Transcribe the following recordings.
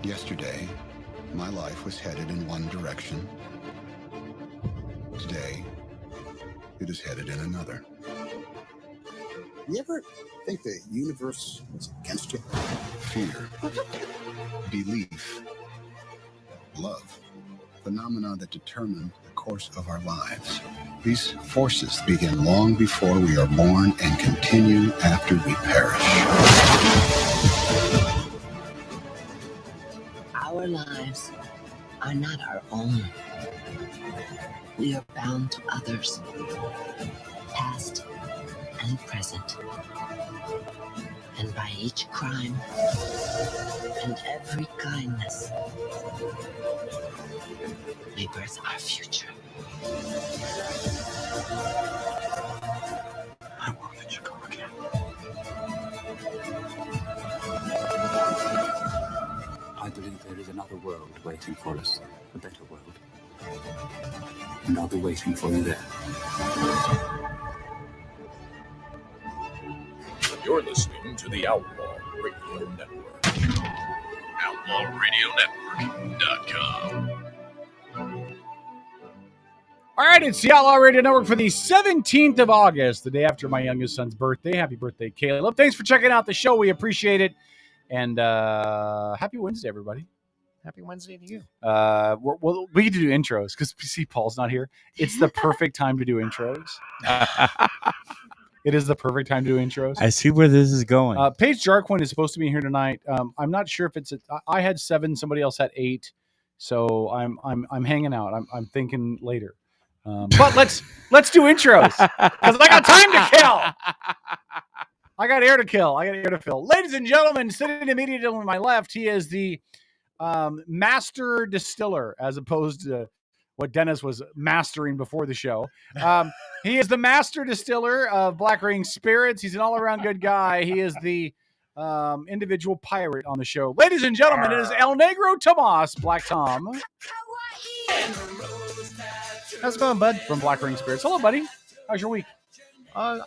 Yesterday, my life was headed in one direction. Today, it is headed in another. You ever think the universe was against you? Fear, belief, love, phenomena that determine the course of our lives. These forces begin long before we are born and continue after we perish. Our lives are not our own. We are bound to others, past and present. And by each crime and every kindness, we birth our future. I won't let you go again. I believe there is another world waiting for us, a better world. And I'll be waiting for you there. You're listening to the Outlaw Radio Network. OutlawRadioNetwork.com. All right, it's the Outlaw Radio Network for the 17th of August, the day after my youngest son's birthday. Happy birthday, Caleb. Thanks for checking out the show. We appreciate it. And happy Wednesday, everybody. Happy Wednesday to you. We get to do intros because see, Paul's not here. It's the perfect time to do intros. It is the perfect time to do intros. I see where this is going. Paige Jarquin is supposed to be here tonight. I'm not sure if it's. I had 7. Somebody else had 8. So I'm hanging out. I'm thinking later. But let's do intros because I got time to kill. I got air to kill. I got air to fill. Ladies and gentlemen, sitting immediately on my left, he is the master distiller, as opposed to what Dennis was mastering before the show. He is the master distiller of Black Ring Spirits. He's an all-around good guy. He is the individual pirate on the show. Ladies and gentlemen, it is El Negro Tomas, Black Tom. How's it going, bud? From Black Ring Spirits. Hello, buddy. How's your week?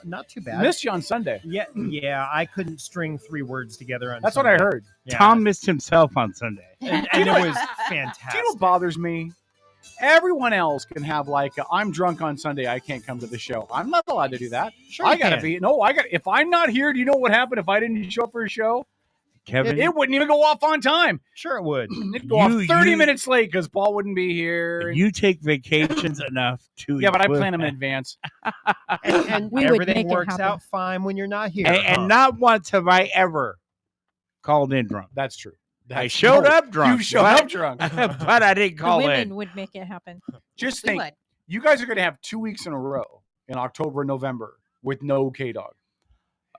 Not too bad. Missed you on Sunday. Yeah. I couldn't string 3 words together on That's Sunday. what I heard. Yeah. Tom missed himself on Sunday. and it was fantastic. Do you know what bothers me? Everyone else can have like, I'm drunk on Sunday, I can't come to the show. I'm not allowed to do that. Sure, I gotta be. No, if I'm not here, do you know what happened if I didn't show up for a show? Kevin, It wouldn't even go off on time. Sure it would. It'd go off 30 minutes late because Paul wouldn't be here. you take vacations enough to. Yeah, but I plan them in advance. and We would everything make it works happen. out fine when you're not here. And not once have I ever called in drunk. That's true. I showed up drunk. You showed up drunk. But I didn't The call women in. would make it happen. Just We think, would. you guys are going to have 2 weeks in a row in October and November with no K-Dog.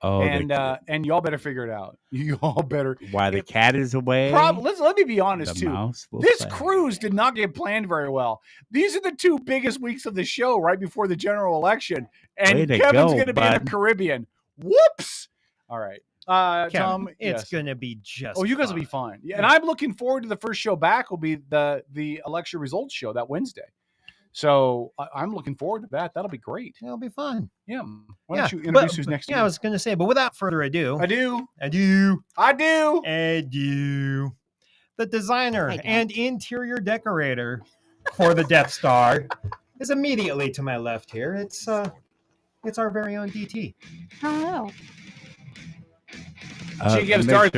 Oh, And y'all better figure it out. You all better. why the cat is away? Let me be honest, the too. mouse will This play. cruise did not get planned very well. These are the 2 biggest weeks of the show right before the general election. And Way to Kevin's go, going to be in the bud. Caribbean. Whoops. All right. Kevin, Tom, it's yes. going to be just Oh, you guys fine. will be fine. Yeah, and I'm looking forward to the first show back will be the election results show that Wednesday. So I'm looking forward to that. That'll be great. It'll be fun. Yeah. Why don't you introduce who's next to Yeah, you? I was going to say, but without further ado, I do. the designer I don't. and interior decorator for the Death Star is immediately to my left here. It's our very own DT. Hello. She gives Darth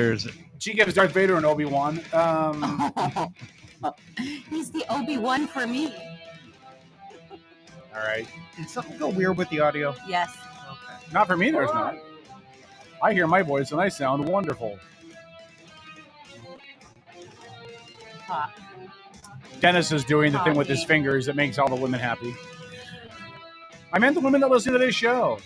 Vader and Obi-Wan. He's the Obi-Wan for me. All right. Did something go weird with the audio? Yes. Okay. Not for me, there's not. I hear my voice and I sound wonderful. Hot. Dennis is doing the thing with his fingers that makes all the women happy. I meant the women that listen to this show.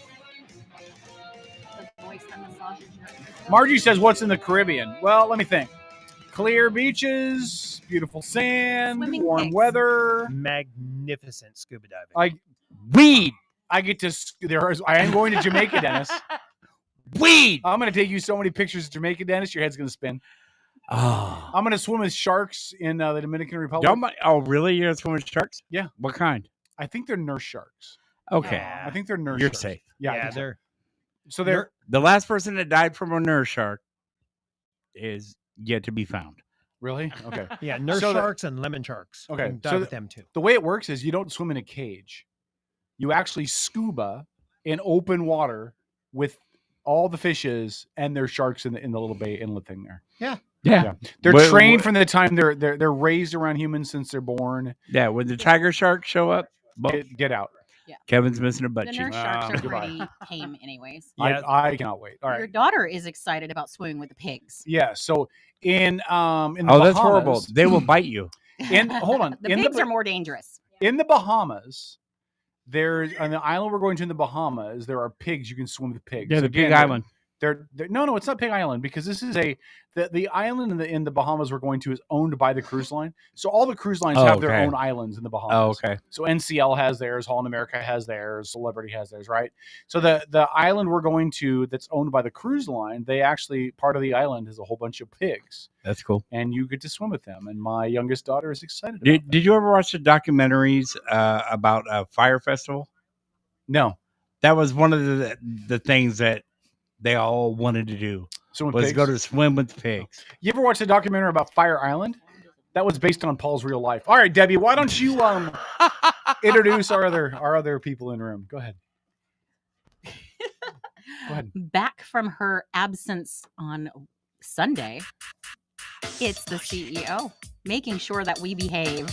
The voice that massages your ears. Margie says, what's in the Caribbean? Well, let me think. Clear beaches, beautiful sand, Swimming warm pigs. weather. Magnificent scuba diving. Weed. I am going to Jamaica, Dennis. Weed. I'm going to take you so many pictures of Jamaica, Dennis. Your head's going to spin. Oh. I'm going to swim with sharks in the Dominican Republic. Really? You're going to swim with sharks? Yeah. What kind? I think they're nurse sharks. Okay. I think they're nurse You're sharks. safe. Yeah, I Yeah, think so. they're So they're The last person that died from a nurse shark is yet to be found. Really? Okay. Yeah, nurse So sharks and lemon sharks. Okay, Dive so with them too. The way it works is you don't swim in a cage. You actually scuba in open water with all the fishes and there's sharks in the little bay inlet thing there. Yeah. Yeah. They're trained from the time they're raised around humans since they're born. Yeah, when the tiger sharks show up, Get out. Kevin's missing a butt The cheek. nurse sharks are goodbye. pretty tame, anyways. Yeah. I cannot wait. All Your right. daughter is excited about swimming with the pigs. Yeah. So in the Oh, Bahamas, that's horrible. They will bite you. Hold on. The pigs are more dangerous. In the Bahamas, there's on the island we're going to in the Bahamas. There are pigs. You can swim with pigs. Yeah, the Again, Big Island. No, it's not Pig Island because this is the island in the Bahamas we're going to is owned by the cruise line. So all the cruise lines have their okay. own islands in the Bahamas. Oh, okay. So NCL has theirs, Holland America has theirs, Celebrity has theirs, right? So the island we're going to that's owned by the cruise line, they actually part of the island is a whole bunch of pigs, That's cool. and you get to swim with them. And my youngest daughter is excited. About Did you ever watch the documentaries about a fire festival? No. That was one of the things that they all wanted to do. Swim with was pigs? go to swim with pigs. You ever watch the documentary about Fire Island? That was based on Paul's real life. All right, Debbie, why don't you introduce our other people in the room? Go ahead. Go ahead. Back from her absence on Sunday, it's the CEO making sure that we behave.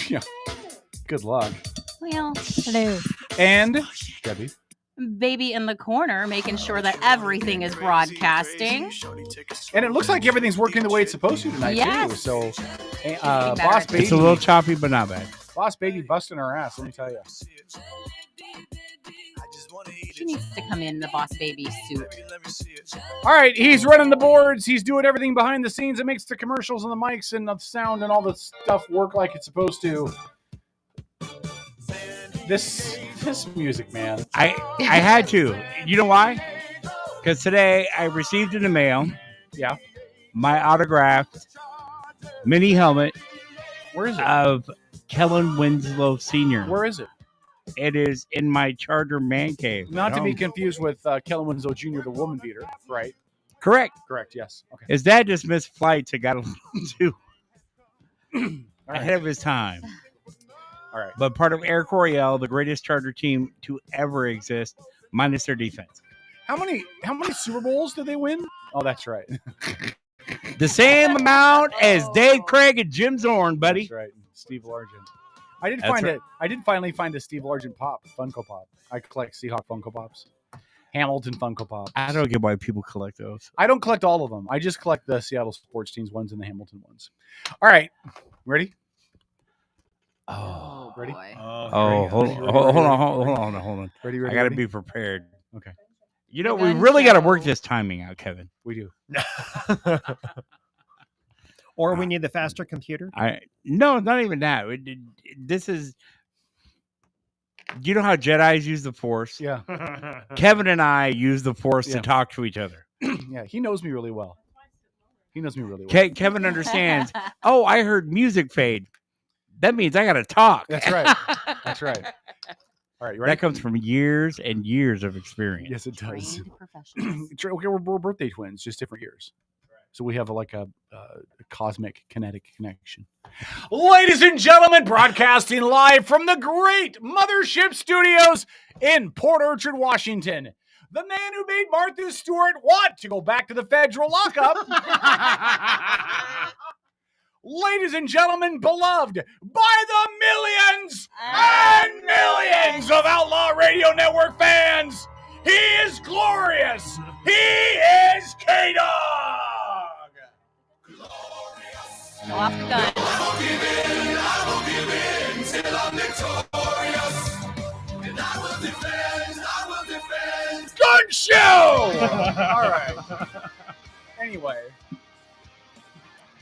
Yeah. Good luck. Well, hello. And Debbie. Baby in the corner making sure that everything is broadcasting. And it looks like everything's working the way it's supposed to tonight, too. Yes. So, Boss Baby. It's a little choppy, but not bad. Boss Baby busting her ass, let me tell you. She needs to come in the Boss Baby suit. All right, he's running the boards. He's doing everything behind the scenes. It makes the commercials and the mics and the sound and all the stuff work like it's supposed to. This music, man. I had to. You know why? Because today I received in the mail, Yeah. my autographed mini helmet Where is it? of Kellen Winslow Sr. Where is it? It is in my Charger man cave. Not to be home. confused with Kellen Winslow Jr., the woman beater, right? Correct. Correct, yes. Okay. His dad just missed flights and got a little too All right. ahead of his time. All right. But part of Air Coryell, the greatest Charger team to ever exist, minus their defense. How many Super Bowls did they win? Oh, that's right. The same amount as Dave Craig and Jim Zorn, buddy. That's right. Steve Largent. I did That's find right. it. I did finally find a Steve Largent pop, Funko Pop. I collect Seahawk Funko Pops, Hamilton Funko Pops. I don't get why people collect those. I don't collect all of them. I just collect the Seattle sports teams ones and the Hamilton ones. All right, ready? Oh, Ready? Boy. oh, hold on. Ready? I got to be prepared. Okay. You know, The we gun really got to show. work this timing out, Kevin. We do. Or we need the faster computer. No, not even that. This is. You know how Jedis use the Force? Yeah. Kevin and I use the Force Yeah. to talk to each other. Yeah. He knows me really well. He knows me really well. Kevin understands. Oh, I heard music fade. That means I got to talk. That's right. That's right. All right. You ready? That comes from years and years of experience. Yes, it does. Trained professionals. Okay, we're birthday twins, just different years. So we have a cosmic kinetic connection. Ladies and gentlemen, broadcasting live from the great Mothership Studios in Port Orchard, Washington. The man who made Martha Stewart want to go back to the federal lockup. Ladies and gentlemen, beloved by the millions and millions of Outlaw Radio Network fans, he is glorious. He is K-Dog. Off the gun. Gun show! All right. Anyway,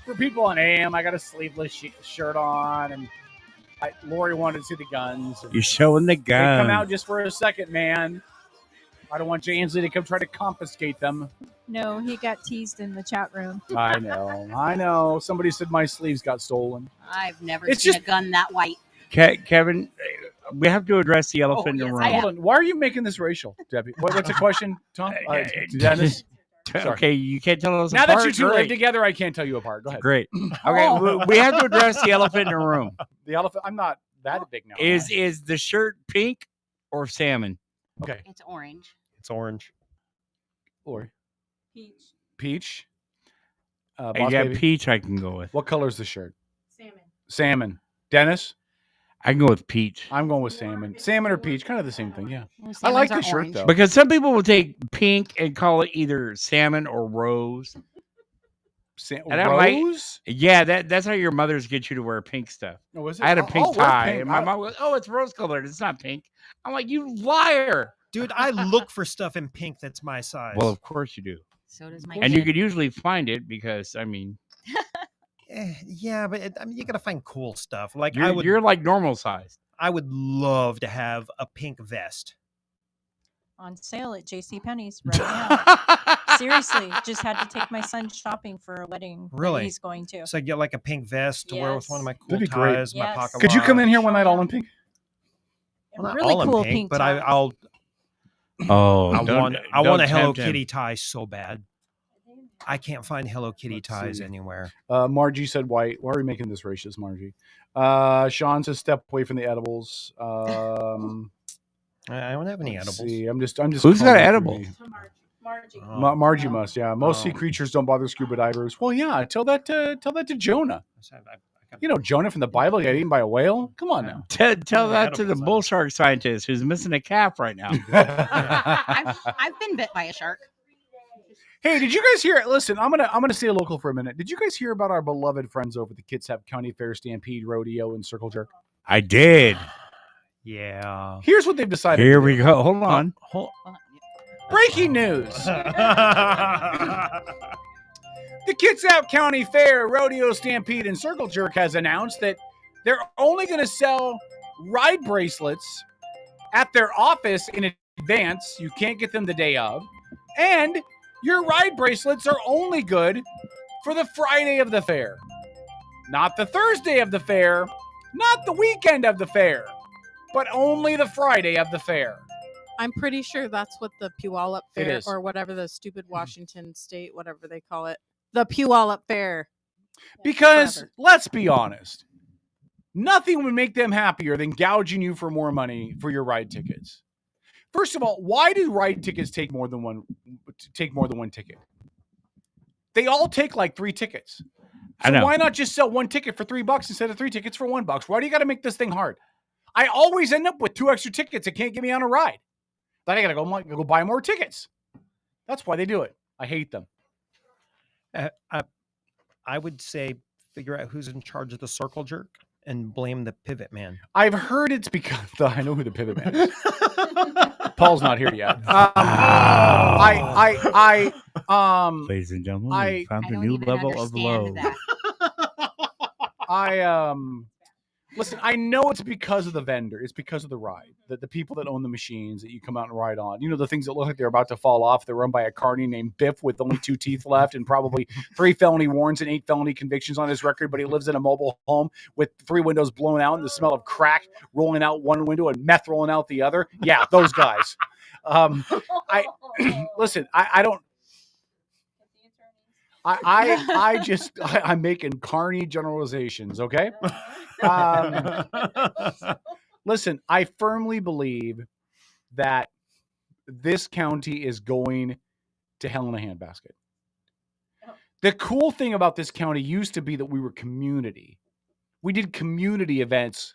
for people on AM, I got a sleeveless shirt on, and Lori wanted to see the guns. You're showing the They gun. come out just for a second, man. I don't want Jay Ainsley to come try to confiscate them. No, he got teased in the chat room. I know. Somebody said my sleeves got stolen. I've never It's seen just- a gun that white. Kevin, we have to address the elephant in the yes, room. I Hold on. Why are you making this racial, Debbie? What's the question, Tom? Dennis? Sorry. Okay, you can't tell us Now apart. that you two live Great. together, I can't tell you apart. Go ahead. Great. Okay, we have to address the elephant in the room. The elephant. I'm not that big now. Is the shirt pink or salmon? Okay. It's orange. It's orange. Or Peach. peach. I Boss got Baby. peach. I can go with. What color is the shirt? Salmon. Salmon. Dennis. I can go with peach I'm going with salmon. Salmon or peach, kind of the same thing. Yeah. Well, I like salmons the are shirt orange. though. because some people will take pink and call it either salmon or rose. And I'm like- Rose? Yeah, that's how your mothers get you to wear pink stuff. No, is it? I had a I'll pink wear tie, pink. and my mom goes, "Oh, it's rose colored. It's not pink." I'm like, "You liar!" Dude, I look for stuff in pink that's my size. Well, of course you do, So does my and you kid. could usually find it because I mean, Yeah, but I mean, you gotta find cool stuff. Like you're like normal size. I would love to have a pink vest. On sale at JCPenney's right now. Seriously, just had to take my son shopping for a wedding that Really? he's going to. So I get like a pink vest to wear with one of my cool That'd be great. ties, my Yes. pocket Could you come in here one watch. night all in pink? A Well, not really all in cool pink, pink but tie. I'll Oh, I don't- want don't a Hello tempt him. Kitty tie so bad. I can't find Hello Kitty Let's ties see. anywhere. Margie said white. Why are we making this racist, Margie? Sean says step away from the edibles. I don't have any Let's edibles. see. I'm just. Who's got combing through edibles? me. Margie. Oh. Margie must. Yeah. Most sea Oh. creatures don't bother scuba divers. Well, yeah. Tell that to Jonah. You know Jonah from the Bible got eaten by a whale. Come on now. Tell Yeah, that to the edibles, bull shark scientist who's missing a calf right now. I've been bit by a shark. Hey, did you guys hear? Listen, I'm gonna stay local for a minute. Did you guys hear about our beloved friends over at the Kitsap County Fair Stampede Rodeo and Circle Jerk? I did. Yeah. Here's what they've decided. Here to we do. go. Hold on. Breaking news. The Kitsap County Fair Rodeo Stampede and Circle Jerk has announced that they're only going to sell ride bracelets at their office in advance. You can't get them the day of. And your ride bracelets are only good for the Friday of the fair. Not the Thursday of the fair, not the weekend of the fair, but only the Friday of the fair. I'm pretty sure that's what the Puyallup It Fair is. or whatever the stupid Washington State, whatever they call it, the Puyallup Fair. Because Forever. let's be honest, nothing would make them happier than gouging you for more money for your ride tickets. First of all, why do ride tickets take more than one ticket? They all take like 3 tickets. I So know. why not just sell 1 ticket for $3 instead of 3 tickets for $1? Why do you got to make this thing hard? I always end up with 2 extra tickets that can't get me on a ride. Then I got to go buy more tickets. That's why they do it. I hate them. I would say figure out who's in charge of the circle jerk and blame the pivot man. I've heard it's because I know who the pivot man is. Paul's not here yet. Ladies and gentlemen, I- we found I a don't new even level of low. understand that. Listen, I know it's because of the vendor. It's because of the ride. The people that own the machines that you come out and ride on. You know, the things that look like they're about to fall off. They're run by a carny named Biff with only 2 teeth left and probably 3 felony warrants and 8 felony convictions on his record, but he lives in a mobile home with 3 windows blown out and the smell of crack rolling out one window and meth rolling out the other. Yeah, those guys. Listen, I don't. I'm making carny generalizations, okay? Listen, I firmly believe that this county is going to hell in a handbasket. The cool thing about this county used to be that we were community. We did community events,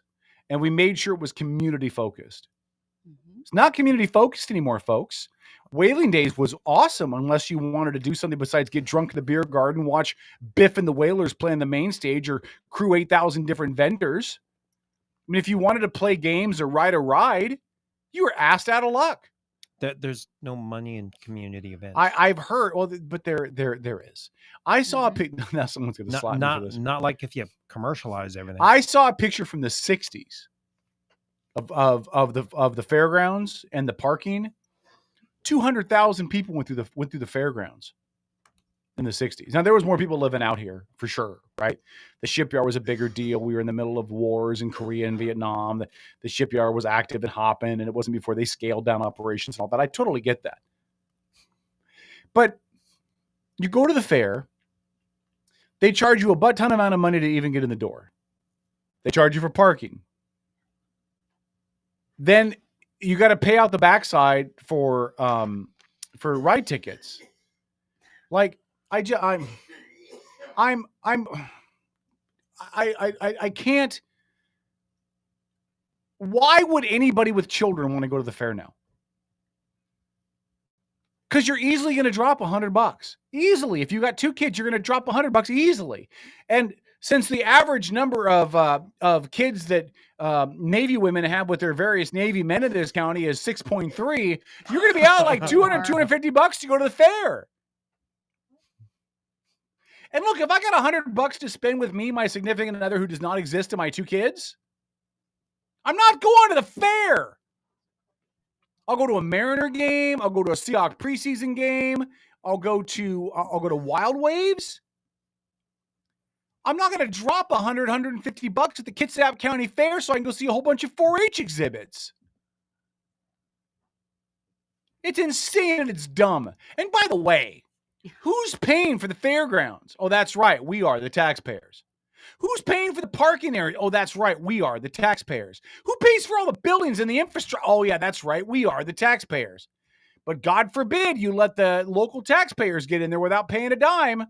and we made sure it was community focused. It's not community focused anymore, folks. Whaling Days was awesome unless you wanted to do something besides get drunk in the beer garden, watch Biff and the Whalers play on the main stage, or crew 8,000 different vendors. I mean, if you wanted to play games or ride a ride, you were asked out of luck. There's no money in community events. I've heard, well, but there is. I saw a picture. Now someone's going to slap me for this. Not like if you commercialize everything. I saw a picture from the 60s of the fairgrounds and the parking. 200,000 people went through the fairgrounds in the 60s. Now there was more people living out here for sure, right? The shipyard was a bigger deal. We were in the middle of wars in Korea and Vietnam. The shipyard was active and hopping, and it wasn't before they scaled down operations and all that. I totally get that. But You go to the fair. They charge you a butt ton amount of money to even get in the door. They charge you for parking. Then you got to pay out the backside for ride tickets. Like I can't. Why would anybody with children want to go to the fair now? Because you're easily going to drop $100 easily. If you got 2 kids, you're going to drop $100 easily. And since the average number of kids that Navy women have with their various Navy men in this county is 6.3, you're going to be out like $200, $250 to go to the fair. And look, if I got $100 to spend with me, my significant other who does not exist, and my 2 kids, I'm not going to the fair. I'll go to a Mariner game. I'll go to a Seahawks preseason game. I'll go to Wild Waves. I'm not going to drop $100, $150 at the Kitsap County Fair so I can go see a whole bunch of 4-H exhibits. It's insane and it's dumb. And by the way, who's paying for the fairgrounds? Oh, that's right. We are the taxpayers. Who's paying for the parking area? Oh, that's right. We are the taxpayers. Who pays for all the buildings and the infrastructure? Oh, yeah, that's right. We are the taxpayers. But God forbid you let the local taxpayers get in there without paying a dime.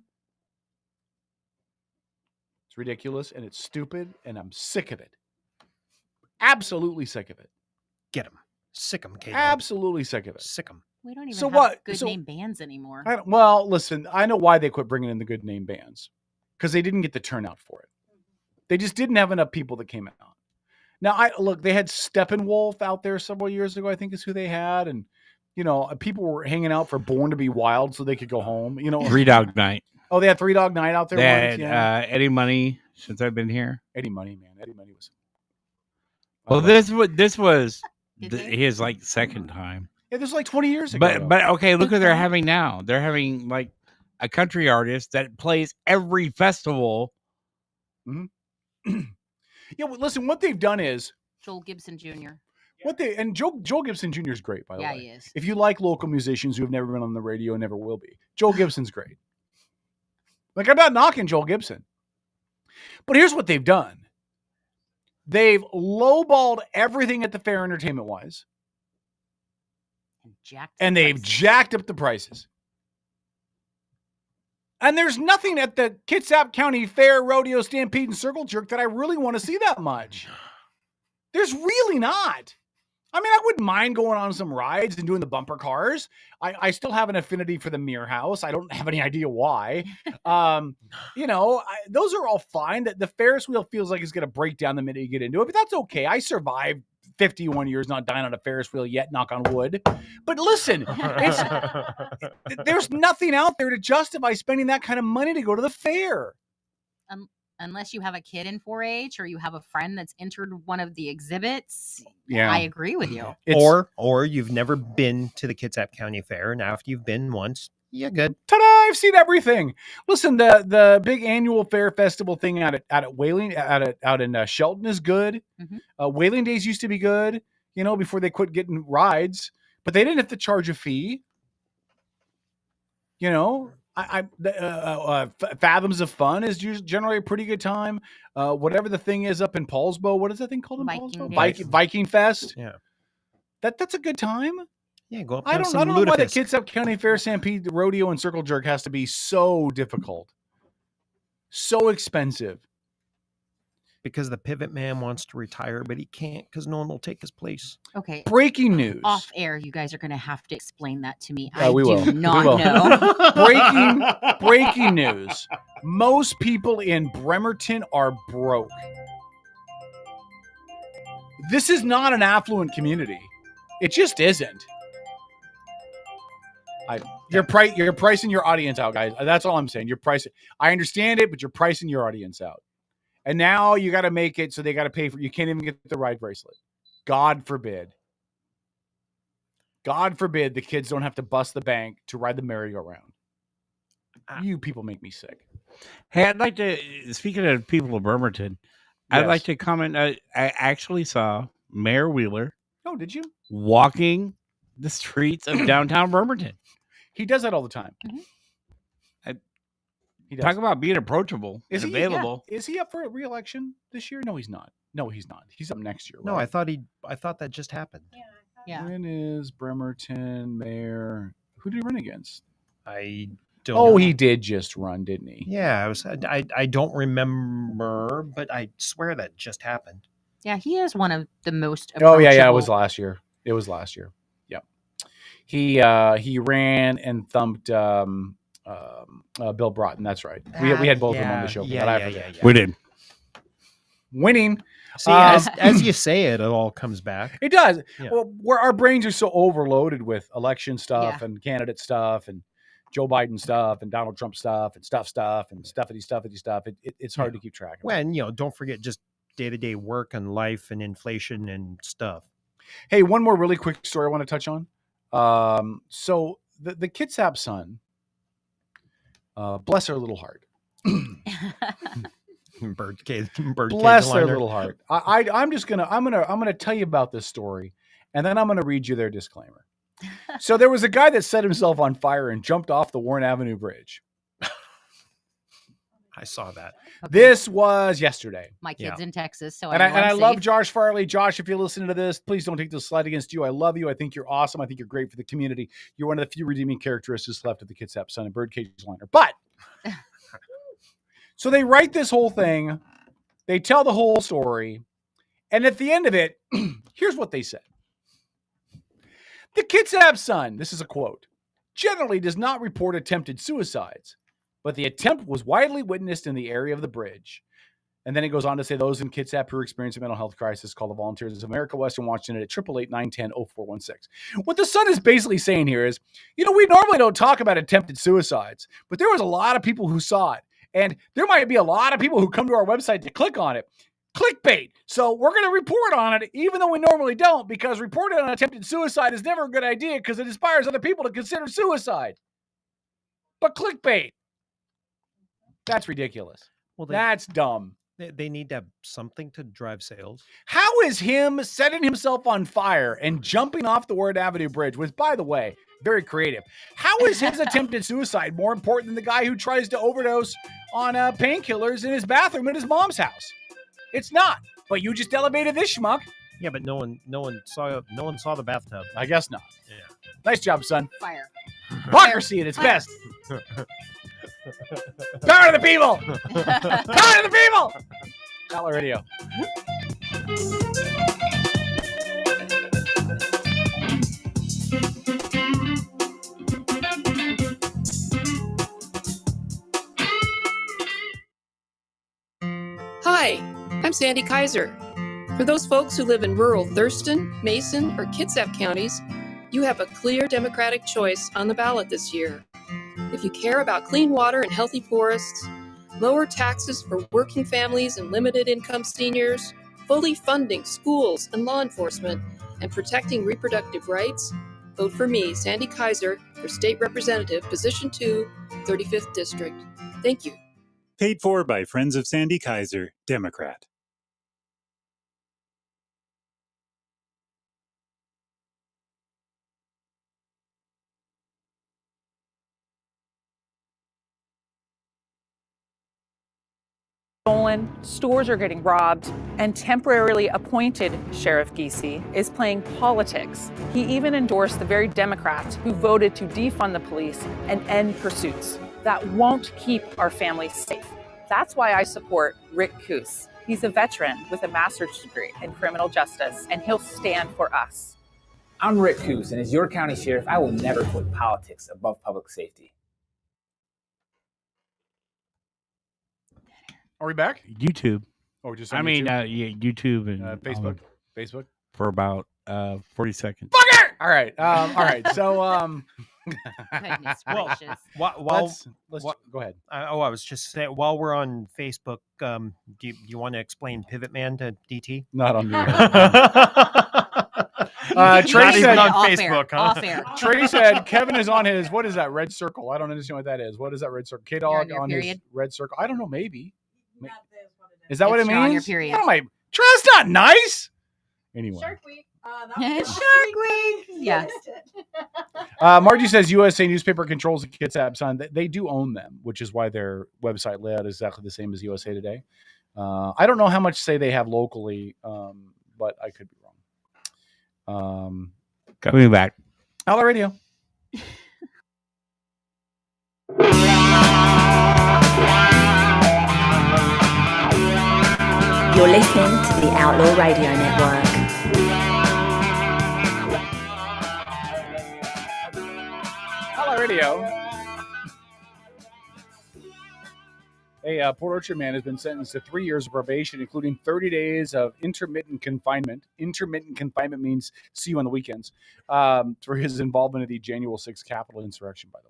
It's ridiculous and it's stupid and I'm sick of it. Absolutely sick of it. Get them. Sick them, Kate. Absolutely sick of it. Sick them. We don't even have good name bands anymore. Well, listen, I know why they quit bringing in the good name bands. Because they didn't get the turnout for it. They just didn't have enough people that came out. Now, they had Steppenwolf out there several years ago, I think is who they had. And, people were hanging out for Born to be Wild so they could go home. 3 Dog Night. Oh, they had 3 Dog Night out there. They had Eddie Money since I've been here. Eddie Money, man. Eddie Money was. Well, this was his second time. Yeah, this was like 20 years ago. But okay, look what they're having now. They're having a country artist that plays every festival. Mm-hmm. Yeah, well, listen, what they've done is Joel Gibson Jr. Joel Gibson Jr. is great, by the way. Yeah, he is. If you like local musicians who have never been on the radio and never will be, Joel Gibson's great. I'm not knocking Joel Gibson. But here's what they've done. They've lowballed everything at the fair entertainment-wise. And they've jacked up the prices. And there's nothing at the Kitsap County Fair, Rodeo, Stampede, and Circle Jerk that I really want to see that much. There's really not. I mean, I wouldn't mind going on some rides and doing the bumper cars. I still have an affinity for the Mirror House. I don't have any idea why. Those are all fine. The Ferris wheel feels like it's going to break down the minute you get into it, but that's okay. I survived 51 years not dying on a Ferris wheel yet, knock on wood. But listen, there's nothing out there to justify spending that kind of money to go to the fair. Unless you have a kid in 4-H or you have a friend that's entered one of the exhibits. Yeah, I agree with you. Or you've never been to the Kitsap County Fair, and after you've been once, you're good. Ta-da! I've seen everything. Listen, the big annual fair festival thing out at Whaling out in Shelton is good. Mm-hmm. Whaling Days used to be good, before they quit getting rides, but they didn't have to charge a fee. Fathoms of Fun is generally a pretty good time. Whatever the thing is up in Paulsbo, what is that thing called in Paulsbo? Viking Fest. Yeah, that's a good time. Yeah, go up. I don't know why the Kitsap County Fair, Stampede, Rodeo, and Circle Jerk has to be so difficult, so expensive. Because the pivot man wants to retire, but he can't because no one will take his place. Okay. Breaking news. Off air, you guys are going to have to explain that to me. We will. Not we will. know. Breaking news. Most people in Bremerton are broke. This is not an affluent community. It just isn't. You're pricing your audience out, guys. That's all I'm saying. You're pricing. I understand it, but you're pricing your audience out. And now you got to make it so they got to pay for it. You can't even get the ride bracelet. God forbid. God forbid the kids don't have to bust the bank to ride the merry-go-round. You people make me sick. Hey, I'd like to, speaking of people of Bremerton, I'd like to comment. I actually saw Mayor Wheeler. Oh, did you? Walking the streets of downtown Bremerton. He does that all the time. Mm-hmm. He does. Talk about being approachable and available. Is he up for a re-election this year? No, he's not. No, he's not. He's up next year. No, right? I thought that just happened. Yeah. When is Bremerton mayor? Who did he run against? I don't. Oh, know. he did just run, didn't he? Yeah, I don't remember, but I swear that just happened. Yeah, he is one of the most. Oh yeah, it was approachable- last year. It was last year. Yep. He ran and thumped Bill Broughton. That's right. We had both of them on the show. Yeah. We did. Winning. See, as you say it all comes back. It does. Yeah. Well, where our brains are so overloaded with election stuff and candidate stuff and Joe Biden stuff and Donald Trump stuff and stuff and stuffity stuff. It's hard to keep track of. When, don't forget just day-to-day work and life and inflation and stuff. Hey, one more really quick story I want to touch on. So the Kitsap son, bless her little heart. Birdcage Bless their liner. little heart. I'm gonna tell you about this story, and then I'm gonna read you their disclaimer. So there was a guy that set himself on fire and jumped off the Warren Avenue Bridge. I saw that. Okay. This was yesterday. My kid's in Texas, so I love Josh Farley. Josh, if you're listening to this, please don't take this slight against you. I love you. I think you're awesome. I think you're great for the community. You're one of the few redeeming characteristics left of the Kitsap Son and Birdcage Liner. But so they write this whole thing, they tell the whole story, and at the end of it, here's what they said. The Kitsap Son, this is a quote, generally does not report attempted suicides, but the attempt was widely witnessed in the area of the bridge. And then it goes on to say those in Kitsap who are experiencing a mental health crisis call the Volunteers of America Western Washington at 888-910-0416. What the Sun is basically saying here is, we normally don't talk about attempted suicides, but there was a lot of people who saw it. And there might be a lot of people who come to our website to click on it. Clickbait. So we're going to report on it, even though we normally don't, because reporting on attempted suicide is never a good idea because it inspires other people to consider suicide. But clickbait. That's ridiculous. Well, that's dumb. They need to have something to drive sales. How is him setting himself on fire and jumping off the Warren Avenue Bridge, which, by the way, very creative. How is his attempted suicide more important than the guy who tries to overdose on painkillers in his bathroom at his mom's house? It's not. But you just elevated this schmuck. Yeah, but no one saw the bathtub. I guess not. Yeah. Nice job, son. Fire. Democracy at its best. Power to the people. Power to the people. Outlaw Radio. Hi, I'm Sandy Kaiser. For those folks who live in rural Thurston, Mason, or Kitsap counties, you have a clear Democratic choice on the ballot this year. If you care about clean water and healthy forests, lower taxes for working families and limited income seniors, fully funding schools and law enforcement, and protecting reproductive rights, vote for me, Sandy Kaiser, for State Representative, Position 2, 35th District. Thank you. Paid for by Friends of Sandy Kaiser, Democrat. Stolen, stores are getting robbed, and temporarily appointed Sheriff Giese is playing politics. He even endorsed the very Democrats who voted to defund the police and end pursuits. That won't keep our families safe. That's why I support Rick Coos. He's a veteran with a master's degree in criminal justice, and he'll stand for us. I'm Rick Coos, and as your county sheriff, I will never put politics above public safety. Are we back? YouTube. Oh, just I on mean, YouTube? YouTube and Facebook. Facebook for about 40 seconds. Fucker! All right. All right. So, Goodness Well, gracious. let's go ahead. I was just saying, while we're on Facebook, do you want to explain Pivot Man to DT? Not on Trey Trey said on Off Facebook, air, huh? off air. Trey said Kevin is on his, what is that, red circle? I don't understand what that is. What is that red circle? K-Dog Your on his period? red circle. I don't know, maybe. Is that what it It's means? on your period. What am I? That's not nice. Anyway. Shark Week. Shark Week. Yeah. Margie says USA newspaper controls the Kitsap Sun. They do own them, which is why their website layout is exactly the same as USA Today. I don't know how much say they have locally, but I could be wrong. Coming back. Outlaw Radio. You're listening to the Outlaw Radio Network. Outlaw Radio. A Port Orchard man has been sentenced to 3 years of probation, including 30 days of intermittent confinement. Intermittent confinement means see you on the weekends, for his involvement in the January 6th Capitol insurrection, by the way.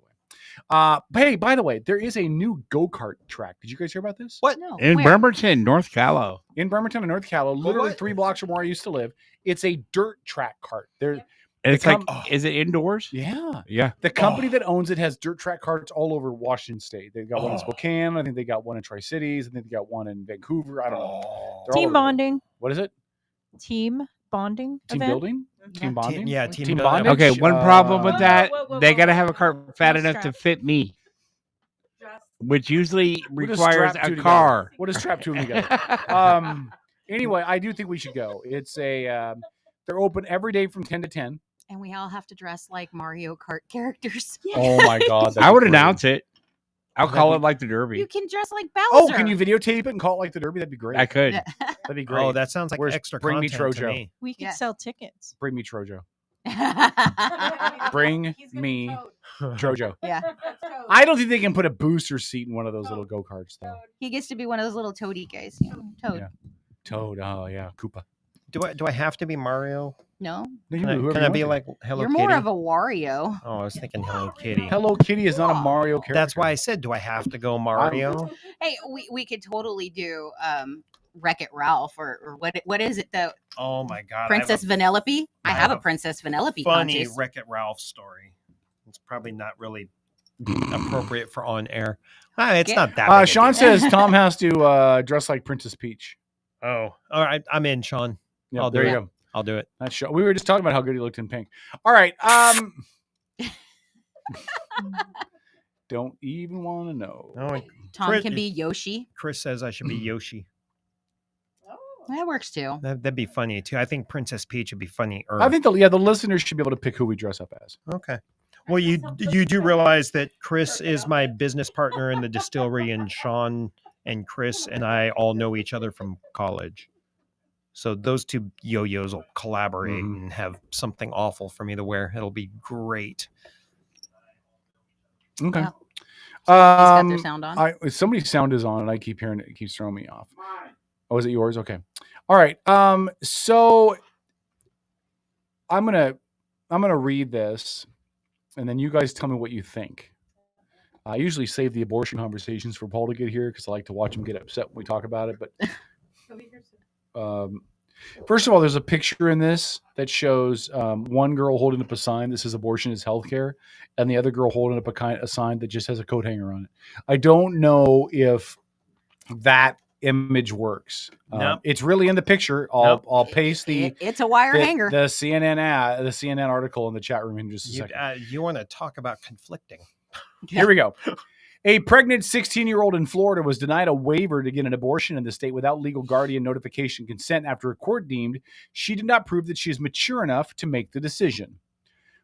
Hey, by the way, there is a new go-kart track. Did you guys hear about this? What? No. In Where? Bremerton, North Callow. In Bremerton and North Callow, literally what? 3 blocks from where I used to live. It's a dirt track cart. There, And it's is it indoors? yeah. Yeah. The company that owns it has dirt track carts all over Washington State. They've got one in Spokane. I think they got one in Tri-Cities. I think they got one in Vancouver. I don't know. They're all Team over. bonding. What is it? Team bonding. Team event? building? Team bonding? Team bondage? Okay, one problem with that, whoa, they whoa, got to whoa, have a whoa, cart whoa. fat No enough to strap. fit me, which usually We'll just requires strap two a together. car. We'll just strap 2 of them together. Anyway, I do think we should go. It's a they're open every day from 10 to 10. And we all have to dress like Mario Kart characters. Oh my God. I would announce it. I'll call it like the Derby. You can dress like Bowser. Oh, can you videotape it and call it like the Derby? That'd be great. I could. That'd be great. Oh, that sounds like Where's extra Bring Me content to Trojo. me. We could sell tickets. Bring me Trojo. Bring me Trojo. Yeah. I don't think they can put a booster seat in one of those little go-karts, though. He gets to be one of those little toady guys. You know, Toad. Yeah. Toad. Oh, yeah. Koopa. Do I have to be Mario? No. No, you Can do, I, whoever can you I be want like to. Hello You're Kitty? more of a Wario. Oh, I was thinking Hello Kitty. Hello Kitty is not a Mario character. That's why I said, do I have to go Mario? Hey, we could totally do Wreck-It Ralph or what is it? The Oh my God. Princess Vanellope? I have a Princess Vanellope funny contest. Wreck-It Ralph story. It's probably not really appropriate for on air. It's not that big a Sean deal. says Tom has to dress like Princess Peach. Oh, all right. I'm in, Sean. Yeah, I'll there do you it. go. I'll do it. That's we were just talking about how good he looked in pink. All right. Don't even want to know. Oh, Tom can be Yoshi. Chris says I should be Yoshi. That works too. That'd be funny too. I think Princess Peach would be funny. I think the listeners should be able to pick who we dress up as. Okay. Well, you do realize that Chris is my business partner in the distillery, and Sean and Chris and I all know each other from college. So those two yo-yos will collaborate and have something awful for me to wear. It'll be great. Okay. Well, got their sound on? Somebody's sound is on, and I keep hearing it. It keeps throwing me off. Oh, is it yours? Okay. All right. So I'm gonna read this, and then you guys tell me what you think. I usually save the abortion conversations for Paul to get here because I like to watch him get upset when we talk about it. But first of all, there's a picture in this that shows one girl holding up a sign that says abortion is healthcare, and the other girl holding up a sign that just has a coat hanger on it. I don't know if that image works. Nope. It's really in the picture. I'll paste It's a wire hanger. the CNN article in the chat room in just a second. You want to talk about conflicting? Here we go. A pregnant 16-year-old in Florida was denied a waiver to get an abortion in the state without legal guardian notification consent after a court deemed she did not prove that she is mature enough to make the decision.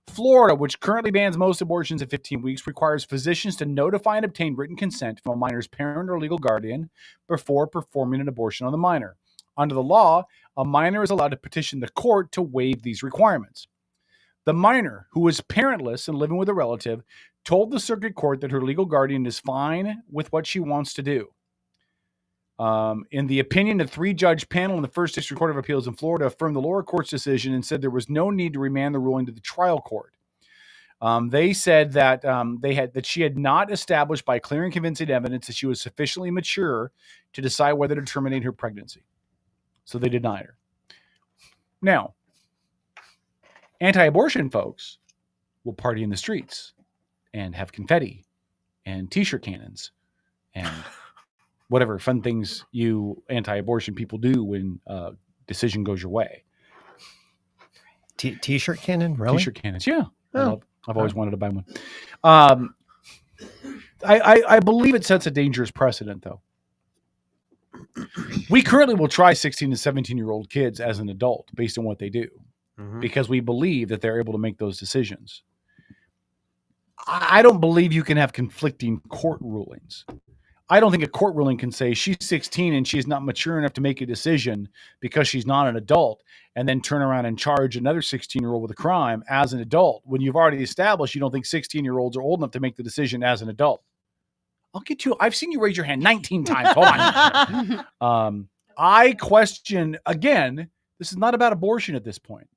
Florida, which currently bans most abortions at 15 weeks, requires physicians to notify and obtain written consent from a minor's parent or legal guardian before performing an abortion on the minor. Under the law, a minor is allowed to petition the court to waive these requirements. The minor, who is parentless and living with a relative, told the circuit court that her legal guardian is fine with what she wants to do. In the opinion, the 3-judge panel in the First District Court of Appeals in Florida affirmed the lower court's decision and said there was no need to remand the ruling to the trial court. They said that that she had not established by clear and convincing evidence that she was sufficiently mature to decide whether to terminate her pregnancy. So they denied her. Now, anti-abortion folks will party in the streets and have confetti and T-shirt cannons and whatever fun things you anti-abortion people do when decision goes your way. T-shirt cannon, really? T-shirt cannons, yeah. Oh. I've always wanted to buy one. I believe it sets a dangerous precedent, though. We currently will try 16 to 17-year-old kids as an adult based on what they do, because we believe that they're able to make those decisions. I don't believe you can have conflicting court rulings. I don't think a court ruling can say she's 16 and she's not mature enough to make a decision because she's not an adult, and then turn around and charge another 16-year-old with a crime as an adult when you've already established you don't think 16-year-olds are old enough to make the decision as an adult. I'll get you. I've seen you raise your hand 19 times. Hold on. I question, again, this is not about abortion at this point.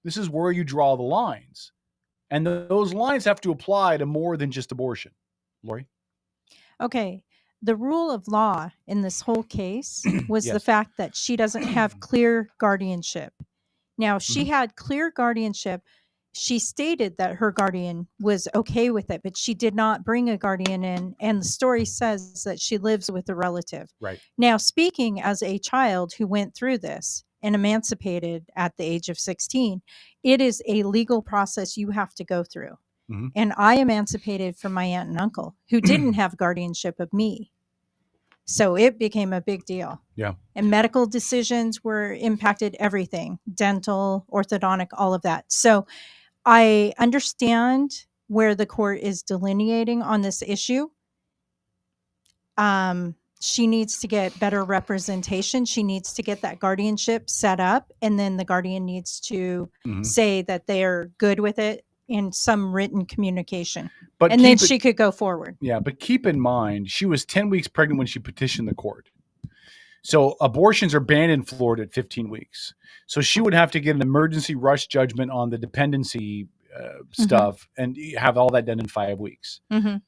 This is where you draw the lines. And those lines have to apply to more than just abortion. Lori? Okay. The rule of law in this whole case was the Yes. fact that she doesn't have clear guardianship. Now, she had clear guardianship. She stated that her guardian was okay with it, but she did not bring a guardian in. And the story says that she lives with a relative. Right. Now, speaking as a child who went through this and emancipated at the age of 16, it is a legal process you have to go through. And I emancipated from my aunt and uncle who didn't have guardianship of me. So it became a big deal. Yeah. And medical decisions were impacted everything, dental, orthodontic, all of that. So I understand where the court is delineating on this issue. She needs to get better representation. She needs to get that guardianship set up. And then the guardian needs to say that they're good with it in some written communication. But and then keep it- she could go forward. Yeah, but keep in mind, she was 10 weeks pregnant when she petitioned the court. So abortions are banned in Florida at 15 weeks. So she would have to get an emergency rush judgment on the dependency stuff and have all that done in 5 weeks.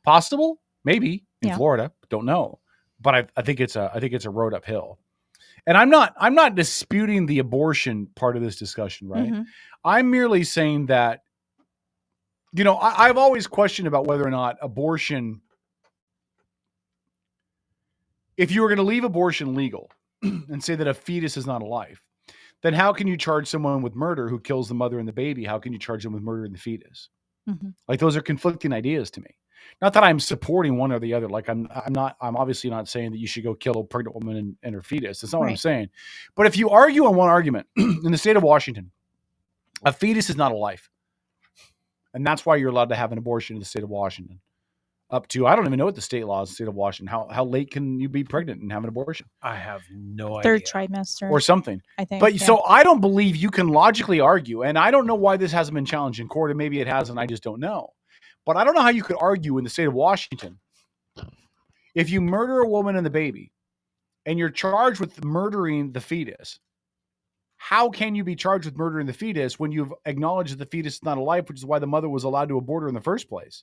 Possible? Maybe in Florida. Don't know. But I think it's a road uphill. And I'm not disputing the abortion part of this discussion, right? I'm merely saying that, you know, I've always questioned about whether or not abortion, if you were going to leave abortion legal and say that a fetus is not a life, then how can you charge someone with murder who kills the mother and the baby? How can you charge them with murdering the fetus? Like, those are conflicting ideas to me. Not that I'm supporting one or the other. Like, I'm obviously not saying that you should go kill a pregnant woman and her fetus. That's not what I'm saying. But if you argue on one argument in the state of Washington, a fetus is not a life. And that's why you're allowed to have an abortion in the state of Washington. Up to, I don't even know what the state law is in the state of Washington. How late can you be pregnant and have an abortion? I have no Third idea. trimester. Or something. I think. But so I don't believe you can logically argue, and I don't know why this hasn't been challenged in court, and maybe it has, and I just don't know. But I don't know how you could argue in the state of Washington. If you murder a woman and the baby, and you're charged with murdering the fetus, how can you be charged with murdering the fetus when you've acknowledged that the fetus is not a life, which is why the mother was allowed to abort her in the first place?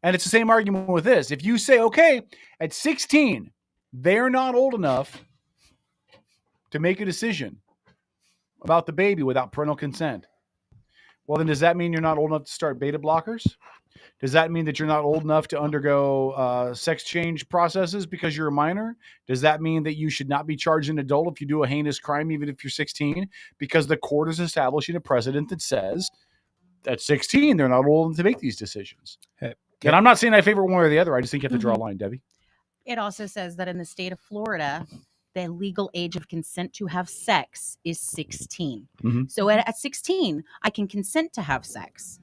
And it's the same argument with this. If you say, okay, at 16, they're not old enough to make a decision about the baby without parental consent, well, then does that mean you're not old enough to start beta blockers? Does that mean that you're not old enough to undergo sex change processes because you're a minor? Does that mean that you should not be charged an adult if you do a heinous crime, even if you're 16? Because the court is establishing a precedent that says at 16, they're not old enough to make these decisions. And I'm not saying I favor one or the other. I just think you have to draw a line, Debbie. It also says that in the state of Florida, the legal age of consent to have sex is 16. So at 16, I can consent to have sex,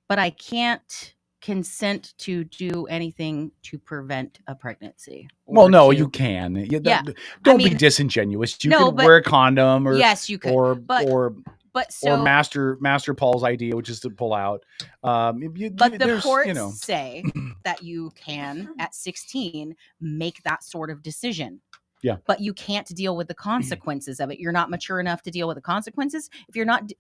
but I can't consent to do anything to prevent a pregnancy. Well, no, to- you can. Yeah. Don't I mean, be disingenuous. You no, could but- wear a condom, or Yes, you could, or but so or Master Paul's idea, which is to pull out. But the there's, courts you know, say that you can, at 16, make that sort of decision. Yeah. But you can't deal with the consequences of it. You're not mature enough to deal with the consequences. If you're not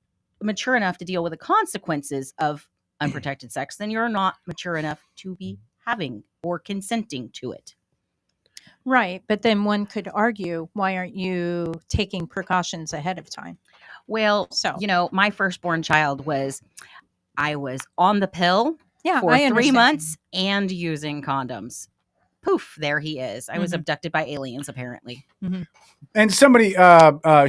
mature enough to deal with the consequences of unprotected sex, then you're not mature enough to be having or consenting to it. Right. But then one could argue, why aren't you taking precautions ahead of time? Well, you know, my firstborn child I was on the pill for I 3 understand. months and using condoms poof, there he is. I was abducted by aliens, apparently. And somebody,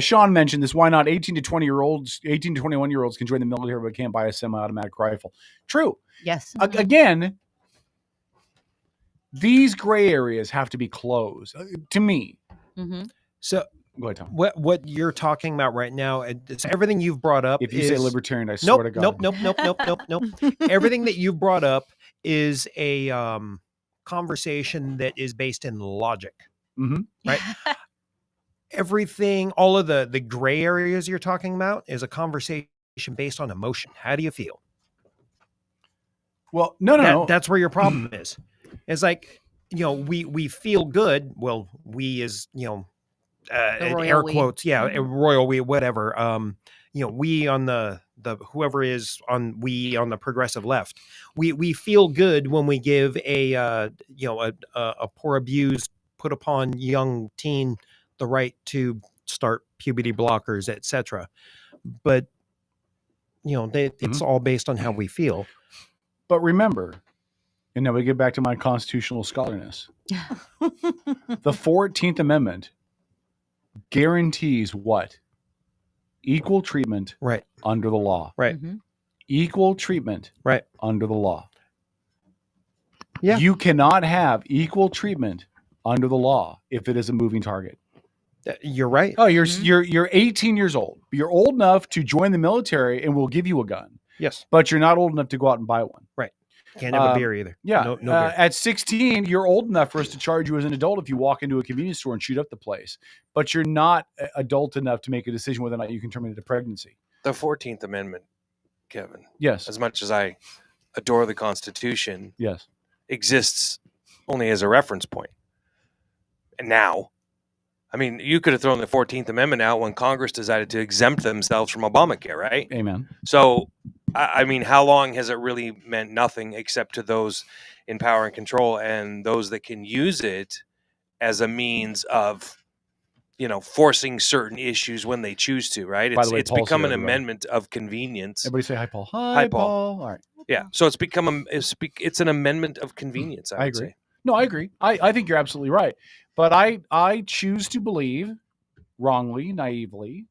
Sean mentioned this. Why not 18 to 21-year-olds can join the military but can't buy a semi-automatic rifle? True. Yes. Again, these gray areas have to be closed to me. So go ahead, Tom. What you're talking about right now, it's everything you've brought up. If you say libertarian, I swear to God. Nope. Everything that you've brought up is a conversation that is based in logic, right? Everything, all of the gray areas you're talking about is a conversation based on emotion. How do you feel? Well, no. That's where your problem is. It's like, we feel good. Well, we is, air quotes. Yeah. Royal we, whatever. We on the whoever is on the progressive left, we feel good when we give a poor abused, put upon young teen the right to start puberty blockers, etc. But it's all based on how we feel. But remember, and now we get back to my constitutional scholarness. The 14th Amendment guarantees what? Equal treatment under the law. Right. Equal treatment under the law. Yeah. You cannot have equal treatment under the law if it is a moving target. You're right. Oh, you're 18 years old. You're old enough to join the military and we'll give you a gun. Yes. But you're not old enough to go out and buy one. Right. Can't have a beer either. Yeah. No beer. At 16, you're old enough for us to charge you as an adult if you walk into a convenience store and shoot up the place. But you're not adult enough to make a decision whether or not you can terminate a pregnancy. The 14th Amendment, Kevin. Yes. As much as I adore the Constitution, yes, exists only as a reference point. And now, I mean, you could have thrown the 14th Amendment out when Congress decided to exempt themselves from Obamacare, right? Amen. So, I mean, how long has it really meant nothing except to those in power and control and those that can use it as a means of, forcing certain issues when they choose to, right? By the way, it's Paul's become here, an everybody. amendment of convenience. Everybody say hi, Paul. Hi, Paul. All right. Yeah. So it's become it's an amendment of convenience. I would agree. say. No, I agree. I think you're absolutely right. But I choose to believe, wrongly, naively,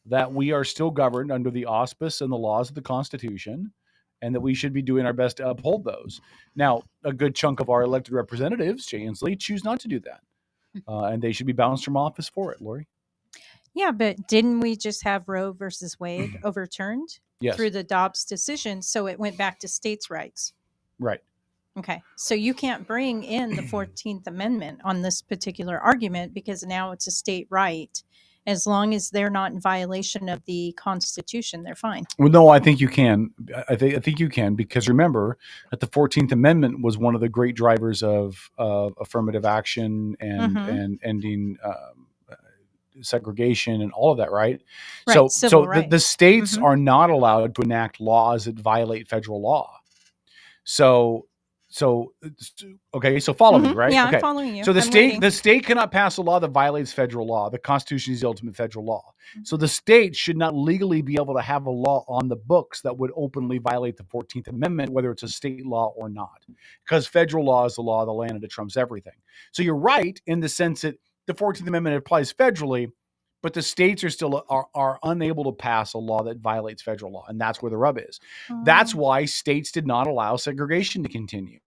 that we are still governed under the auspice and the laws of the Constitution, and that we should be doing our best to uphold those. Now, a good chunk of our elected representatives, Jay Inslee, choose not to do that. And they should be bounced from office for it, Lori. Yeah, but didn't we just have Roe versus Wade overturned Yes. through the Dobbs decision? So it went back to states' rights. Right. Okay. So you can't bring in the 14th Amendment on this particular argument because now it's a state right. As long as they're not in violation of the Constitution, they're fine. Well, no, I think you can. I think you can, because remember that the 14th Amendment was one of the great drivers of affirmative action and ending segregation and all of that, right? Right, civil The states are not allowed to enact laws that violate federal law. So okay, so follow me, right? Yeah, okay. I'm following you. So I'm waiting. the state cannot pass a law that violates federal law. The Constitution is the ultimate federal law. So the state should not legally be able to have a law on the books that would openly violate the 14th Amendment, whether it's a state law or not, because federal law is the law of the land and it trumps everything. So you're right in the sense that the 14th Amendment applies federally, but the states are still are unable to pass a law that violates federal law, and that's where the rub is. That's why states did not allow segregation to continue.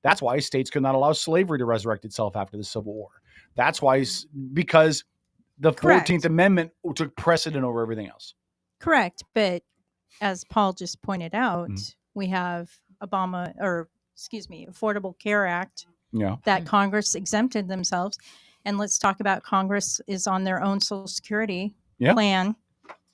That's why states could not allow slavery to resurrect itself after the Civil War. That's why, because the 14th Amendment took precedent over everything else. Correct. But as Paul just pointed out, we have Affordable Care Act that Congress exempted themselves. And let's talk about Congress is on their own Social Security plan,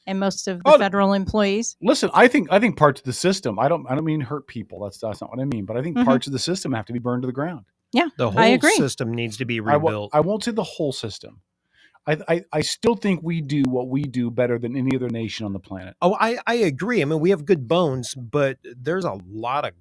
and most of the federal employees. Listen, I think parts of the system. I don't mean hurt people. That's not what I mean. But I think parts of the system have to be burned to the ground. Yeah, the I whole agree. system needs to be rebuilt. I won't say the whole system. I still think we do what we do better than any other nation on the planet. Oh, I agree. I mean, we have good bones, but there's a lot of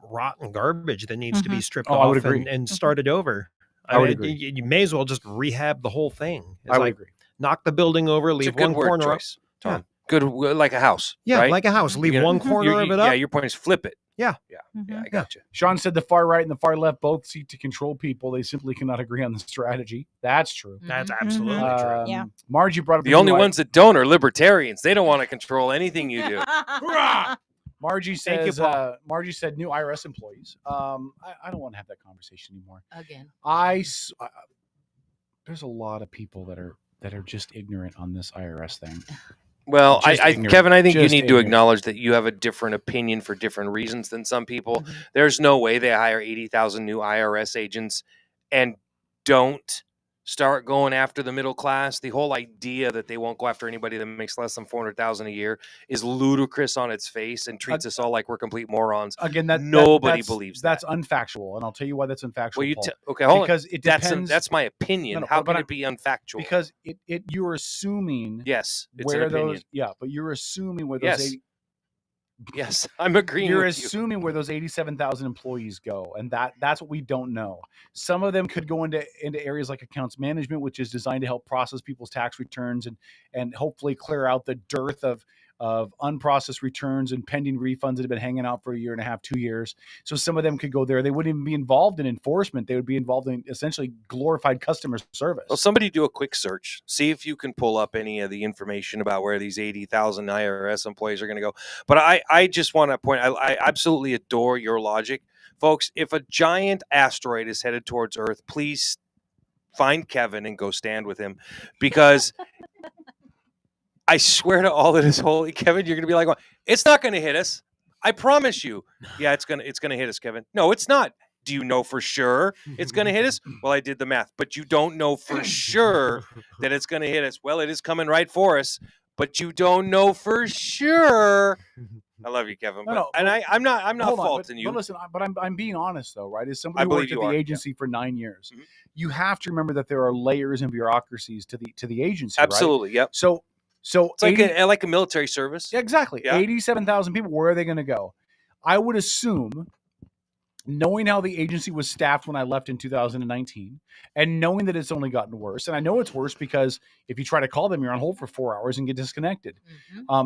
rotten garbage that needs to be stripped I off would agree. and started over. I would agree. You may as well just rehab the whole thing. It's I would like, agree. Knock the building over, It's a leave good one word corner choice, up. Tom. Good, like a house. Yeah, right? like a house. Leave one corner of it up. Yeah, your point is flip it. Yeah. Yeah, I got you. Sean said the far right and the far left both seek to control people. They simply cannot agree on the strategy. That's true. That's absolutely true. Yeah. Margie brought up The only new ones that don't are libertarians. They don't want to control anything you do. Margie Thank you, says, Paul. Margie said new IRS employees. I don't want to have that conversation anymore. Again. There's a lot of people that are just ignorant on this IRS thing. Well, Just Kevin, I think you Just need to ignorant. acknowledge that you have a different opinion for different reasons than some people. There's no way they hire 80,000 new IRS agents and don't start going after the middle class. The whole idea that they won't go after anybody that makes less than $400,000 a year is ludicrous on its face and treats us all like we're complete morons. Again, nobody believes that. That's unfactual, and I'll tell you why that's unfactual. Well, Paul. okay, hold because on. it depends. That's my opinion. No, How but can it be unfactual? Because you're assuming Yes, it's an where opinion. but you're assuming where those Yes. Yes, I'm agreeing you're with you. assuming where those 87,000 employees go, and that's what we don't know. Some of them could go into areas like accounts management, which is designed to help process people's tax returns and hopefully clear out the dearth of unprocessed returns and pending refunds that have been hanging out for a year and a half, 2 years. So some of them could go there. They wouldn't even be involved in enforcement. They would be involved in essentially glorified customer service. Well, somebody do a quick search. See if you can pull up any of the information about where these 80,000 IRS employees are going to go. But I just want to point, I absolutely adore your logic. Folks, if a giant asteroid is headed towards Earth, please find Kevin and go stand with him, because I swear to all that is holy, Kevin, you're going to be like, well, it's not going to hit us. I promise you. Yeah, it's going to hit us, Kevin. No, it's not. Do you know for sure it's going to hit us? Well, I did the math, but you don't know for sure that it's going to hit us. Well, it is coming right for us, but you don't know for sure. I love you, Kevin. I'm not faulting you. But listen, I'm being honest though, right? As somebody I who believe worked at you the are, agency for 9 years, you have to remember that there are layers and bureaucracies to the agency. Absolutely, right? yep. So it's like a military service. Yeah, exactly. Yeah. 87,000 people. Where are they going to go? I would assume, knowing how the agency was staffed when I left in 2019, and knowing that it's only gotten worse, and I know it's worse because if you try to call them, you're on hold for 4 hours and get disconnected.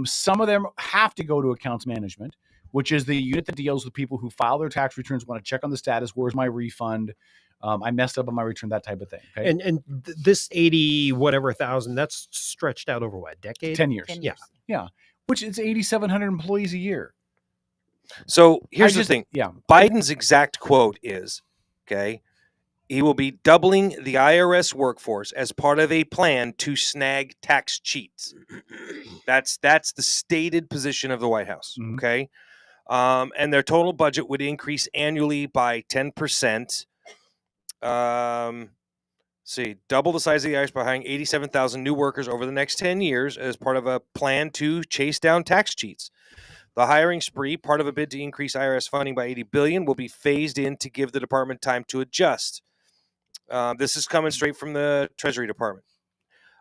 Some of them have to go to accounts management, which is the unit that deals with people who file their tax returns, want to check on the status, where's my refund, I messed up on my return, that type of thing. Okay? And this 80 whatever thousand, that's stretched out over what, a decade? 10 years. 10 years. Yeah. Which is 8,700 employees a year. So here's the thing. Yeah. Biden's exact quote is, okay, he will be doubling the IRS workforce as part of a plan to snag tax cheats. That's the stated position of the White House. Okay. And their total budget would increase annually by 10%. Double the size of the IRS by hiring 87,000 new workers over the next 10 years as part of a plan to chase down tax cheats. The hiring spree, part of a bid to increase IRS funding by $80 billion, will be phased in to give the department time to adjust. This is coming straight from the Treasury Department.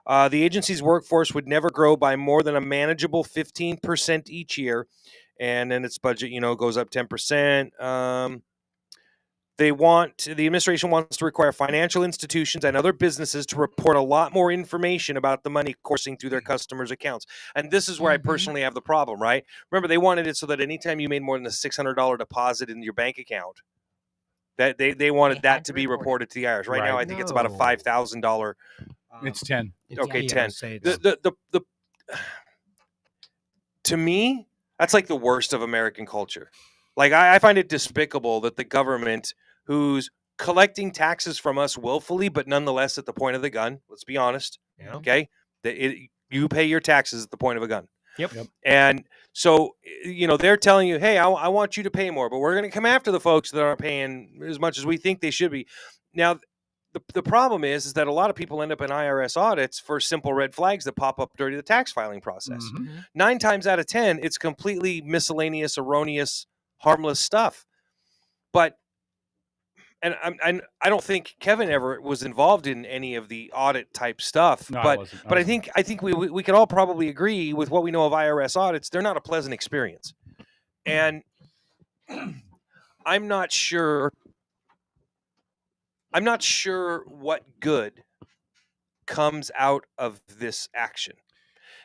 The agency's workforce would never grow by more than a manageable 15% each year, and then its budget, goes up 10%. The administration wants to require financial institutions and other businesses to report a lot more information about the money coursing through their customers' accounts. And this is where I personally have the problem, right? Remember, they wanted it so that anytime you made more than a $600 deposit in your bank account, that they wanted that to be reported to the IRS. Right now, I think it's about a $5,000. It's 10. Okay, Yeah, 10. say To me, that's like the worst of American culture. Like, I find it despicable that the government, who's collecting taxes from us willfully, but nonetheless at the point of the gun, let's be honest, okay, you pay your taxes at the point of a gun. Yep. And so, they're telling you, hey, I want you to pay more, but we're going to come after the folks that aren't paying as much as we think they should be. Now, the problem is that a lot of people end up in IRS audits for simple red flags that pop up during the tax filing process. 9 times out of 10, it's completely miscellaneous, erroneous, harmless stuff. But I don't think Kevin ever was involved in any of the audit type stuff. No, but I wasn't. I think we could all probably agree with what we know of IRS audits. They're not a pleasant experience, and I'm not sure what good comes out of this action.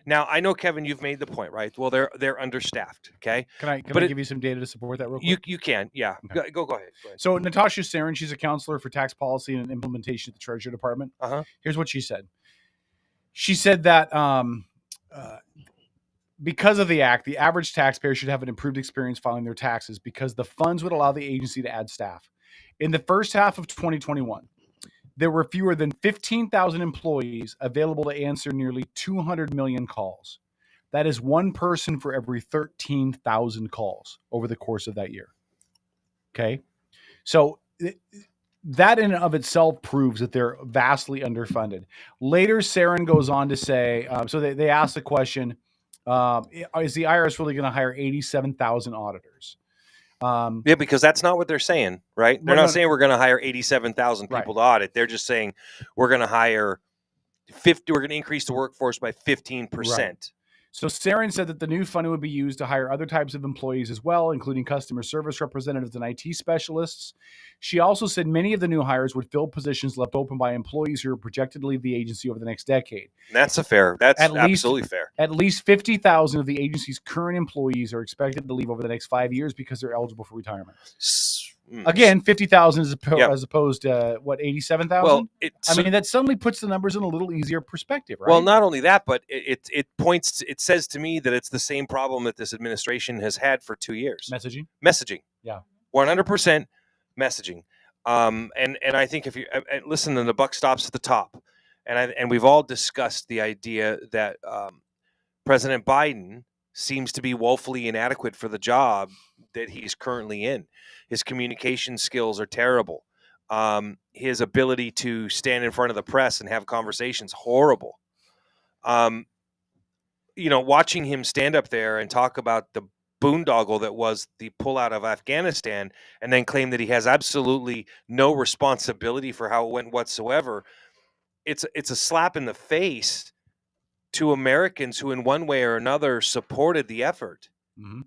Now, I know, Kevin, you've made the point, right? Well, they're understaffed. Okay. Can I give you some data to support that real quick? You can. Yeah. Okay. Go ahead. So Natasha Sarin, she's a counselor for tax policy and implementation at the Treasury Department. Here's what she said. She said that because of the act, the average taxpayer should have an improved experience filing their taxes because the funds would allow the agency to add staff. In the first half of 2021, there were fewer than 15,000 employees available to answer nearly 200 million calls. That is one person for every 13,000 calls over the course of that year. Okay. So that in and of itself proves that they're vastly underfunded. Later, Sarin goes on to say, so they asked the question, is the IRS really going to hire 87,000 auditors? Yeah, because that's not what they're saying, right? They're not saying we're going to hire 87,000 people to audit. They're just saying we're going to hire 50. We're going to increase the workforce by 15%. Right. So Sarin said that the new funding would be used to hire other types of employees as well, including customer service representatives and IT specialists. She also said many of the new hires would fill positions left open by employees who are projected to leave the agency over the next decade. That's absolutely fair. At least 50,000 of the agency's current employees are expected to leave over the next 5 years because they're eligible for retirement. Again, 50,000 as opposed to what, 87,000? Well, I mean, that suddenly puts the numbers in a little easier perspective, right? Well, not only that, but it says to me that it's the same problem that this administration has had for 2 years. Messaging. Yeah. 100% messaging. And I think if you listen, then the buck stops at the top. And we've all discussed the idea that President Biden seems to be woefully inadequate for the job that he's currently in. His communication skills are terrible. His ability to stand in front of the press and have conversations, horrible. Watching him stand up there and talk about the boondoggle that was the pullout of Afghanistan and then claim that he has absolutely no responsibility for how it went whatsoever. It's a slap in the face to Americans who in one way or another supported the effort. Mm-hmm.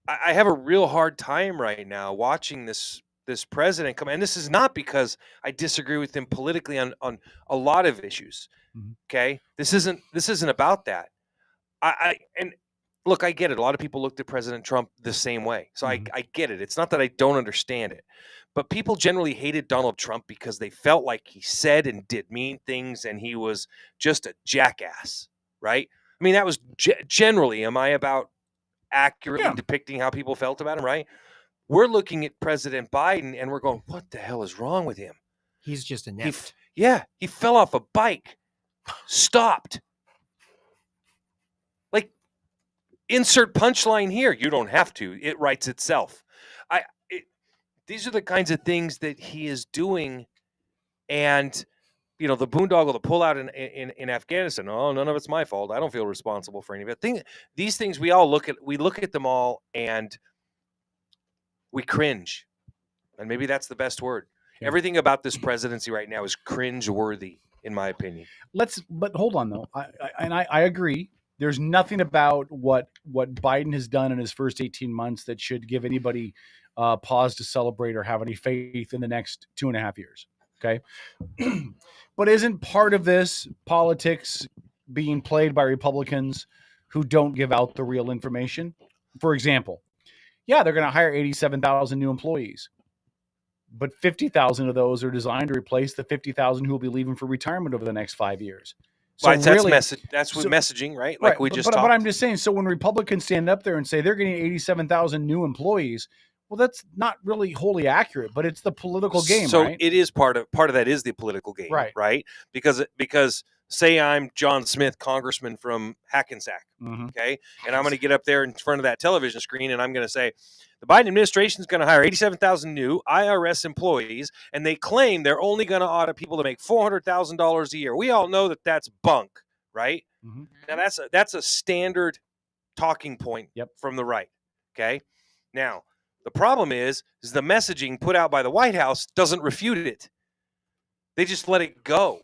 I have a real hard time right now watching this president come, and this is not because I disagree with him politically on a lot of issues. Mm-hmm. Okay, this isn't about that. And look, I get it. A lot of people looked at President Trump the same way, so I get it. It's not that I don't understand it, but people generally hated Donald Trump because they felt like he said and did mean things, and he was just a jackass, right? I mean, that was generally. Am I about accurately depicting how people felt about him, right? We're looking at President Biden and we're going, what the hell is wrong with him? He's just inept. He fell off a bike, stopped. Like, insert punchline here. You don't have to. It writes itself. These are the kinds of things that he is doing, and the boondoggle, the pullout in Afghanistan. Oh, none of it's my fault. I don't feel responsible for any of it. These things we look at them all and we cringe, and maybe that's the best word. Yeah. Everything about this presidency right now is cringe-worthy, in my opinion. But hold on though, I agree. There's nothing about what Biden has done in his first 18 months that should give anybody pause to celebrate or have any faith in the next 2.5 years. Okay. But isn't part of this politics being played by Republicans who don't give out the real information? For example, they're going to hire 87,000 new employees, but 50,000 of those are designed to replace the 50,000 who will be leaving for retirement over the next 5 years. So that's messaging, right? Like we just talked. But I'm just saying, so when Republicans stand up there and say they're getting 87,000 new employees, well, that's not really wholly accurate, but it's the political game, so right? It is part of that is the political game, right? Because say I'm John Smith, congressman from Hackensack, okay, and I'm going to get up there in front of that television screen and I'm going to say, the Biden administration is going to hire 87,000 new IRS employees, and they claim they're only going to audit people to make $400,000 a year. We all know that that's bunk, right? Mm-hmm. Now that's a standard talking point from the right, okay? Now, the problem is the messaging put out by the White House doesn't refute it. They just let it go.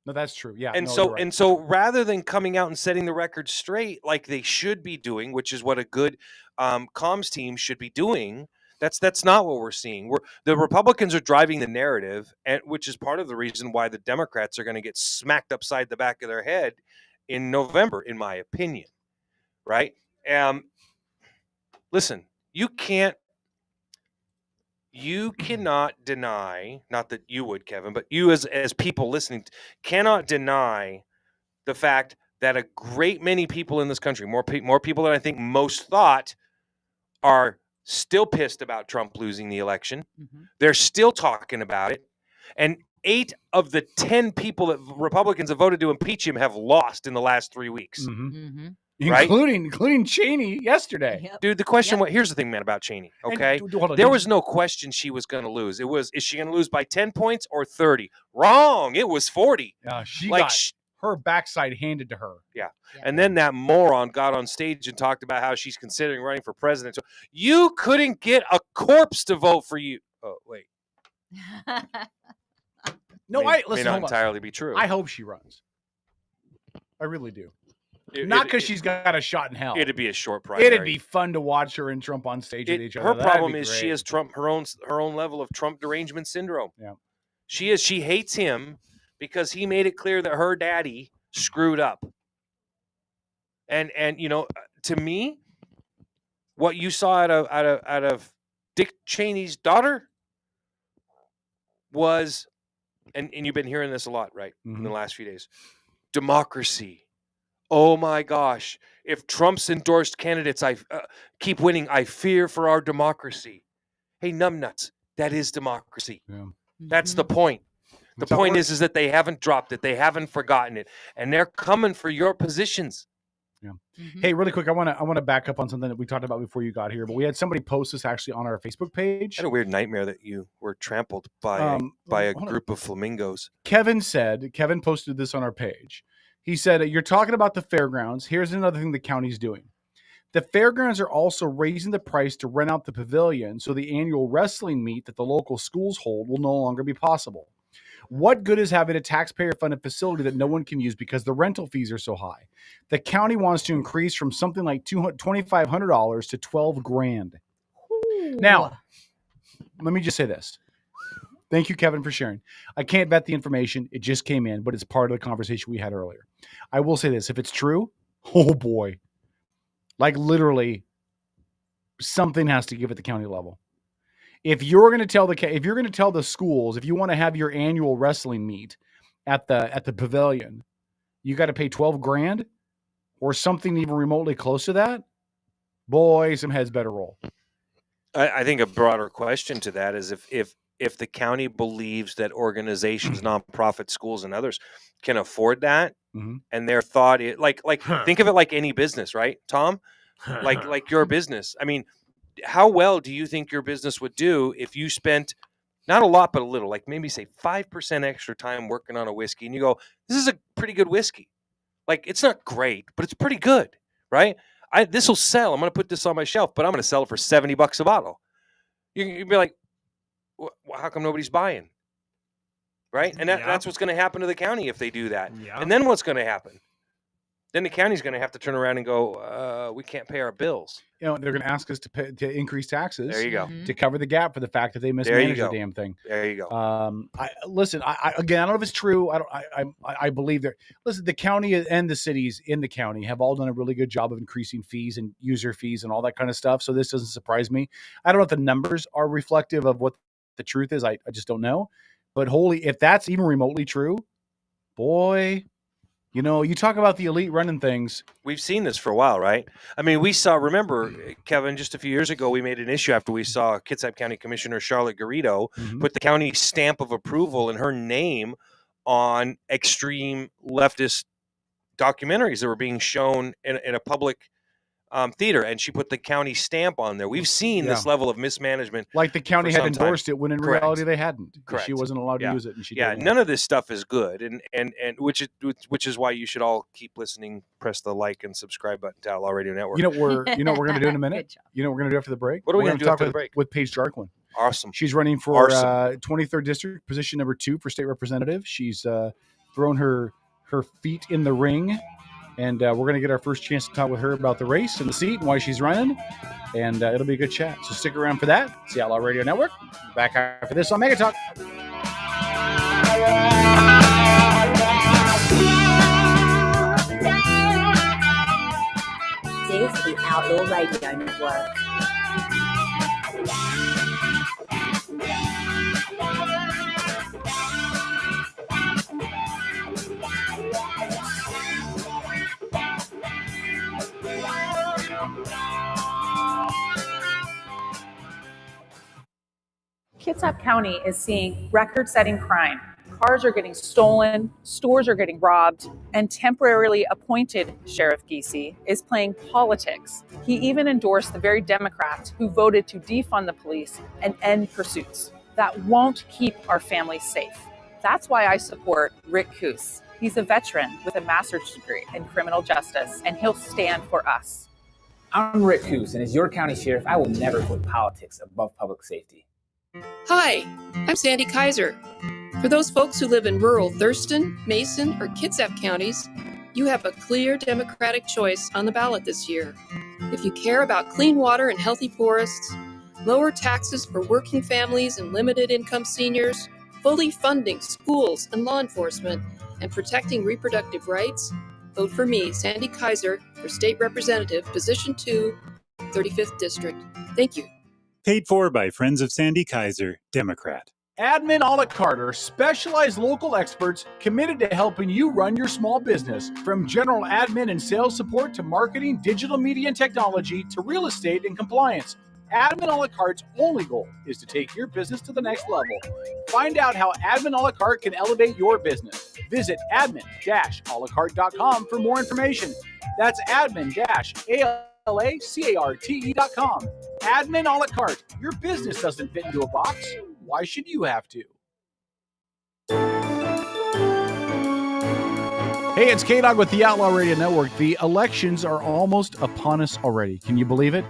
No, that's true. Yeah. And so rather than coming out and setting the record straight like they should be doing, which is what a good comms team should be doing, That's not what we're seeing. The Republicans are driving the narrative, and which is part of the reason why the Democrats are going to get smacked upside the back of their head in November, in my opinion. Right? Listen, you cannot deny, not that you would, Kevin, but you as people listening cannot deny the fact that a great many people in this country, more people than I think most thought, are still pissed about Trump losing the election. Mm-hmm. They're still talking about it. And 8 of the 10 people that Republicans have voted to impeach him have lost in the last 3 weeks. Mm-hmm. Mm-hmm. Right? Including Cheney yesterday. Yep. Dude, the question, Yep. Here's the thing, man, about Cheney, okay? And, hold on, there was no question she was going to lose. It was, is she going to lose by 10 points or 30? Wrong. It was 40. She like, got her backside handed to her. Yeah. And then that moron got on stage and talked about how she's considering running for president. So you couldn't get a corpse to vote for you. Oh, wait. No, may not entirely be true. I hope she runs. I really do. Not because she's got a shot in hell. It'd be a short primary. It'd be fun to watch her and Trump on stage with each other. Her problem is she has her own level of Trump derangement syndrome. Yeah. She hates him because he made it clear that her daddy screwed up. And to me, what you saw out of Dick Cheney's daughter was, and you've been hearing this a lot, right, in the last few days, democracy. Oh my gosh! If Trump's endorsed candidates, I keep winning, I fear for our democracy. Hey, numbnuts, that is democracy. Yeah. That's the point. The point is that they haven't dropped it, they haven't forgotten it, and they're coming for your positions. Yeah. Mm-hmm. Hey, really quick, I want to back up on something that we talked about before you got here, but we had somebody post this actually on our Facebook page. I had a weird nightmare that you were trampled by a group of flamingos. Kevin posted this on our page. He said, you're talking about the fairgrounds. Here's another thing the county's doing. The fairgrounds are also raising the price to rent out the pavilion, so the annual wrestling meet that the local schools hold will no longer be possible. What good is having a taxpayer-funded facility that no one can use because the rental fees are so high? The county wants to increase from something like $2,500 to $12,000. Now, let me just say this. Thank you, Kevin, for sharing. I can't vet the information. It just came in, but it's part of the conversation we had earlier. I will say this. If it's true, oh boy. Like literally, something has to give at the county level. If you're going to tell the schools, if you want to have your annual wrestling meet at the pavilion, you got to pay $12,000 or something even remotely close to that, boy, some heads better roll. I think a broader question to that is if the county believes that organizations, nonprofit schools, and others can afford that, and their thought is think of it like any business, right, Tom? Like your business. I mean, how well do you think your business would do if you spent not a lot, but a little, like maybe say 5% extra time working on a whiskey, and you go, this is a pretty good whiskey. Like, it's not great, but it's pretty good, right? This will sell. I'm going to put this on my shelf, but I'm going to sell it for $70 a bottle. You'd be like, how come nobody's buying? Right? And that's what's going to happen to the county if they do that. Yeah. And then what's going to happen? Then the county's going to have to turn around and go, we can't pay our bills. They're going to ask us to increase taxes. There you go. To cover the gap for the fact that they mismanaged the damn thing. There you go. I don't know if it's true. I believe that. Listen, the county and the cities in the county have all done a really good job of increasing fees and user fees and all that kind of stuff. So this doesn't surprise me. I don't know if the numbers are reflective of what the truth is. I just don't know. But if that's even remotely true, boy. You talk about the elite running things. We've seen this for a while, right? I mean, remember, Kevin, just a few years ago, we made an issue after we saw Kitsap County Commissioner Charlotte Garrido put the county stamp of approval and her name on extreme leftist documentaries that were being shown in a public theater, and she put the county stamp on there. We've seen this level of mismanagement. Like the county had endorsed it when in reality they hadn't. Correct. She wasn't allowed to use it, and she did. None of this stuff is good, and which is why you should all keep listening. Press the like and subscribe button to Outlaw Radio Network. You know what we're going to do in a minute? You know what we're going to do after the break? What are we going to do after the break? With Paige Jarquin. Awesome. She's running for 23rd District, position number 2 for state representative. She's thrown her feet in the ring And we're going to get our first chance to talk with her about the race and the seat and why she's running. And it'll be a good chat. So stick around for that. It's the Outlaw Radio Network. Back after this on Mega Talk. This is the Outlaw Radio Network. Kitsap County is seeing record-setting crime. Cars are getting stolen, stores are getting robbed, and temporarily appointed Sheriff Giese is playing politics. He even endorsed the very Democrats who voted to defund the police and end pursuits. That won't keep our families safe. That's why I support Rick Coos. He's a veteran with a master's degree in criminal justice, and he'll stand for us. I'm Rick Coos, and as your county sheriff, I will never put politics above public safety. Hi, I'm Sandy Kaiser. For those folks who live in rural Thurston, Mason, or Kitsap counties, you have a clear Democratic choice on the ballot this year. If you care about clean water and healthy forests, lower taxes for working families and limited income seniors, fully funding schools and law enforcement, and protecting reproductive rights, vote for me, Sandy Kaiser, for State Representative, Position 2, 35th District. Thank you. Paid for by Friends of Sandy Kaiser, Democrat. Admin a la carte are specialized local experts committed to helping you run your small business. From general admin and sales support to marketing, digital media and technology to real estate and compliance. Admin a la carte's only goal is to take your business to the next level. Find out how Admin a la carte can elevate your business. Visit admin-alacarte.com for more information. That's admin-alacarte.com. Admin a la carte. Your business doesn't fit into a box. Why should you have to? Hey, it's K-Dog with the Outlaw Radio Network. The elections are almost upon us already. Can you believe it?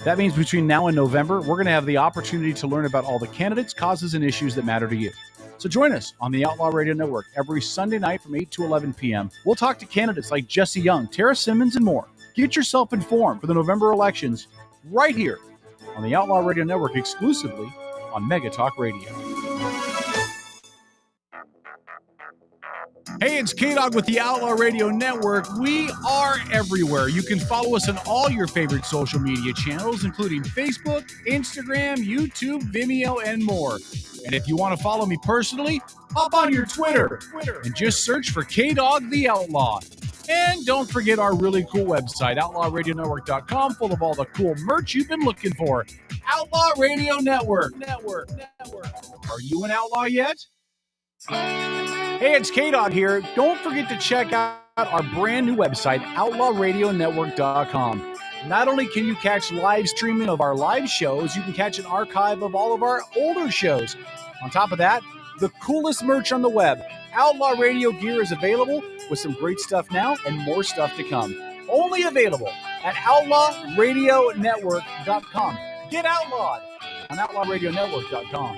That means between now and November, we're going to have the opportunity to learn about all the candidates, causes, and issues that matter to you. So join us on the Outlaw Radio Network every Sunday night from 8 to 11 p.m. We'll talk to candidates like Jesse Young, Tara Simmons, and more. Get yourself informed for the November elections right here on the Outlaw Radio Network, exclusively on Mega Talk Radio. Hey, it's K-Dog with the Outlaw Radio Network. We are everywhere. You can follow us on all your favorite social media channels, including Facebook, Instagram, YouTube, Vimeo, and more. And if you want to follow me personally, hop on your Twitter and just search for K-Dog the Outlaw. And don't forget our really cool website, outlawradionetwork.com, full of all the cool merch you've been looking for. Outlaw Radio Network. Are you an outlaw yet? Hey, it's K-Dog here. Don't forget to check out our brand new website, outlawradionetwork.com. Not only can you catch live streaming of our live shows, you can catch an archive of all of our older shows. On top of that, the coolest merch on the web. Outlaw Radio gear is available with some great stuff now and more stuff to come. Only available at outlawradionetwork.com. Get outlawed on outlawradionetwork.com.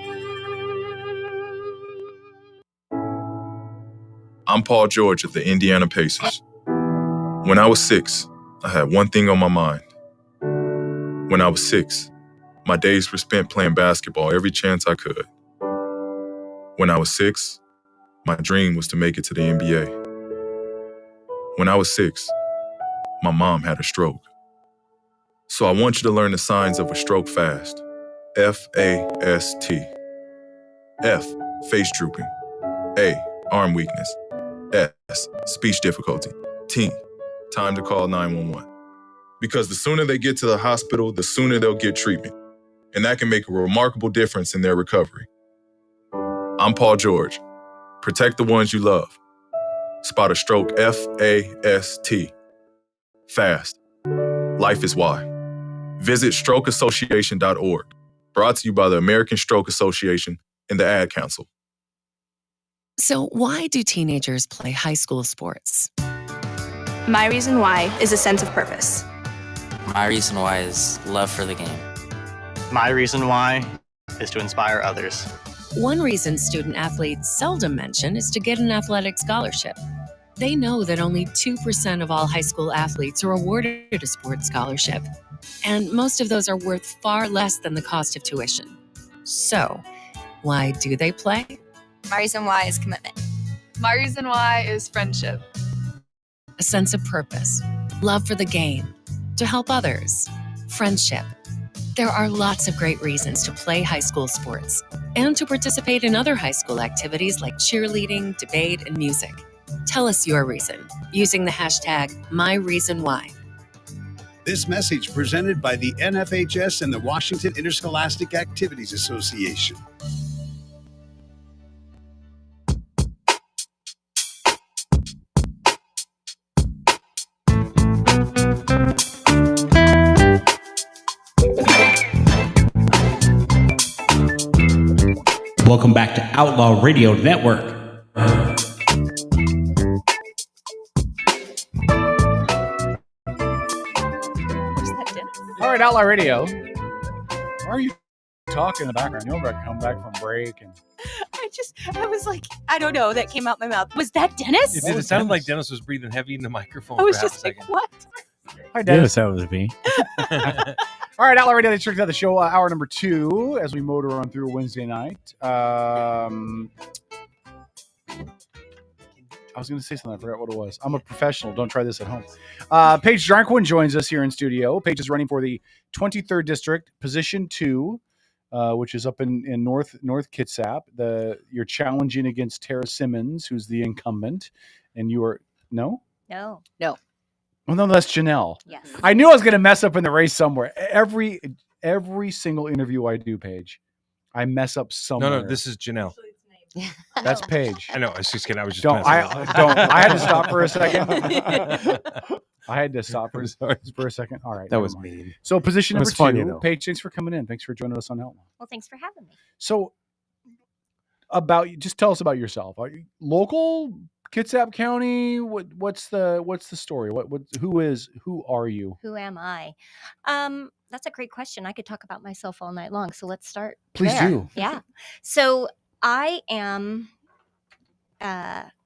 I'm Paul George of the Indiana Pacers. When I was 6, I had one thing on my mind. When I was 6, my days were spent playing basketball every chance I could. When I was 6, my dream was to make it to the NBA. When I was 6, my mom had a stroke. So I want you to learn the signs of a stroke fast. F-A-S-T. F, face drooping. A, arm weakness. S, speech difficulty. T, time to call 911. Because the sooner they get to the hospital, the sooner they'll get treatment. And that can make a remarkable difference in their recovery. I'm Paul George. Protect the ones you love. Spot a stroke, F-A-S-T. Fast. Life is why. Visit strokeassociation.org. Brought to you by the American Stroke Association and the Ad Council. So why do teenagers play high school sports? My reason why is a sense of purpose. My reason why is love for the game. My reason why is to inspire others. One reason student athletes seldom mention is to get an athletic scholarship. They know that only 2% of all high school athletes are awarded a sports scholarship, and most of those are worth far less than the cost of tuition. So, why do they play? My reason why is commitment. My reason why is friendship. A sense of purpose, love for the game, to help others, friendship. There are lots of great reasons to play high school sports and to participate in other high school activities like cheerleading, debate, and music. Tell us your reason using the hashtag #MyReasonWhy. This message presented by the NFHS and the Washington Interscholastic Activities Association. Welcome back to Outlaw Radio Network. All right, Outlaw Radio. Why are you talking in the background? You're about to come back from break. And I was like, I don't know. That came out my mouth. Was that Dennis? It did. It sounded like Dennis was breathing heavy in the microphone. I was for half just a like, second. what? Hi, Dennis. Yes, that was me. All right, Outlaw Radio. Let's check out the show, hour number 2, as we motor on through Wednesday night. I was going to say something. I forgot what it was. I'm a professional. Don't try this at home. Paige Jarquin joins us here in studio. Paige is running for the 23rd District, Position 2, which is up in North Kitsap. You're challenging against Tara Simmons, who's the incumbent. And you are... No? No. Well, no, that's Janelle. Yes. I knew I was going to mess up in the race somewhere. Every single interview I do, Paige, I mess up somewhere. No, this is Janelle. That's Paige. I know. I was just kidding. I was just Don't. messing with I had to stop for a second. I had to stop for a second. All right. That was never mind. mean. So position It number was fun, 2. you know. Paige, thanks for coming in. Thanks for joining us on Outlaw. Well, thanks for having me. So just tell us about yourself. Are you local, Kitsap County? What's the story? Who are you? Who am I? That's a great question. I could talk about myself all night long. So let's start. Please there. do. Yeah. So I am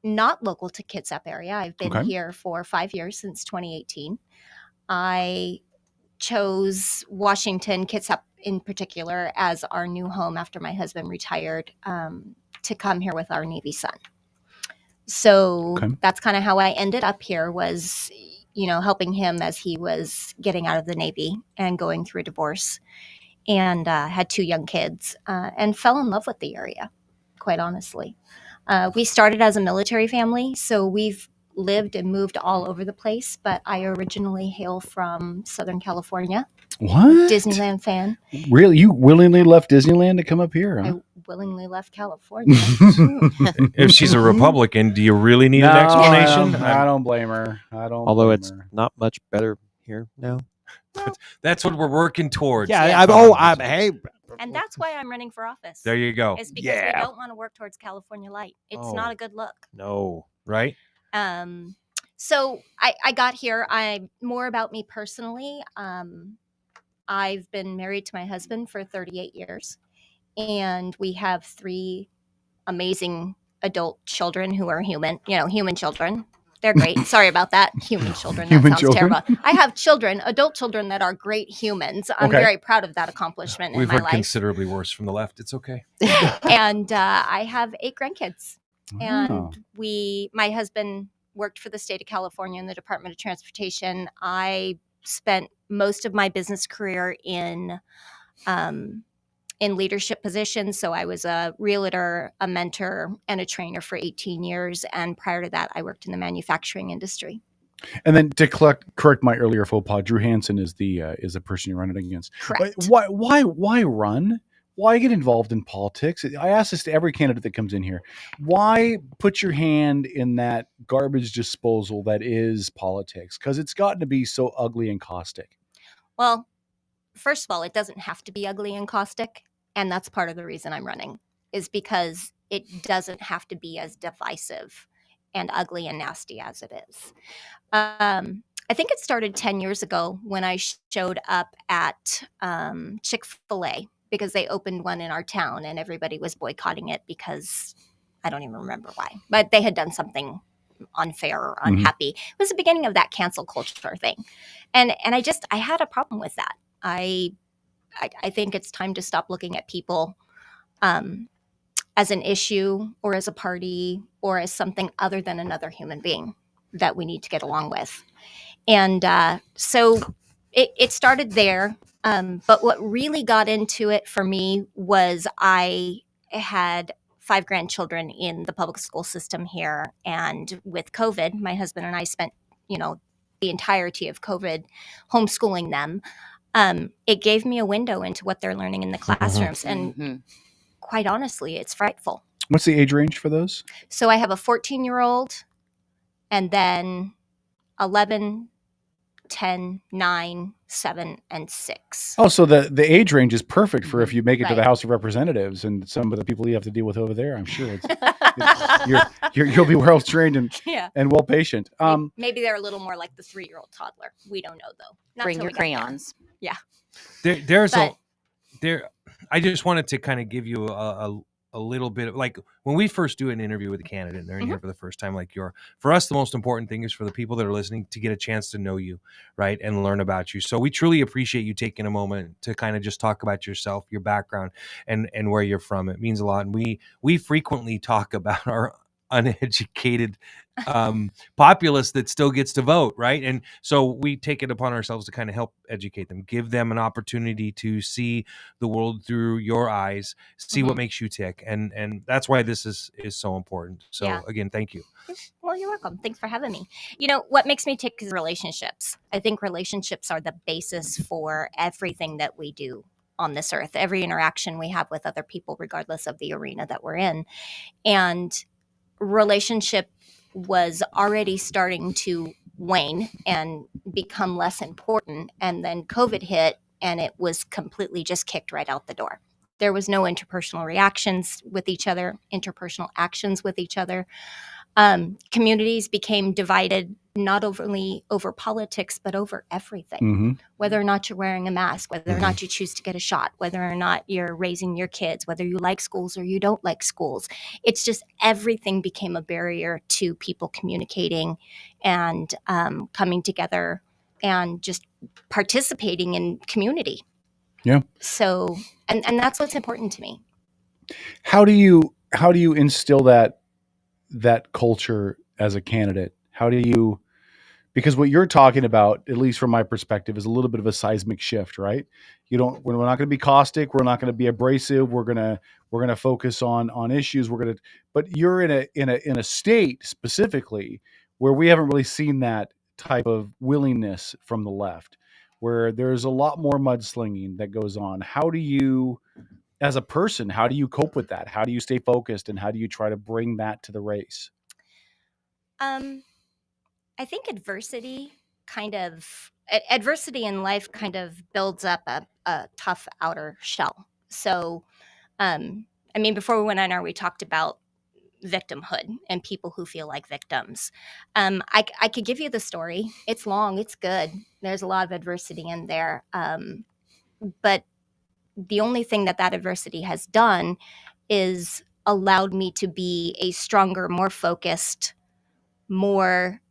not local to Kitsap area. I've been Okay. here for 5 years, since 2018. I chose Washington, Kitsap in particular, as our new home after my husband retired, to come here with our Navy son. So that's kind of how I ended up here, was, helping him as he was getting out of the Navy and going through a divorce, and had 2 young kids, and fell in love with the area, quite honestly. We started as a military family, so we've lived and moved all over the place, but I originally hail from Southern California. What? Disneyland fan. Really? You willingly left Disneyland to come up here? Huh? I willingly left California. If she's a Republican, do you really need an explanation? I don't blame her. Although it's not much better here now. That's what we're working towards. Yeah. Hey. And that's why I'm running for office. There you go. It's because we don't want to work towards California light. It's not a good look. No. Right? So I got here. More about me personally. I've been married to my husband for 38 years, and we have 3 amazing adult children who are human children. They're great. Sorry about that. Human children. That sounds terrible. I have adult children that are great humans. I'm very proud of that accomplishment We've in my heard life. considerably worse from the left. It's okay. And I have 8 grandkids. And my husband worked for the state of California in the Department of Transportation. I spent most of my business career in leadership positions. So I was a realtor, a mentor, and a trainer for 18 years. And prior to that, I worked in the manufacturing industry. And then to correct my earlier faux pas, Drew Hansen is the person you're running against. Correct. Why run? Why get involved in politics? I ask this to every candidate that comes in here. Why put your hand in that garbage disposal that is politics? Because it's gotten to be so ugly and caustic. Well, first of all, it doesn't have to be ugly and caustic. And that's part of the reason I'm running, is because it doesn't have to be as divisive and ugly and nasty as it is. I think it started 10 years ago when I showed up at Chick-fil-A, because they opened one in our town and everybody was boycotting it because I don't even remember why, but they had done something unfair or unhappy. It was the beginning of that cancel culture thing. And I had a problem with that. I think it's time to stop looking at people as an issue or as a party or as something other than another human being that we need to get along with. And so it started there. But what really got into it for me was I had 5 grandchildren in the public school system here. And with COVID, my husband and I spent, the entirety of COVID homeschooling them. It gave me a window into what they're learning in the classrooms. And quite honestly, it's frightful. What's the age range for those? So I have a 14-year-old and then 11, 10, 9, 7, and 6. Oh, so the age range is perfect for if you make it to the Right. House of Representatives and some of the people you have to deal with over there. I'm sure you'll be well trained and Yeah. and well patient. Maybe they're a little more like the 3-year-old toddler. We don't know though. Not Bring till your we get there. crayons. Yeah. I just wanted to kind of give you a little bit of, like, when we first do an interview with a candidate and they're in here for the first time, like for us, the most important thing is for the people that are listening to get a chance to know you, right, and learn about you. So we truly appreciate you taking a moment to kind of just talk about yourself, your background, and where you're from. It means a lot. And we frequently talk about our uneducated populace that still gets to vote, right? And so we take it upon ourselves to kind of help educate them, give them an opportunity to see the world through your eyes, see what makes you tick, and that's why this is so important. So Yeah. again, thank you. Well, you're welcome. Thanks for having me. What makes me tick is relationships. I think relationships are the basis for everything that we do on this earth, every interaction we have with other people, regardless of the arena that we're in. And relationship was already starting to wane and become less important. And then COVID hit and it was completely just kicked right out the door. There was no interpersonal reactions with each other, interpersonal actions with each other. Communities became divided not only over politics, but over everything. Whether or not you're wearing a mask, whether or not you choose to get a shot, whether or not you're raising your kids, whether you like schools or you don't like schools. It's just everything became a barrier to people communicating and coming together and just participating in community. Yeah. So, and that's what's important to me. How do you instill that culture as a candidate? How do you, because what you're talking about, at least from my perspective, is a little bit of a seismic shift, right? We're not going to be caustic. We're not going to be abrasive. We're going to focus on issues. But you're in a state specifically where we haven't really seen that type of willingness from the left, where there's a lot more mudslinging that goes on. How do you, as a person, how do you cope with that? How do you stay focused and how do you try to bring that to the race? I think adversity in life kind of builds up a tough outer shell. So, before we went on air, we talked about victimhood and people who feel like victims. I could give you the story. It's long, it's good. There's a lot of adversity in there. But the only thing that adversity has done is allowed me to be a stronger, more focused, more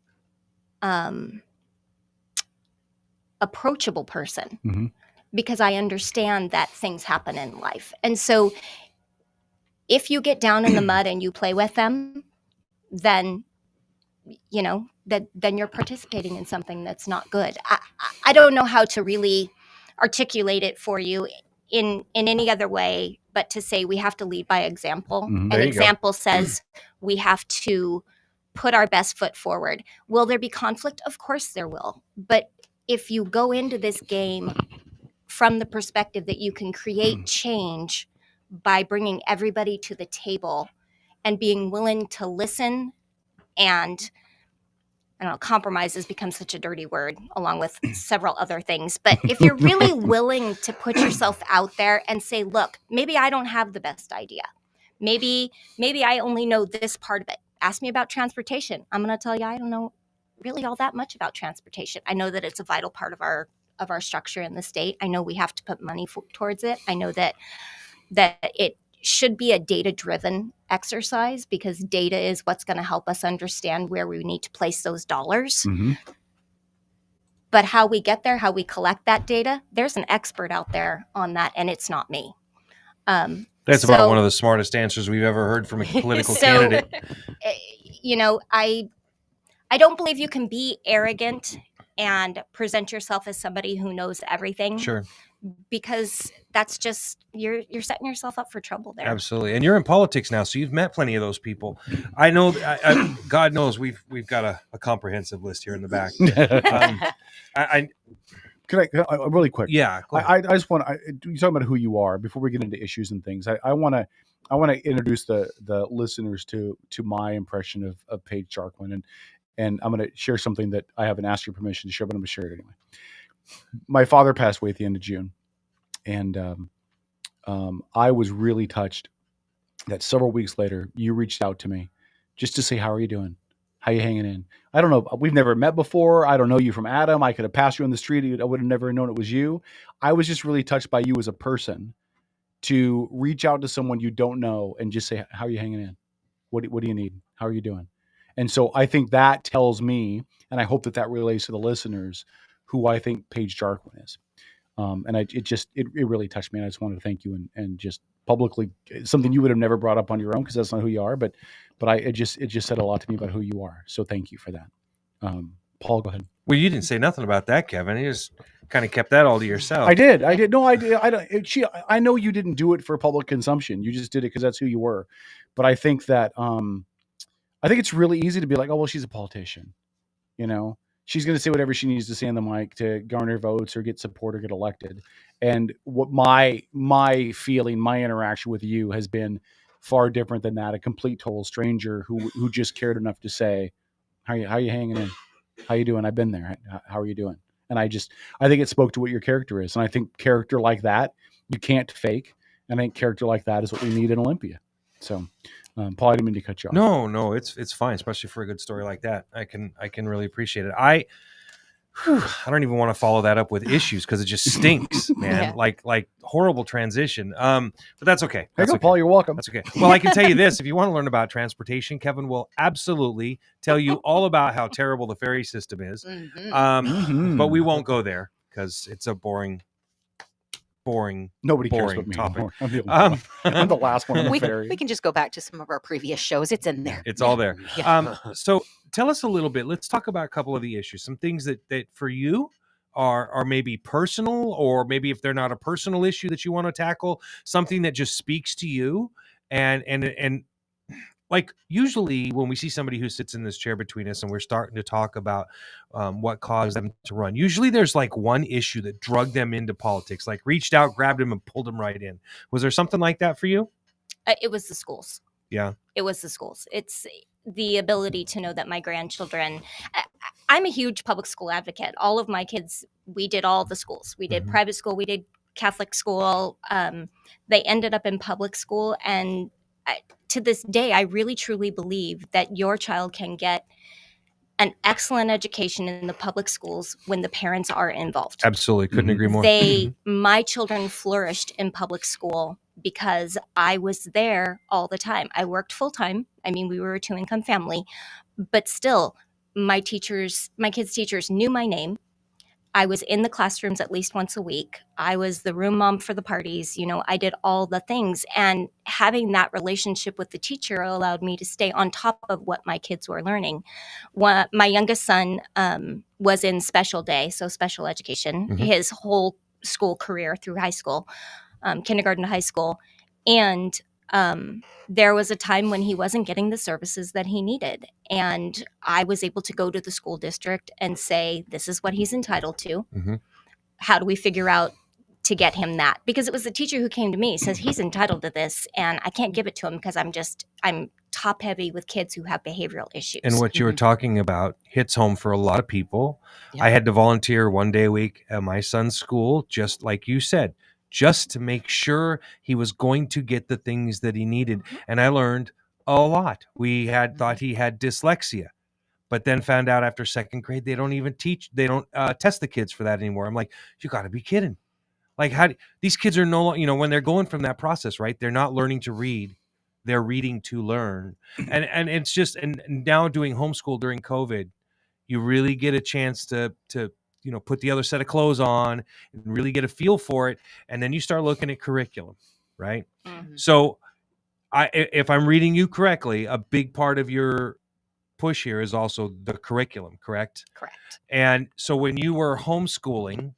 approachable person, because I understand that things happen in life. And so if you get down in the mud and you play with them, then then you're participating in something that's not good. I don't know how to really articulate it for you in any other way but to say we have to lead by example. An example says we have to put our best foot forward. Will there be conflict? Of course there will. But if you go into this game from the perspective that you can create change by bringing everybody to the table and being willing to listen, and I don't know, compromise has become such a dirty word along with several other things. But if you're really willing to put yourself out there and say, look, maybe I don't have the best idea. Maybe I only know this part of it. Ask me about transportation. I'm going to tell you I don't know really all that much about transportation. I know that it's a vital part of our structure in the state. I know we have to put money towards it. I know that it should be a data-driven exercise, because data is what's going to help us understand where we need to place those dollars. But how we get there, how we collect that data, there's an expert out there on that, and it's not me. That's about one of the smartest answers we've ever heard from a political candidate. You know, I don't believe you can be arrogant and present yourself as somebody who knows everything. Sure. Because that's just, you're setting yourself up for trouble there. Absolutely. And you're in politics now, so you've met plenty of those people. I know, God knows we've got a comprehensive list here in the back. Can I really quick? Yeah. I just want to, you talking about who you are before we get into issues and things. I want to introduce the listeners to my impression of Paige Jarquin, and I'm going to share something that I haven't asked your permission to share, but I'm going to share it anyway. My father passed away at the end of June, and I was really touched that several weeks later you reached out to me just to say, how are you doing? How you hanging in? I don't know. We've never met before. I don't know you from Adam. I could have passed you on the street. I would have never known it was you. I was just really touched by you as a person to reach out to someone you don't know and just say, how are you hanging in? What do you need? How are you doing? And so I think that tells me, and I hope that relates to the listeners, who I think Paige Jarquin is. And it really touched me. And I just wanted to thank you and just publicly, something you would have never brought up on your own because that's not who you are. But it just said a lot to me about who you are. So thank you for that. Paul, go ahead. Well, you didn't say nothing about that, Kevin. You just kind of kept that all to yourself. I did. No, I did. I know you didn't do it for public consumption. You just did it because that's who you were. But I think that, I think it's really easy to be like, oh, well, she's a politician. You know, she's going to say whatever she needs to say on the mic to garner votes or get support or get elected. And what my feeling, my interaction with you has been far different than that. A complete total stranger who just cared enough to say, how you hanging in? How you doing? I've been there. How are you doing? And I think it spoke to what your character is. And I think character like that, you can't fake. And I think character like that is what we need in Olympia. So, Paul, I didn't mean to cut you off. No, it's fine, especially for a good story like that. I can really appreciate it. I don't even want to follow that up with issues because it just stinks, man. Yeah. Like horrible transition. But that's okay. There you go, Paul. You're welcome. That's okay. Well, I can tell you this: if you want to learn about transportation, Kevin will absolutely tell you all about how terrible the ferry system is. But we won't go there because it's a boring. Nobody cares boring about me topic. anymore. I'm the last one on the ferry. We can just go back to some of our previous shows. It's in there. It's all there. Yeah. So tell us a little bit. Let's talk about a couple of the issues. Some things that for you are maybe personal, or maybe if they're not a personal issue that you want to tackle, something that just speaks to you. And like usually when we see somebody who sits in this chair between us and we're starting to talk about what caused them to run, usually there's like one issue that drug them into politics, like reached out, grabbed them and pulled them right in. Was there something like that for you? It was the schools. Yeah. It was the schools. It's the ability to know that my grandchildren, I'm a huge public school advocate. All of my kids, we did all the schools. We did private school. We did Catholic school. They ended up in public school. And to this day, I really truly believe that your child can get an excellent education in the public schools when the parents are involved. Absolutely. Couldn't agree more. My children flourished in public school because I was there all the time. I worked full time. I mean, we were a 2-income family, but still my kids' teachers knew my name. I was in the classrooms at least once a week. I was the room mom for the parties. You know, I did all the things. And having that relationship with the teacher allowed me to stay on top of what my kids were learning. My youngest son was in special day, so special education, his whole school career through high school, kindergarten to high school. And there was a time when he wasn't getting the services that he needed. And I was able to go to the school district and say, this is what he's entitled to. How do we figure out to get him that? Because it was the teacher who came to me, says he's entitled to this and I can't give it to him because I'm top heavy with kids who have behavioral issues. And what you were talking about hits home for a lot of people. Yeah. I had to volunteer one day a week at my son's school, just like you said, just to make sure he was going to get the things that he needed. And I learned a lot. We had thought he had dyslexia, but then found out after second grade, they don't test the kids for that anymore. I'm like, you got to be kidding. Like these kids are no, when they're going from that process, right? They're not learning to read, they're reading to learn. And it's just, and now doing homeschool during COVID, you really get a chance to put the other set of clothes on and really get a feel for it. And then you start looking at curriculum, right? Mm-hmm. So if I'm reading you correctly, a big part of your push here is also the curriculum, correct? Correct. And so when you were homeschooling,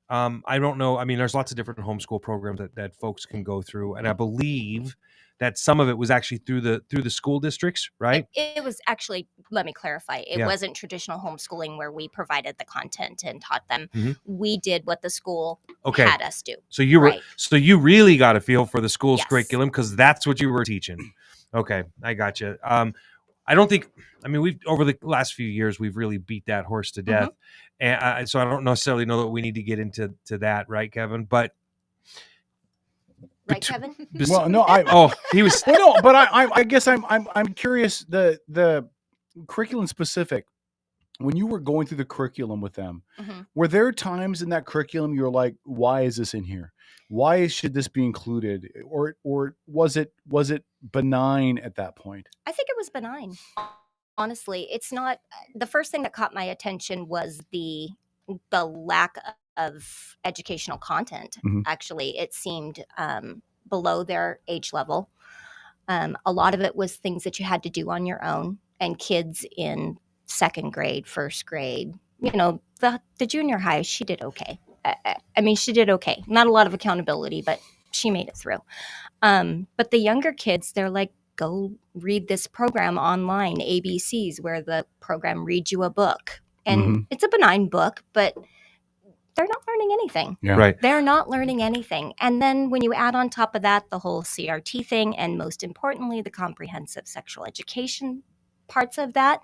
I don't know. I mean, there's lots of different homeschool programs that folks can go through, and I believe that some of it was actually through the school districts, right? It was actually, let me clarify, it Yeah. wasn't traditional homeschooling where we provided the content and taught them. Mhm. We did what the school Okay. had us do. So you were, Right. so you really got a feel for the school's Yes. curriculum because that's what you were teaching. Okay, I got you. I don't think. I mean, we've over the last few years we've really beat that horse to death, and so I don't necessarily know that we need to get into that, right, Kevin? But Right, Kevin? Well, no, he was. Well, no, but I guess I'm curious the curriculum specific. When you were going through the curriculum with them, were there times in that curriculum you were like, "Why is this in here? Why should this be included?" Or was it benign at that point? I think it was benign. Honestly, it's not. The first thing that caught my attention was the lack of educational content. Mhm. Actually, it seemed below their age level. A lot of it was things that you had to do on your own, and kids in second grade, first grade, the junior high, she did okay. I mean, she did okay. Not a lot of accountability, but she made it through. But the younger kids, they're like, go read this program online, ABCs, where the program reads you a book. And it's a benign book, but they're not learning anything. Yeah. Right. They're not learning anything. And then when you add on top of that the whole CRT thing, and most importantly, the comprehensive sexual education parts of that,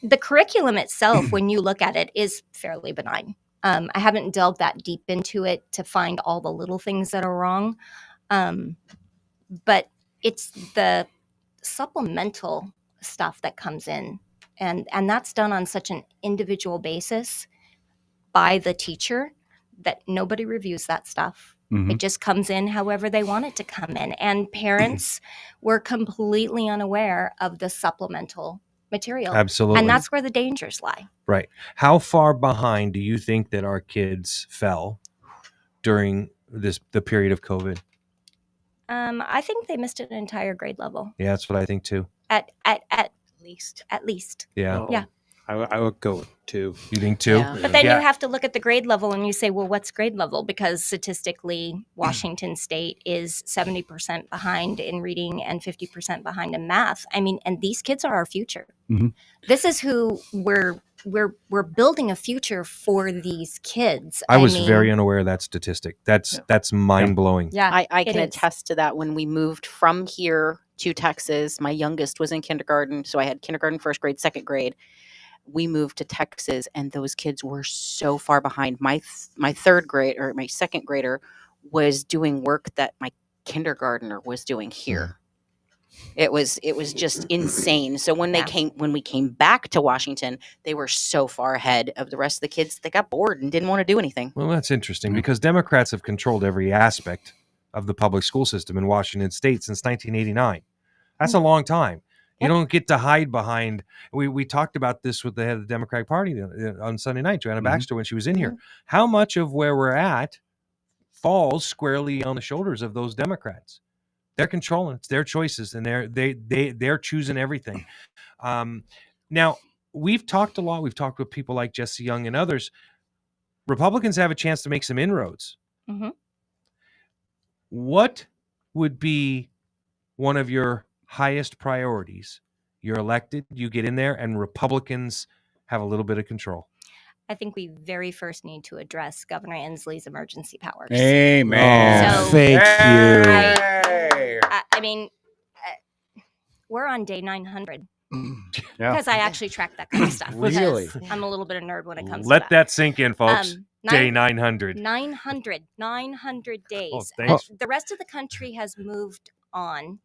the curriculum itself, when you look at it, is fairly benign. I haven't delved that deep into it to find all the little things that are wrong. But it's the supplemental stuff that comes in. And that's done on such an individual basis by the teacher that nobody reviews that stuff. It just comes in however they want it to come in. And parents were completely unaware of the supplemental material. Absolutely. And that's where the dangers lie. Right. How far behind do you think that our kids fell during the period of COVID? I think they missed an entire grade level. Yeah, that's what I think too. At least. At least. Yeah. Yeah. I would go with 2. You think 2? Yeah. But then you have to look at the grade level and you say, well, what's grade level? Because statistically, Washington State is 70% behind in reading and 50% behind in math. I mean, and these kids are our future. This is who we're building a future for these kids. I was very unaware of that statistic. That's mind blowing. Yeah, I can attest to that. When we moved from here to Texas, my youngest was in kindergarten. So I had kindergarten, first grade, second grade. We moved to Texas and those kids were so far behind. My third grade or my second grader was doing work that my kindergartner was doing here. It was just insane. So when we came back to Washington, they were so far ahead of the rest of the kids. They got bored and didn't want to do anything. Well, that's interesting because Democrats have controlled every aspect of the public school system in Washington State since 1989. That's a long time. You don't get to hide behind. We talked about this with the head of the Democratic Party on Sunday night, Joanna Baxter, when she was in here. How much of where we're at falls squarely on the shoulders of those Democrats? They're controlling. It's their choices, and they're choosing everything. Now, we've talked a lot. We've talked with people like Jesse Young and others. Republicans have a chance to make some inroads. What would be one of your highest priorities? You're elected, you get in there, and Republicans have a little bit of control. I think we very first need to address Governor Inslee's emergency powers. Amen. So, Thank you. I mean, we're on day 900. Yeah. Because I actually track that kind of stuff. Really? Because I'm a little bit of a nerd when it comes to Let that sink in, folks. Day 900. 900 days. Oh, thanks. The rest of the country has moved on.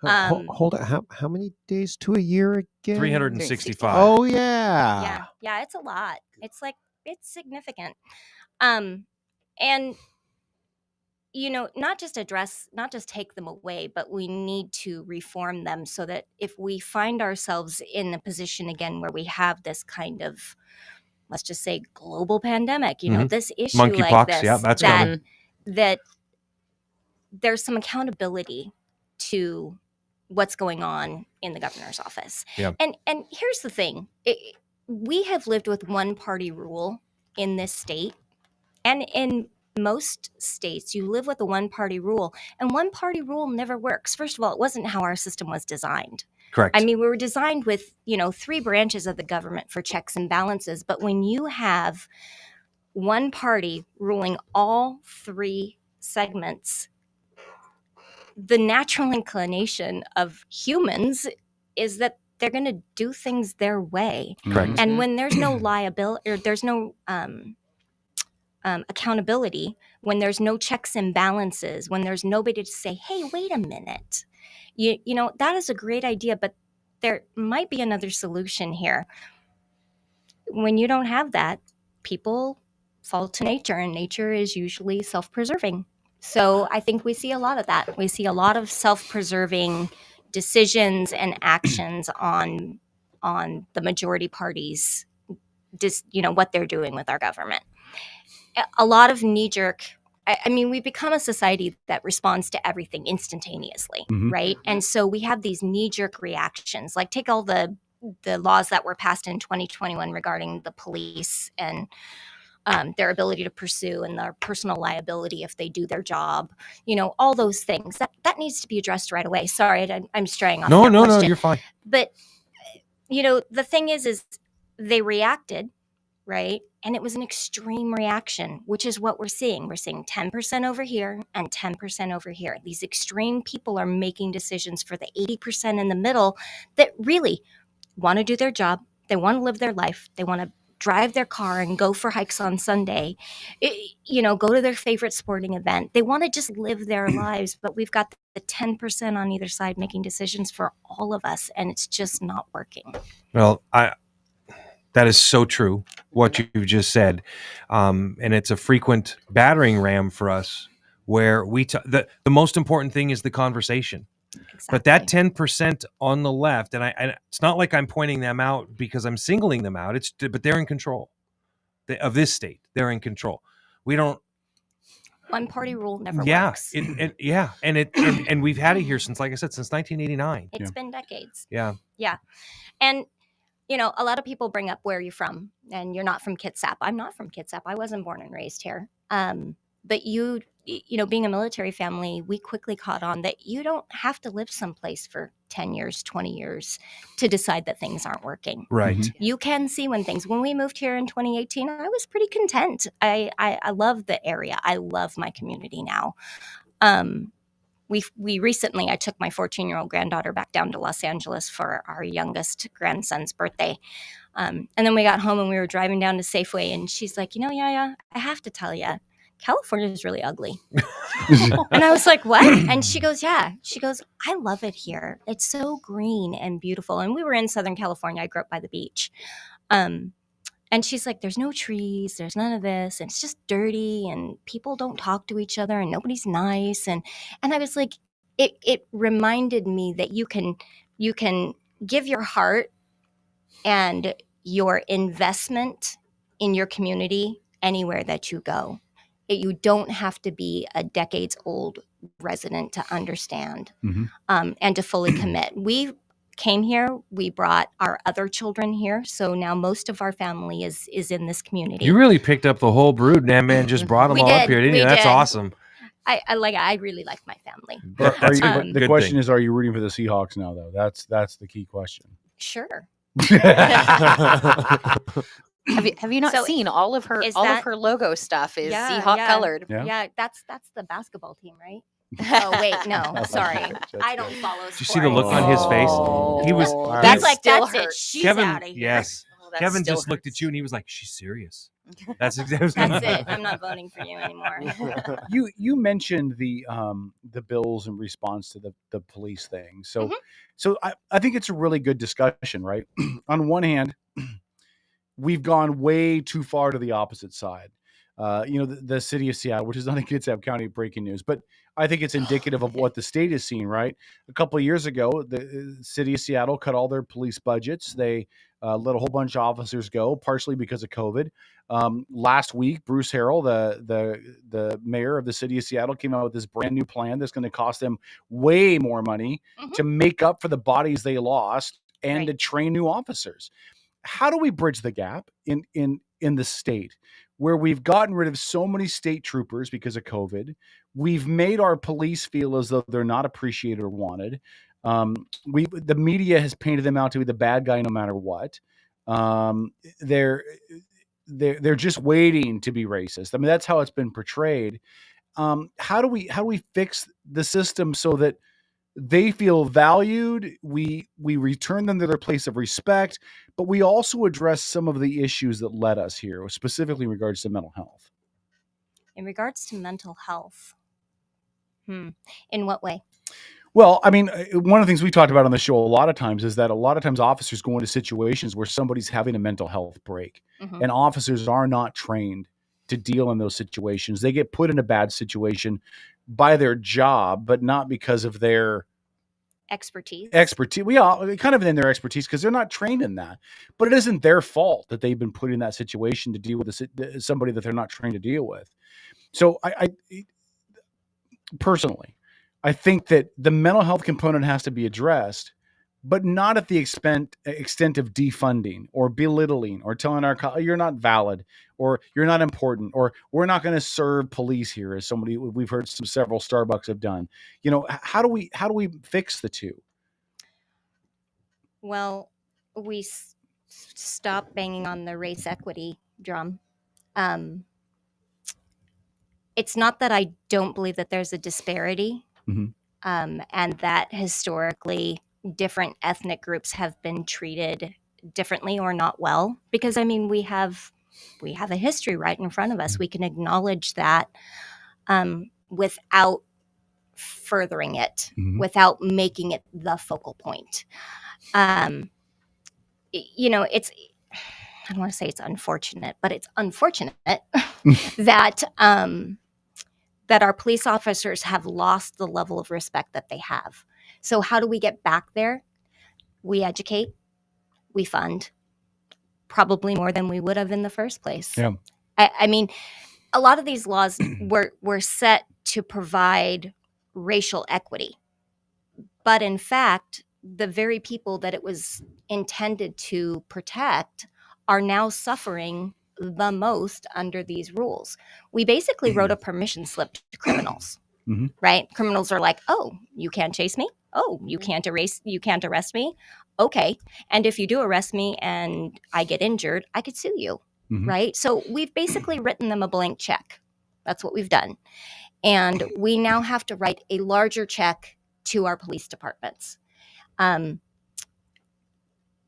Hold it. How many days to a year again? 365. Oh yeah. Yeah, it's a lot. It's significant. And not just take them away, but we need to reform them so that if we find ourselves in a position again where we have this kind of, let's just say, global pandemic, this issue like Monkeypox, this, yeah, that's coming. that there's some accountability to what's going on in the governor's office. Yeah. And here's the thing. We have lived with one party rule in this state, and in most states you live with a one party rule, and one party rule never works. First of all, it wasn't how our system was designed. Correct. I mean, we were designed with, 3 branches of the government for checks and balances, but when you have one party ruling all 3 segments, the natural inclination of humans is that they're going to do things their way. Correct. And when there's no liability, or there's no accountability, when there's no checks and balances, when there's nobody to say, hey, wait a minute, that is a great idea, but there might be another solution here. When you don't have that, people fall to nature, and nature is usually self-preserving. So I think we see a lot of that. We see a lot of self-preserving decisions and actions on the majority parties, what they're doing with our government. A lot of knee-jerk. I mean, we've become a society that responds to everything instantaneously, right? And so we have these knee-jerk reactions. Like, take all the laws that were passed in 2021 regarding the police and their ability to pursue and their personal liability if they do their job, all those things that needs to be addressed right away. Sorry, I'm straying off. No, question. you're fine. But the thing is they reacted, right? And it was an extreme reaction, which is what we're seeing. We're seeing 10% over here and 10% over here. These extreme people are making decisions for the 80% in the middle that really want to do their job. They want to live their life. They want to drive their car and go for hikes on Sunday, go to their favorite sporting event. They want to just live their lives, but we've got the 10% on either side making decisions for all of us, and it's just not working. Well, that is so true, what you've just said. And it's a frequent battering ram for us, where the most important thing is the conversation. Exactly. But that 10% on the left, and it's not like I'm pointing them out because I'm singling them out. But they're in control of this state. They're in control. We don't. One party rule never works. And we've had it here since, like I said, since 1989. It's been decades. Yeah. Yeah, and a lot of people bring up, where are you from? And you're not from Kitsap. I'm not from Kitsap. I wasn't born and raised here. But being a military family, we quickly caught on that you don't have to live someplace for 10 years, 20 years to decide that things aren't working. Right. You can see when we moved here in 2018, I was pretty content. I love the area. I love my community now. We recently, I took my 14-year-old granddaughter back down to Los Angeles for our youngest grandson's birthday. And then we got home and we were driving down to Safeway, and she's like, Yaya, I have to tell you, California is really ugly. And I was like, what? And she goes, yeah. She goes, I love it here. It's so green and beautiful. And we were in Southern California. I grew up by the beach. And she's like, there's no trees. There's none of this. And it's just dirty, and people don't talk to each other, and nobody's nice. And I was like, it reminded me that you can give your heart and your investment in your community anywhere that you go. You don't have to be a decades-old resident to understand and to fully commit. We came here. We brought our other children here. So now most of our family is in this community. You really picked up the whole brood. Nam Man just brought them all up here, didn't you? That's awesome. I really like my family. The question is, are you rooting for the Seahawks now, though? That's the key question. Sure. Have you not seen all of her logo stuff is Seahawk colored? Yeah, that's the basketball team, right? Oh wait, no, sorry, I don't follow sports. Did you see the look on his face? He was. That's it. She's Kevin, out of here. Yes. Kevin just looked at you and he was like, "She's serious." That's exactly. That's it. I'm not voting for you anymore. You mentioned the bills in response to the police thing. So I think it's a really good discussion, right? On one hand, we've gone way too far to the opposite side. the city of Seattle, which is not in Kitsap County, breaking news, but I think it's indicative of what the state is seeing, right? A couple of years ago, the city of Seattle cut all their police budgets. They let a whole bunch of officers go, partially because of COVID. Last week, Bruce Harrell, the mayor of the city of Seattle, came out with this brand new plan that's going to cost them way more money to make up for the bodies they lost and to train new officers. How do we bridge the gap in the state where we've gotten rid of so many state troopers because of COVID? We've made our police feel as though they're not appreciated or wanted. The media has painted them out to be the bad guy no matter what. They're just waiting to be racist. I mean, that's how it's been portrayed. How do we fix the system so that they feel valued? We return them to their place of respect, but we also address some of the issues that led us here, specifically in regards to mental health. In regards to mental health, in what way? Well, I mean, one of the things we talked about on the show a lot of times is that a lot of times officers go into situations where somebody's having a mental health break, and officers are not trained to deal in those situations. They get put in a bad situation by their job, but not because of their expertise. We all kind of in their expertise because they're not trained in that. But it isn't their fault that they've been put in that situation to deal with somebody that they're not trained to deal with. So I personally, I think that the mental health component has to be addressed, but not at the extent of defunding or belittling or telling you're not valid or you're not important or we're not going to serve police here, as somebody we've heard several Starbucks have done. How do we fix the two? Well, we stop banging on the race equity drum. It's not that I don't believe that there's a disparity, and that historically different ethnic groups have been treated differently or not well. Because I mean, we have a history right in front of us. We can acknowledge that without furthering it, without making it the focal point. It's, I don't want to say it's unfortunate, but it's unfortunate that that our police officers have lost the level of respect that they have. So how do we get back there? We educate, we fund, probably more than we would have in the first place. Yeah. I mean, a lot of these laws were set to provide racial equity. But in fact, the very people that it was intended to protect are now suffering the most under these rules. We basically wrote a permission slip to criminals, right? Criminals are like, oh, you can't chase me? Oh, you can't arrest me? Okay. And if you do arrest me and I get injured, I could sue you, right? So we've basically written them a blank check. That's what we've done. And we now have to write a larger check to our police departments.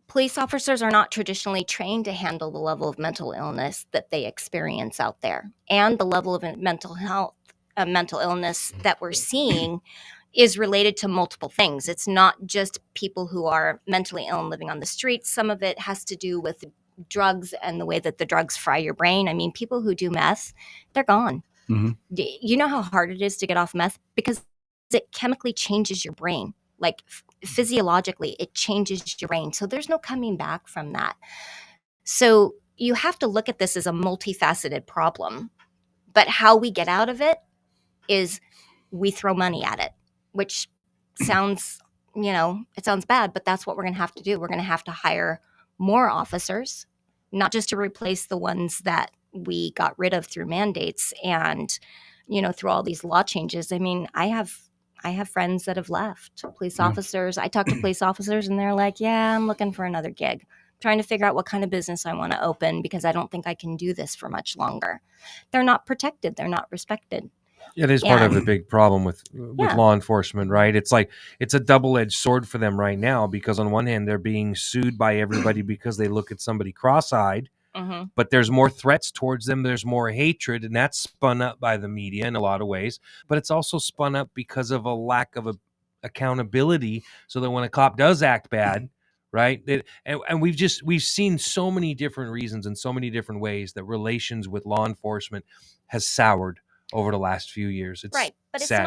Police officers are not traditionally trained to handle the level of mental illness that they experience out there. And the level of mental illness that we're seeing is related to multiple things. It's not just people who are mentally ill and living on the streets. Some of it has to do with drugs and the way that the drugs fry your brain. I mean, people who do meth, they're gone. You know how hard it is to get off meth? Because it chemically changes your brain. Like physiologically, it changes your brain. So there's no coming back from that. So you have to look at this as a multifaceted problem. But how we get out of it is we throw money at it, which sounds, it sounds bad, but that's what we're going to have to do. We're going to have to hire more officers, not just to replace the ones that we got rid of through mandates and, through all these law changes. I mean, I have friends that have left, police officers. I talk to police officers and they're like, yeah, I'm looking for another gig. I'm trying to figure out what kind of business I want to open because I don't think I can do this for much longer. They're not protected. They're not respected. It is part of the big problem with law enforcement, right? It's like it's a double-edged sword for them right now because on one hand, they're being sued by everybody because they look at somebody cross-eyed. But there's more threats towards them. There's more hatred, and that's spun up by the media in a lot of ways. But it's also spun up because of a lack of accountability so that when a cop does act bad, right? And we've seen so many different reasons and so many different ways that relations with law enforcement has soured over the last few years. It's right, but sad.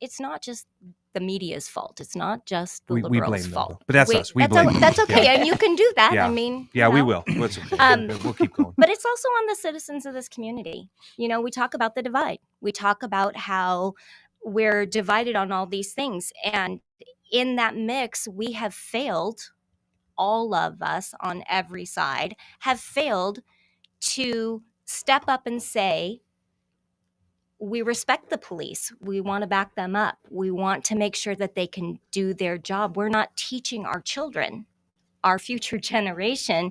it's not just the media's fault. It's not just the We liberals' blame them, fault. though. But that's us. We blame them. That's okay, Yeah. and you can do that. Yeah. I mean, Yeah, you we know. will. It's okay. We'll keep going. But it's also on the citizens of this community. You know, we talk about the divide. We talk about how we're divided on all these things, and in that mix, we have failed. All of us on every side have failed to step up and say, we respect the police. We want to back them up. We want to make sure that they can do their job. We're not teaching our children, our future generation,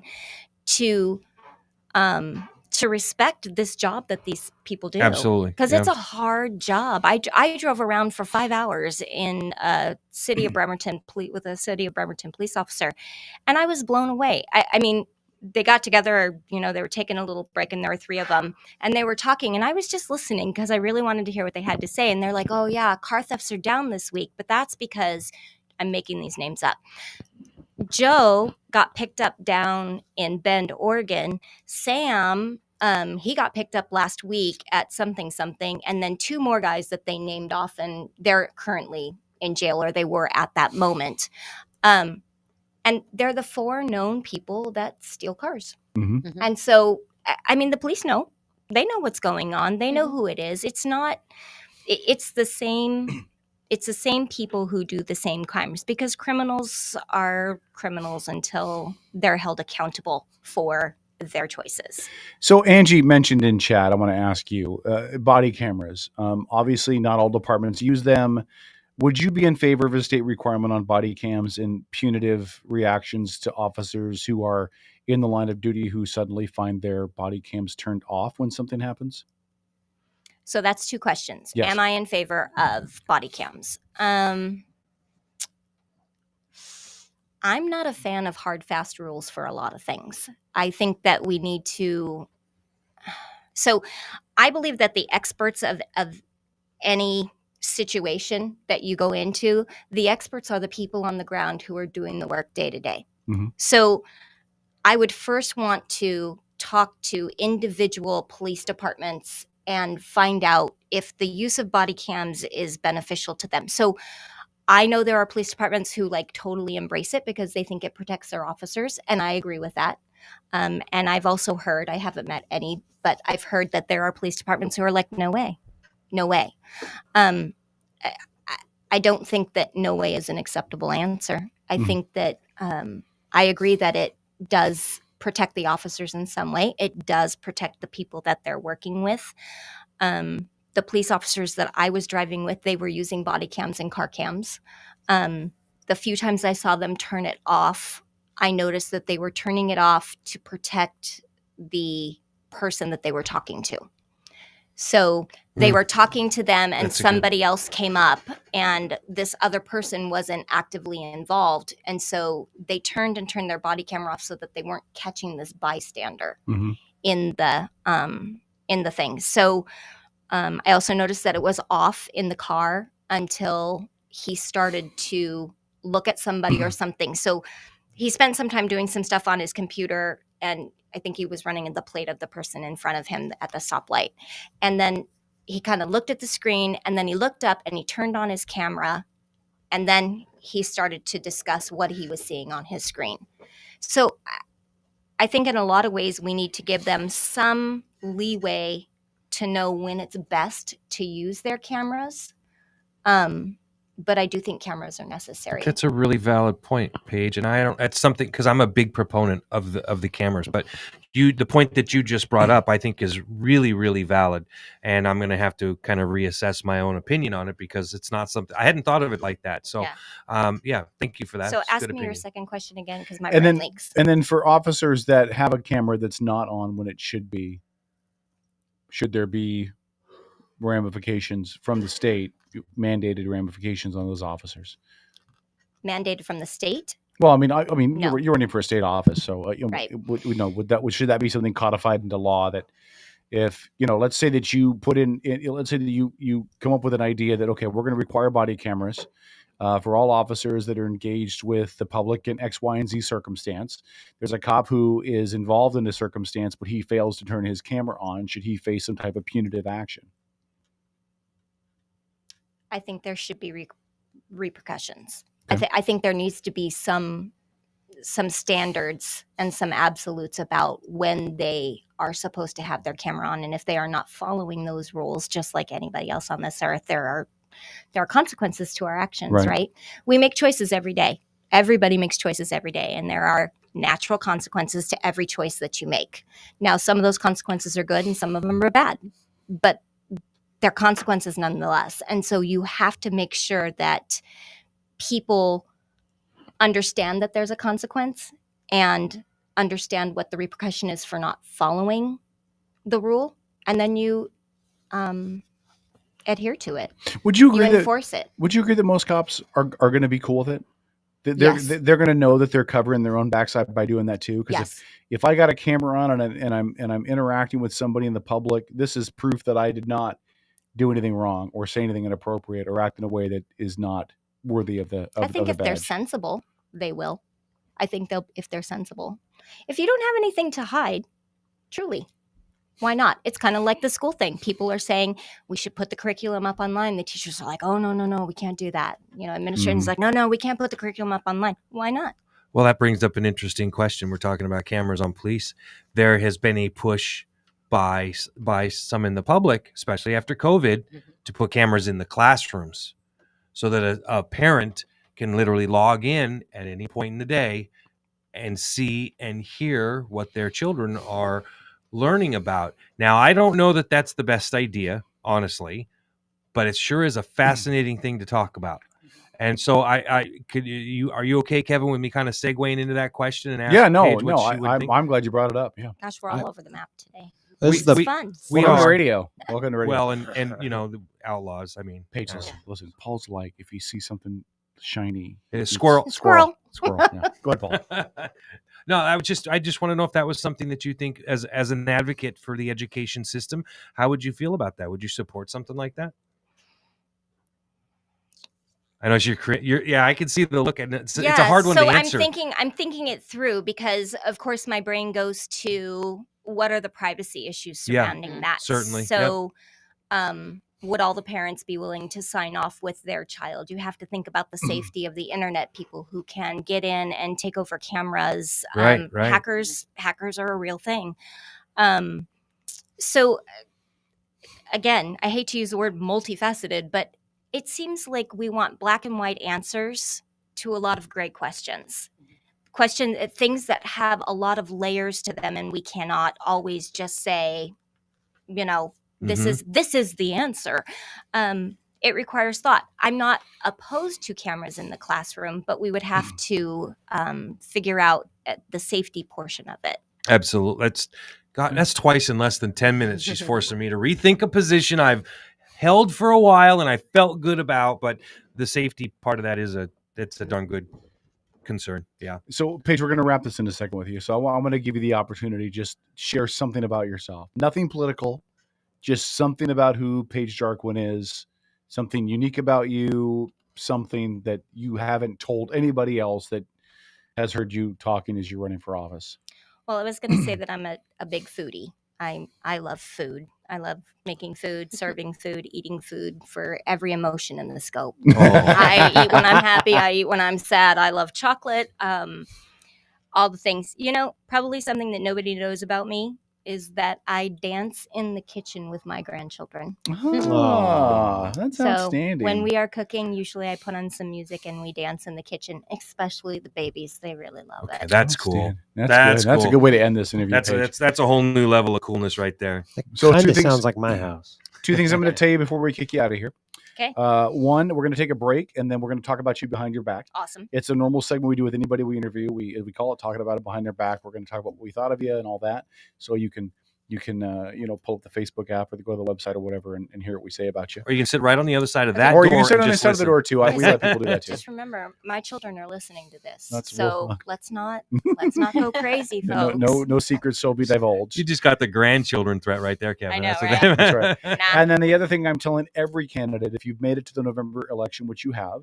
to respect this job that these people do. Absolutely. Because Yeah. it's a hard job. I drove around for 5 hours in a city of Bremerton with a city of Bremerton police officer, and I was blown away. I mean, they got together, you know, they were taking a little break, and there were 3 of them, and they were talking, and I was just listening because I really wanted to hear what they had to say. And they're like, oh yeah, car thefts are down this week, but that's because I'm making these names up. Joe got picked up down in Bend, Oregon. Sam, he got picked up last week at something, and then 2 more guys that they named off, and they're currently in jail, or they were at that moment. And they're the 4 known people that steal cars. Mm-hmm. And so, I mean, the police know. They know what's going on. They know who it is. It's the same people who do the same crimes, because criminals are criminals until they're held accountable for their choices. So Angie mentioned in chat, I want to ask you, body cameras. Obviously, not all departments use them. Would you be in favor of a state requirement on body cams and punitive reactions to officers who are in the line of duty who suddenly find their body cams turned off when something happens? So that's 2 questions. Yes. Am I in favor of body cams? I'm not a fan of hard, fast rules for a lot of things. I think that we need to. So I believe that the experts of any situation that you go into, the experts are the people on the ground who are doing the work day to day. Mm-hmm. So I would first want to talk to individual police departments and find out if the use of body cams is beneficial to them. So I know there are police departments who like totally embrace it because they think it protects their officers, and I agree with that. And I've also heard, I haven't met any, but I've heard that there are police departments who are like, no way. I don't think that no way is an acceptable answer. I think that I agree that it does protect the officers in some way. It does protect the people that they're working with. The police officers that I was driving with, they were using body cams and car cams. The few times I saw them turn it off, I noticed that they were turning it off to protect the person that they were talking to. So they were talking to them, and somebody else came up, and this other person wasn't actively involved. And so they turned their body camera off so that they weren't catching this bystander in the thing. So I also noticed that it was off in the car until he started to look at somebody or something. So he spent some time doing some stuff on his computer, and I think he was running the plate of the person in front of him at the stoplight. And then he kind of looked at the screen, and then he looked up and he turned on his camera, and then he started to discuss what he was seeing on his screen. So I think in a lot of ways we need to give them some leeway to know when it's best to use their cameras. But I do think cameras are necessary. That's a really valid point, Paige. And that's something, because I'm a big proponent of the cameras, but the point that you just brought up, I think is really, really valid. And I'm going to have to kind of reassess my own opinion on it, because it's not something, I hadn't thought of it like that. So thank you for that. So It's a ask good me your opinion. second question again, because my brain leaks. And then for officers that have a camera that's not on when it should be, should there be ramifications from the state, mandated ramifications on those officers? Mandated from the state? Well, I mean, No. you're running for a state office, so Right. Should that be something codified into law that if let's say that you put in, let's say that you come up with an idea that, okay, we're going to require body cameras, for all officers that are engaged with the public in X, Y, and Z circumstance. There's a cop who is involved in a circumstance, but he fails to turn his camera on. Should he face some type of punitive action? I think there should be repercussions. Okay. I think there needs to be some standards and some absolutes about when they are supposed to have their camera on, and if they are not following those rules, just like anybody else on this earth, there are consequences to our actions. Right? We make choices every day. Everybody makes choices every day, and there are natural consequences to every choice that you make. Now, some of those consequences are good and some of them are bad, but they're consequences nonetheless. And so you have to make sure that people understand that there's a consequence and understand what the repercussion is for not following the rule, and then you adhere to it. Would you agree enforce it? Would you agree that most cops are going to be cool with it? Yes. They're going to know that they're covering their own backside by doing that too. Because Yes. if I got a camera on and I'm interacting with somebody in the public, this is proof that I did not do anything wrong or say anything inappropriate or act in a way that is not worthy of the. I think of if the they're badge. sensible, they will. I think if they're sensible. If you don't have anything to hide, truly, why not? It's kind of like the school thing. People are saying we should put the curriculum up online. The teachers are like, oh, no, we can't do that. Administration's like, no, we can't put the curriculum up online. Why not? Well, that brings up an interesting question. We're talking about cameras on police. There has been a push by some in the public, especially after COVID, to put cameras in the classrooms so that a parent can literally log in at any point in the day and see and hear what their children are learning about. Now, I don't know that that's the best idea, honestly, but it sure is a fascinating thing to talk about. And so are you okay, Kevin, with me kind of segueing into that question and asking Paige what she would think? I'm glad you brought it up. Yeah. Gosh, we're all over the map today. This It's fun. Welcome to radio. Welcome to radio. Well, and the Outlaws. I mean, Paige, listen. Paul's like, if you see something shiny, it is squirrel. Squirrel. Yeah. Go ahead, Paul. No, I just want to know if that was something that you think, as an advocate for the education system, how would you feel about that? Would you support something like that? I know you're yeah, I can see the look, and it's a hard one to answer. I'm thinking it through because, of course, my brain goes to what are the privacy issues surrounding that. Certainly. So, would all the parents be willing to sign off with their child? You have to think about the safety of the internet, people who can get in and take over cameras. Right. Hackers are a real thing. So, again, I hate to use the word multifaceted, but it seems like we want black and white answers to a lot of gray questions. Things that have a lot of layers to them, and we cannot always just say, this is the answer. It requires thought. I'm not opposed to cameras in the classroom, but we would have to figure out the safety portion of it. Absolutely. That's twice in less than 10 minutes. She's forcing me to rethink a position I've held for a while and I felt good about, but the safety part of that it's a darn good concern. Yeah. So, Paige, we're going to wrap this in a second with you. So I'm going to give you the opportunity to just share something about yourself. Nothing political, just something about who Paige Jarquin is, something unique about you, something that you haven't told anybody else that has heard you talking as you're running for office. Well, I was going to say that I'm a big foodie. I love food. I love making food, serving food, eating food for every emotion in the scope. I eat when I'm happy. I eat when I'm sad. I love chocolate. All the things. Probably something that nobody knows about me is that I dance in the kitchen with my grandchildren. Oh, that's outstanding. When we are cooking, usually I put on some music and we dance in the kitchen, especially the babies. They really love it. That's cool. That's cool. That's a good way to end this interview. That's a whole new level of coolness right there. So kind of sounds like my house. Two things I'm going to tell you before we kick you out of here. Okay. One, we're going to take a break, and then we're going to talk about you behind your back. Awesome. It's a normal segment we do with anybody we interview. We call it talking about it behind their back. We're going to talk about what we thought of you and all that, so you can you can pull up the Facebook app or go to the website or whatever and hear what we say about you. Or you can sit right on the other side of that or door. you can sit and on the just side of the listen. door too. We let people do that too. Just remember, my children are listening to this, That's- so well, let's not go crazy, No, folks. no secrets shall be divulged. You just got the grandchildren threat right there, Kevin. I know, That's what right? That's right. Nah. And then the other thing I'm telling every candidate, if you've made it to the November election, which you have,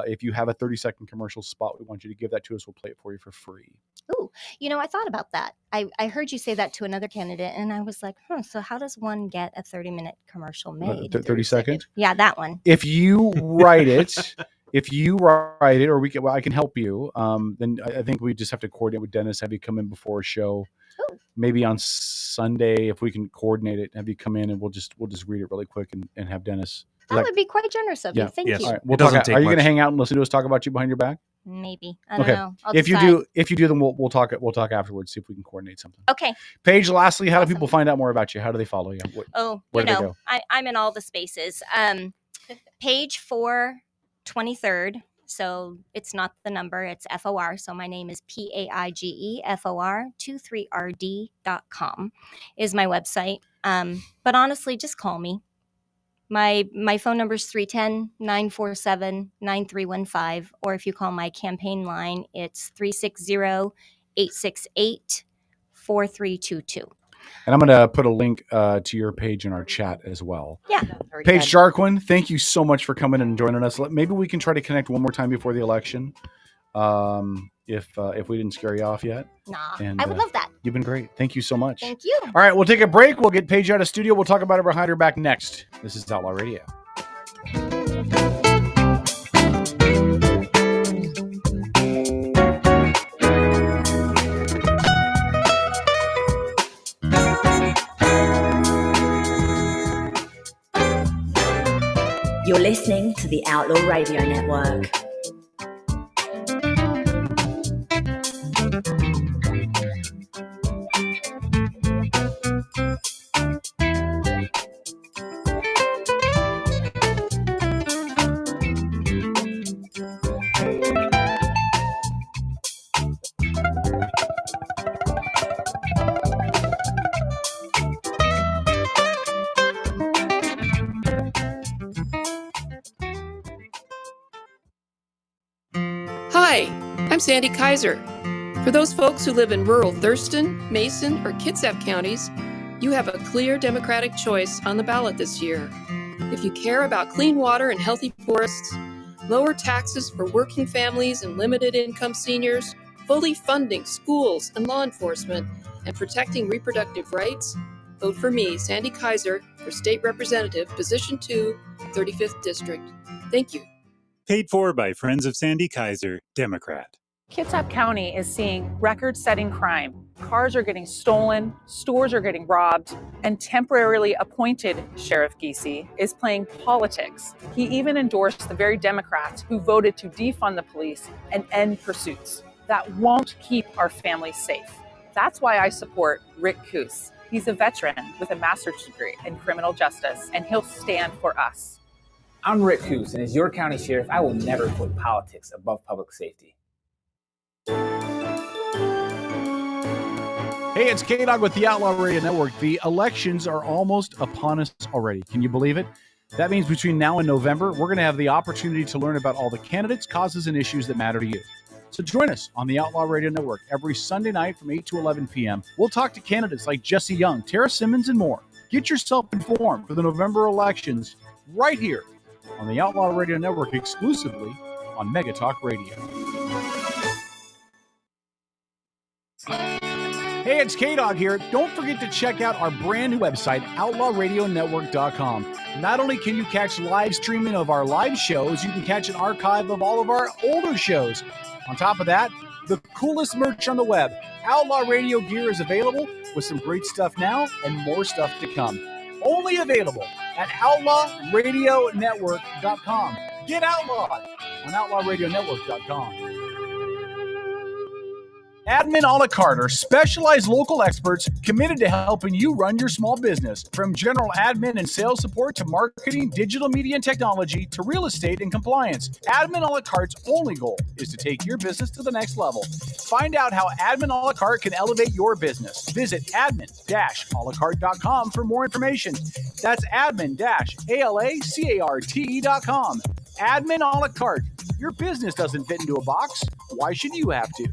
if you have a 30-second commercial spot, we want you to give that to us. We'll play it for you for free. Ooh, I thought about that. I heard you say that to another candidate, and I was like, so how does one get a 30-minute commercial made? 30 seconds? Yeah, that one. If you write it, or I can help you. Then I think we just have to coordinate with Dennis. Have you come in before a show? Ooh. Maybe on Sunday, if we can coordinate it. Have you come in and we'll just read it really quick and have Dennis. That would be quite generous of you. Thank you. All right. We'll talk. Are you going to hang out and listen to us talk about you behind your back? Maybe. I don't know. I'll If decide. you do, then we'll talk afterwards. See if we can coordinate something. Okay. Paige, lastly, how do people find out more about you? How do they follow you? Where do they go? I'm in all the spaces. Page 423rd. So it's not the number, it's FOR. So my name is PAIGEFOR23RD.com is my website. But honestly, just call me. My phone number is 310-947-9315. Or if you call my campaign line, it's 360-868-4322. And I'm going to put a link to your page in our chat as well. Yeah. Paige Jarquin, thank you so much for coming and joining us. Maybe we can try to connect one more time before the election, if we didn't scare you off yet. Nah, And, I would love that. You've been great. Thank you so much. Thank you. All right, we'll take a break. We'll get Paige out of studio. We'll talk about her behind her back next. This is Outlaw Radio. You're listening to the Outlaw Radio Network. Hi, I'm Sandy Kaiser. For those folks who live in rural Thurston, Mason, or Kitsap counties, you have a clear Democratic choice on the ballot this year. If you care about clean water and healthy forests, lower taxes for working families and limited income seniors, fully funding schools and law enforcement, and protecting reproductive rights, vote for me, Sandy Kaiser, for State Representative, Position 2, 35th District. Thank you. Paid for by Friends of Sandy Kaiser, Democrat. Kitsap County is seeing record-setting crime. Cars are getting stolen, stores are getting robbed, and temporarily appointed Sheriff Giese is playing politics. He even endorsed the very Democrats who voted to defund the police and end pursuits. That won't keep our families safe. That's why I support Rick Coos. He's a veteran with a master's degree in criminal justice, and he'll stand for us. I'm Rick Coos, and as your county sheriff, I will never put politics above public safety. Hey, it's K-Dog with the Outlaw Radio Network. The elections are almost upon us already. Can you believe it? That means between now and November, we're going to have the opportunity to learn about all the candidates, causes, and issues that matter to you. So join us on the Outlaw Radio Network every Sunday night from 8 to 11 p.m. We'll talk to candidates like Jesse Young, Tara Simmons, and more. Get yourself informed for the November elections right here on the Outlaw Radio Network, exclusively on Mega Talk Radio. Hey, it's K-Dog here. Don't forget to check out our brand new website, outlawradionetwork.com. Not only can you catch live streaming of our live shows, you can catch an archive of all of our older shows. On top of that, the coolest merch on the web. Outlaw Radio gear is available with some great stuff now and more stuff to come. Only available at outlawradionetwork.com. Get outlawed on outlawradionetwork.com. Admin a la carte are specialized local experts committed to helping you run your small business. From general admin and sales support to marketing, digital media and technology to real estate and compliance, Admin a la carte's only goal is to take your business to the next level. Find out how Admin a la carte can elevate your business. Visit admin-alacarte.com for more information. That's admin-alacarte.com. Admin a la carte. Your business doesn't fit into a box. Why should you have to?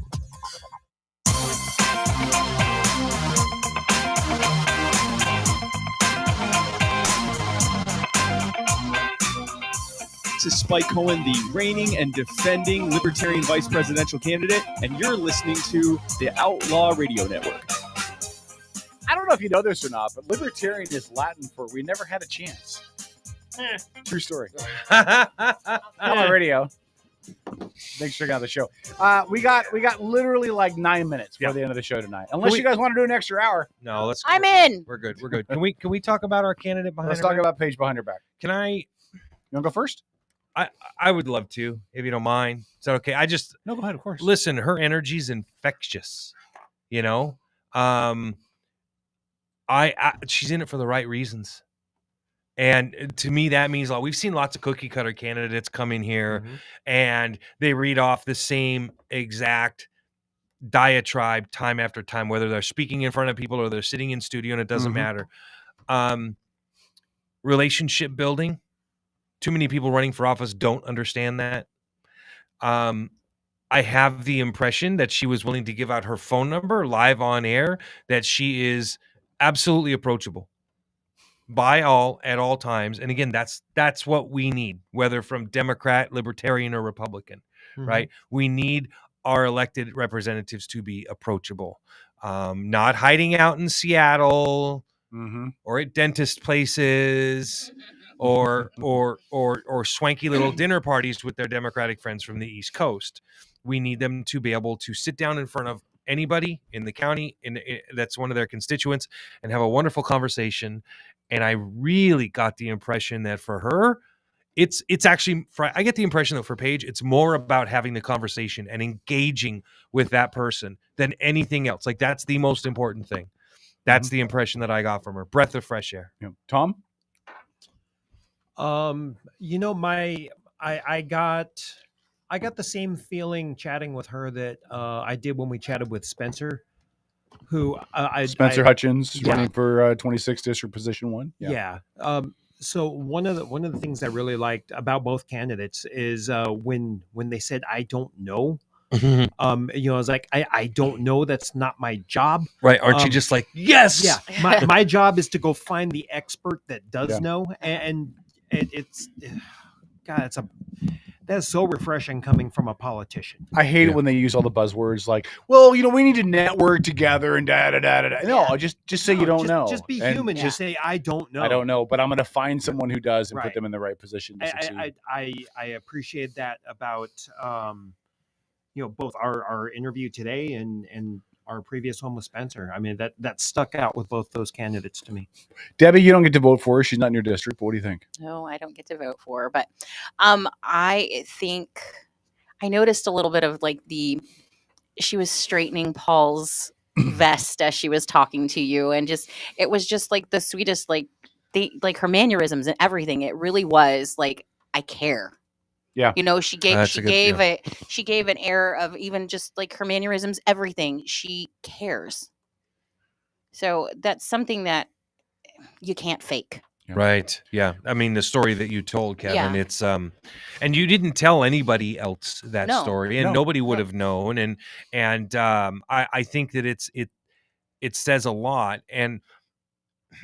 This is Spike Cohen, the reigning and defending Libertarian vice presidential candidate, and you're listening to the Outlaw Radio Network. I don't know if you know this or not, but libertarian is Latin for "we never had a chance." True story. Outlaw Radio. Thanks for checking out the show. We got literally like 9 minutes before the end of the show tonight. Unless you guys want to do an extra hour. No, let's. I'm in. We're good. We're good. Can we talk about our candidate behind? Let's her talk back? about Paige behind her back. Can I? You want to go first? I would love to, if you don't mind. Is that okay? No, go ahead, of course. Listen, her energy's infectious. You know, she's in it for the right reasons. And to me, that means we've seen lots of cookie cutter candidates come in here and they read off the same exact diatribe time after time, whether they're speaking in front of people or they're sitting in studio, and it doesn't matter. Relationship building. Too many people running for office don't understand that. I have the impression that she was willing to give out her phone number live on air, that she is absolutely approachable by all at all times. And again, that's what we need, whether from Democrat, Libertarian, or Republican, right? We need our elected representatives to be approachable, not hiding out in Seattle or at dentist places or swanky little dinner parties with their Democratic friends from the East Coast. We need them to be able to sit down in front of anybody in the county that's one of their constituents and have a wonderful conversation. And I really got the impression that for her, it's actually, I get the impression that for Paige, it's more about having the conversation and engaging with that person than anything else. Like, that's the most important thing. That's the impression that I got from her. Breath of fresh air. Yeah. Tom? You know, I got the same feeling chatting with her that I did when we chatted with Spencer, who Spencer Hutchins running for 26th District Position 1. Yeah. So one of the things I really liked about both candidates is when they said, "I don't know." You know, I was like, I don't know. That's not my job. Right. Aren't you just like, yes? Yeah. My job is to go find the expert that does know. And it's God, that's so refreshing coming from a politician. I hate it when they use all the buzzwords like, well, you know, we need to network together and da da da da. No, just say you don't know. Just be human. Just say, I don't know. I don't know, but I'm going to find someone who does and put them in the right position to succeed. I appreciate that about you know, both our interview today and our previous one with Spencer. I mean, that stuck out with both those candidates to me. Debbie, you don't get to vote for her. She's not in your district. But what do you think? No, I don't get to vote for her, but I think I noticed a little bit of like she was straightening Paul's vest as she was talking to you, and it was just like the sweetest, like her mannerisms and everything. It really was like, I care. Yeah. You know, she gave an air of even just like her mannerisms, everything. She cares. So that's something that you can't fake. Right. Yeah. I mean, the story that you told, Kevin, it's and you didn't tell anybody else that story, and nobody would have known. And I think that it says a lot. And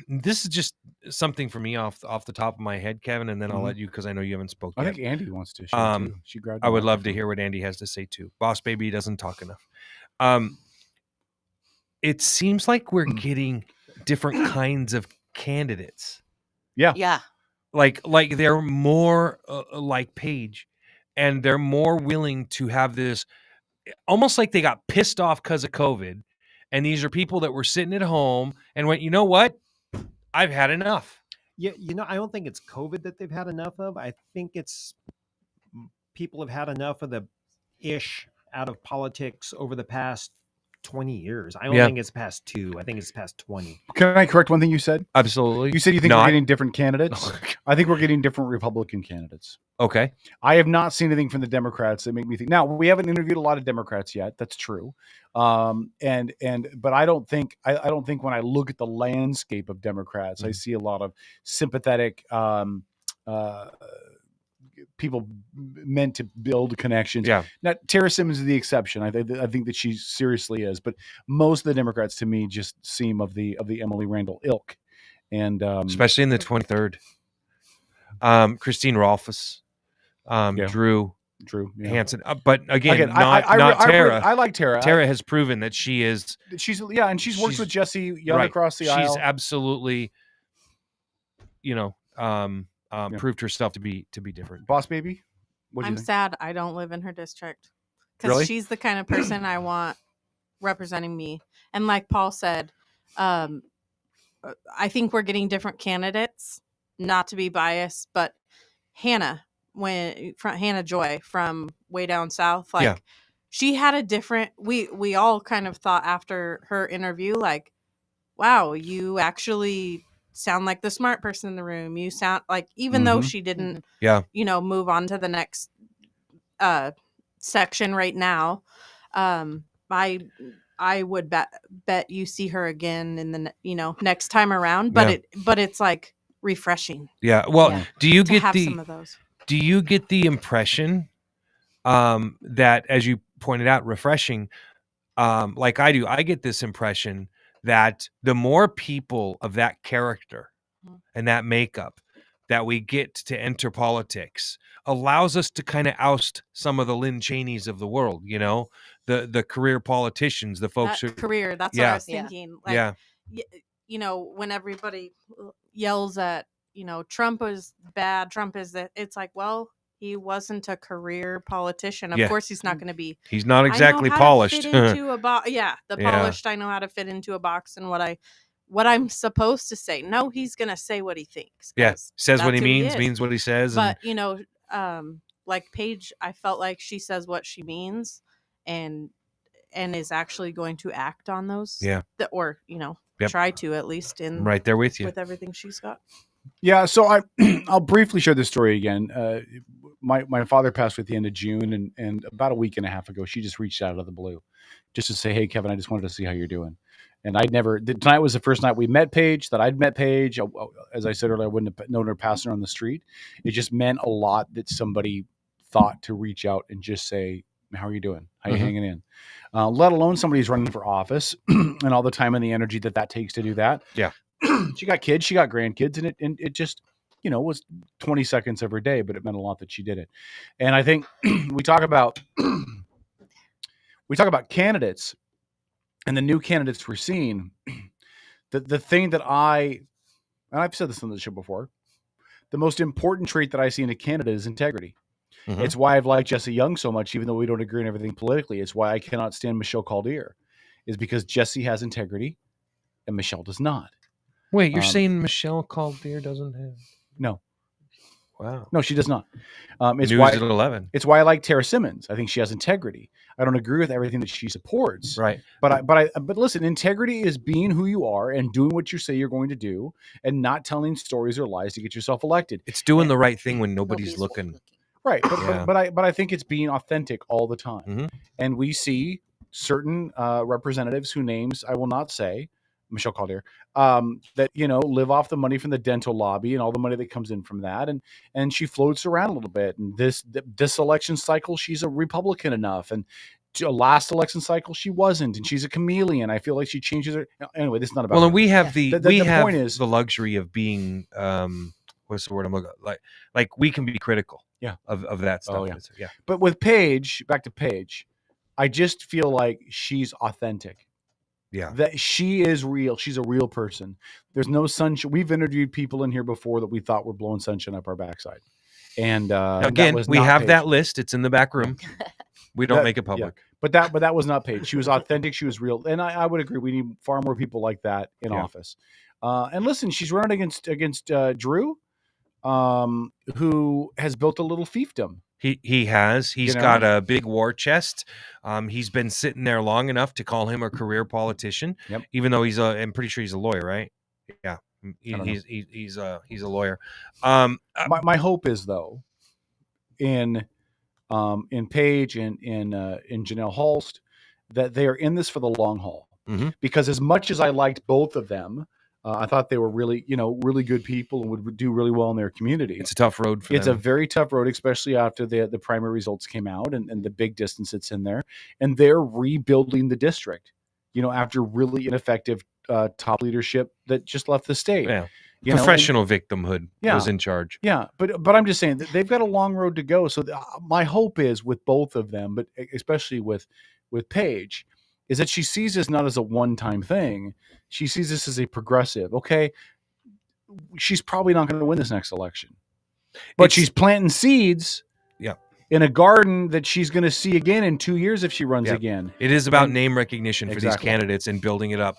this is just something for me off the top of my head, Kevin, and then I'll let you, because I know you haven't spoken I yet. think Andy wants to share too. She grabbed I would love to hear what Andy has to say too. Boss Baby doesn't talk enough. It seems like we're getting different kinds of candidates. Yeah. Yeah. Like they're more like Paige, and they're more willing to have this, almost like they got pissed off because of COVID. And these are people that were sitting at home and went, you know what? I've had enough. Yeah, you know, I don't think it's COVID that they've had enough of. I think it's people have had enough of the ish out of politics over the past 20 years. I don't Yeah. think it's past 2. I think it's past 20. Can I correct one thing you said? Absolutely. You said you think Not. we're getting different candidates. I think we're getting different Republican candidates. Okay. I have not seen anything from the Democrats that make me think. Now, we haven't interviewed a lot of Democrats yet. That's true. But I don't think when I look at the landscape of Democrats, I see a lot of sympathetic people meant to build connections. Yeah. Now, Tara Simmons is the exception. I think that she seriously is, but most of the Democrats to me just seem of the Emily Randall ilk, and especially in the 23rd. Christine Rolfes, Drew yeah. Hansen, but again, I Tara. I like Tara. Tara has proven that she's worked with Jesse Young across the aisle. She's absolutely, proved herself to be different. Boss baby, I'm sad I don't live in her district because Really? she's the kind of person I want representing me. And like Paul said, I think we're getting different candidates. Not to be biased, but Hannah Joy from way down south, she had a different. We all kind of thought after her interview, like, wow, you actually sound like the smart person in the room. You sound like, even though she didn't, move on to the next section right now, I would bet you see her again in the next time around. But it's like refreshing. Yeah. Well, do you get some of those? Do you get the impression that, as you pointed out, refreshing, like I do, I get this impression that the more people of that character and that makeup that we get to enter politics allows us to kind of oust some of the Lynn Cheneys of the world, the career politicians, the folks That's what I was thinking. Like, when everybody yells at, Trump is bad, Trump is that, it's like, well, he wasn't a career politician. Of course, he's not going to be. He's not exactly polished. Polished. I know how to fit into a box and what I'm supposed to say. No, he's going to say what he thinks. Yeah, says what he means what he says. But like Paige, I felt like she says what she means, and is actually going to act on those. Yeah, try to, at least in right there with you with everything she's got. Yeah, so I'll briefly share this story again. My father passed at the end of June, and about a week and a half ago, she just reached out of the blue, just to say, "Hey, Kevin, I just wanted to see how you're doing." And tonight was the first night we met Paige, that I'd met Paige. As I said earlier, I wouldn't have known her passing her on the street. It just meant a lot that somebody thought to reach out and just say, "How are you doing? How are you hanging in?" Let alone somebody who's running for office and all the time and the energy that takes to do that. Yeah. She got kids, she got grandkids, and it just, was 20 seconds of her day, but it meant a lot that she did it. And I think we talk about candidates and the new candidates we're seeing. The thing that and I've said this on the show before, the most important trait that I see in a candidate is integrity. Mm-hmm. It's why I've liked Jesse Young so much, even though we don't agree on everything politically. It's why I cannot stand Michelle Caldier, is because Jesse has integrity and Michelle does not. Wait, you're saying Michelle Caldier doesn't have? No. Wow. No, she does not. News at 11. It's why I like Tara Simmons. I think she has integrity. I don't agree with everything that she supports. Right. But listen, integrity is being who you are and doing what you say you're going to do, and not telling stories or lies to get yourself elected. It's doing the right thing when nobody's looking. Right. But I think it's being authentic all the time. Mm-hmm. And we see certain representatives whose names I will not say, Michelle Caldier, that live off the money from the dental lobby and all the money that comes in from that, and she floats around a little bit. And this election cycle, she's a Republican enough, and last election cycle she wasn't, and she's a chameleon. I feel like she changes her. Anyway, this is not about. Well, and her. we have the point is the luxury of being what's the word I'm looking like we can be critical. Yeah. Of that stuff. Oh, yeah. Yeah. But with Paige, back to Paige, I just feel like she's authentic. Yeah. That she is real. She's a real person. There's no sunshine. We've interviewed people in here before that we thought were blowing sunshine up our backside. And again, we have Paige. That list. It's in the back room. We don't make it public. Yeah. But that was not Paige. She was authentic. She was real. And I would agree. We need far more people like that in office. And listen, she's running against Drew, who has built a little fiefdom He has. He's You know? got a big war chest. He's been sitting there long enough to call him a career politician. Yep. Even though I'm pretty sure he's a lawyer, right? Yeah. He's a lawyer. My hope is though, in Paige and in Janelle Holst, that they are in this for the long haul. Mhm. Because as much as I liked both of them, I thought they were really good people and would do really well in their community. It's a tough road for It's them. a very tough road, especially after the primary results came out and the big distance that's in there. And they're rebuilding the district, after really ineffective top leadership that just left the state. Yeah. You know, and- Professional victimhood Yeah. was in charge. Yeah, but I'm just saying that they've got a long road to go. So my hope is with both of them, but especially with Paige, is that she sees this not as a one-time thing. She sees this as a progressive. Okay, she's probably not going to win this next election, but she's planting seeds. Yeah. In a garden that she's going to see again in 2 years if she runs Yeah. again. It is about And- name recognition for Exactly. these candidates and building it up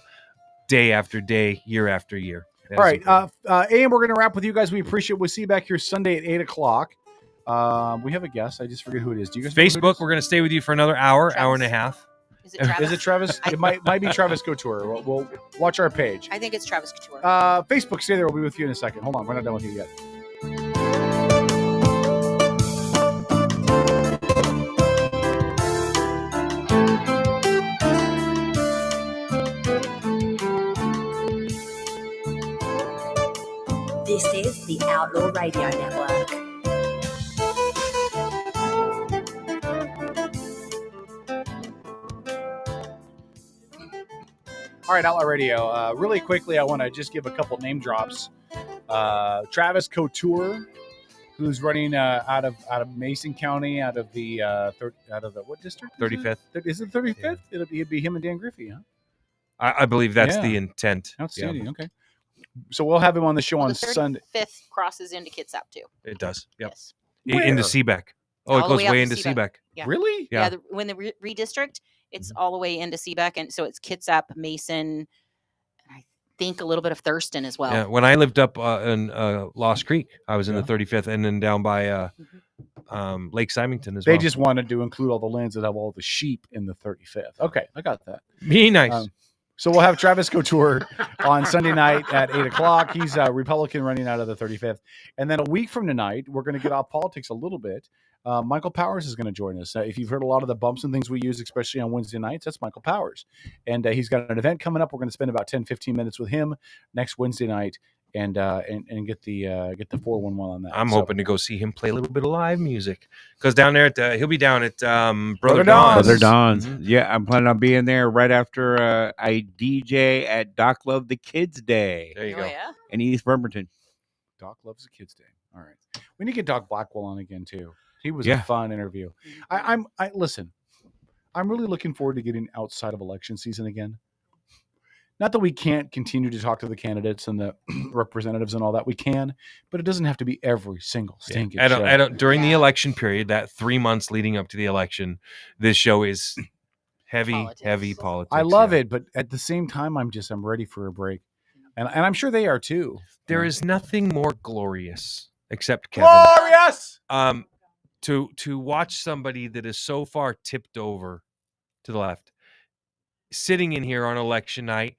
day after day, year after year. That All is right, important. and we're going to wrap with you guys. We appreciate it. We'll see you back here Sunday at 8:00. We have a guest. I just forget who it is. Do you guys know who it Facebook, is? we're going to stay with you for another hour, hour and a half. Is it Travis? Is it Travis? It might be Travis Couture. We'll watch our page. I think it's Travis Couture. Facebook, stay there. We'll be with you in a second. Hold on. We're not done with you yet. This is the Outlaw Radio Network. All right, Outlaw Radio. Really quickly, I want to just give a couple name drops. Travis Couture, who's running out of Mason County, out of the what district? 35th. Is it 35th? It'd be him and Dan Griffey, huh? I believe that's Yeah. the intent. Outstanding. Yeah. Okay. So we'll have him on the show on the Sunday. 35th crosses into Kitsap too. It does. Yep. Yes. Into Seabeck. Oh, All it the goes way up way to into Seabeck. Seabeck. Yeah. Really? Yeah. When the redistrict, it's all the way into Seabeck, and so it's Kitsap, Mason, and I think a little bit of Thurston as well. Yeah. When I lived up in Lost Creek, I was in the 35th, and then down by Lake Symington as They well. just wanted to include all the lands that have all the sheep in the 35th. Okay, I got that. Be nice. So we'll have Travis Couture on Sunday night at 8:00. He's a Republican running out of the 35th. And then a week from tonight, we're going to get off politics a little bit. Michael Powers is going to join us. If you've heard a lot of the bumps and things we use, especially on Wednesday nights, that's Michael Powers. And he's got an event coming up. We're going to spend about 10-15 minutes with him next Wednesday night and get the 411 on that. I'm So- hoping to go see him play a little bit of live music because down there he'll be down at Brother Don's. Brother Don's. Yeah, I'm planning on being there right after I DJ at Doc Love the Kids Day. There you Oh go. yeah. In East Bremerton. Doc loves the kids' day. All right, we need to get Doc Blackwell on again too. He was Yeah. a fun interview. I listen. I'm really looking forward to getting outside of election season again. Not that we can't continue to talk to the candidates and the representatives and all that. We can, but it doesn't have to be every single stinking show. During the election period, that 3 months leading up to the election, this show is heavy politics. I love it, but at the same time, I'm ready for a break, and I'm sure they are too. There is nothing more glorious except Kevin. Glorious. To watch somebody that is so far tipped over to the left, sitting in here on election night,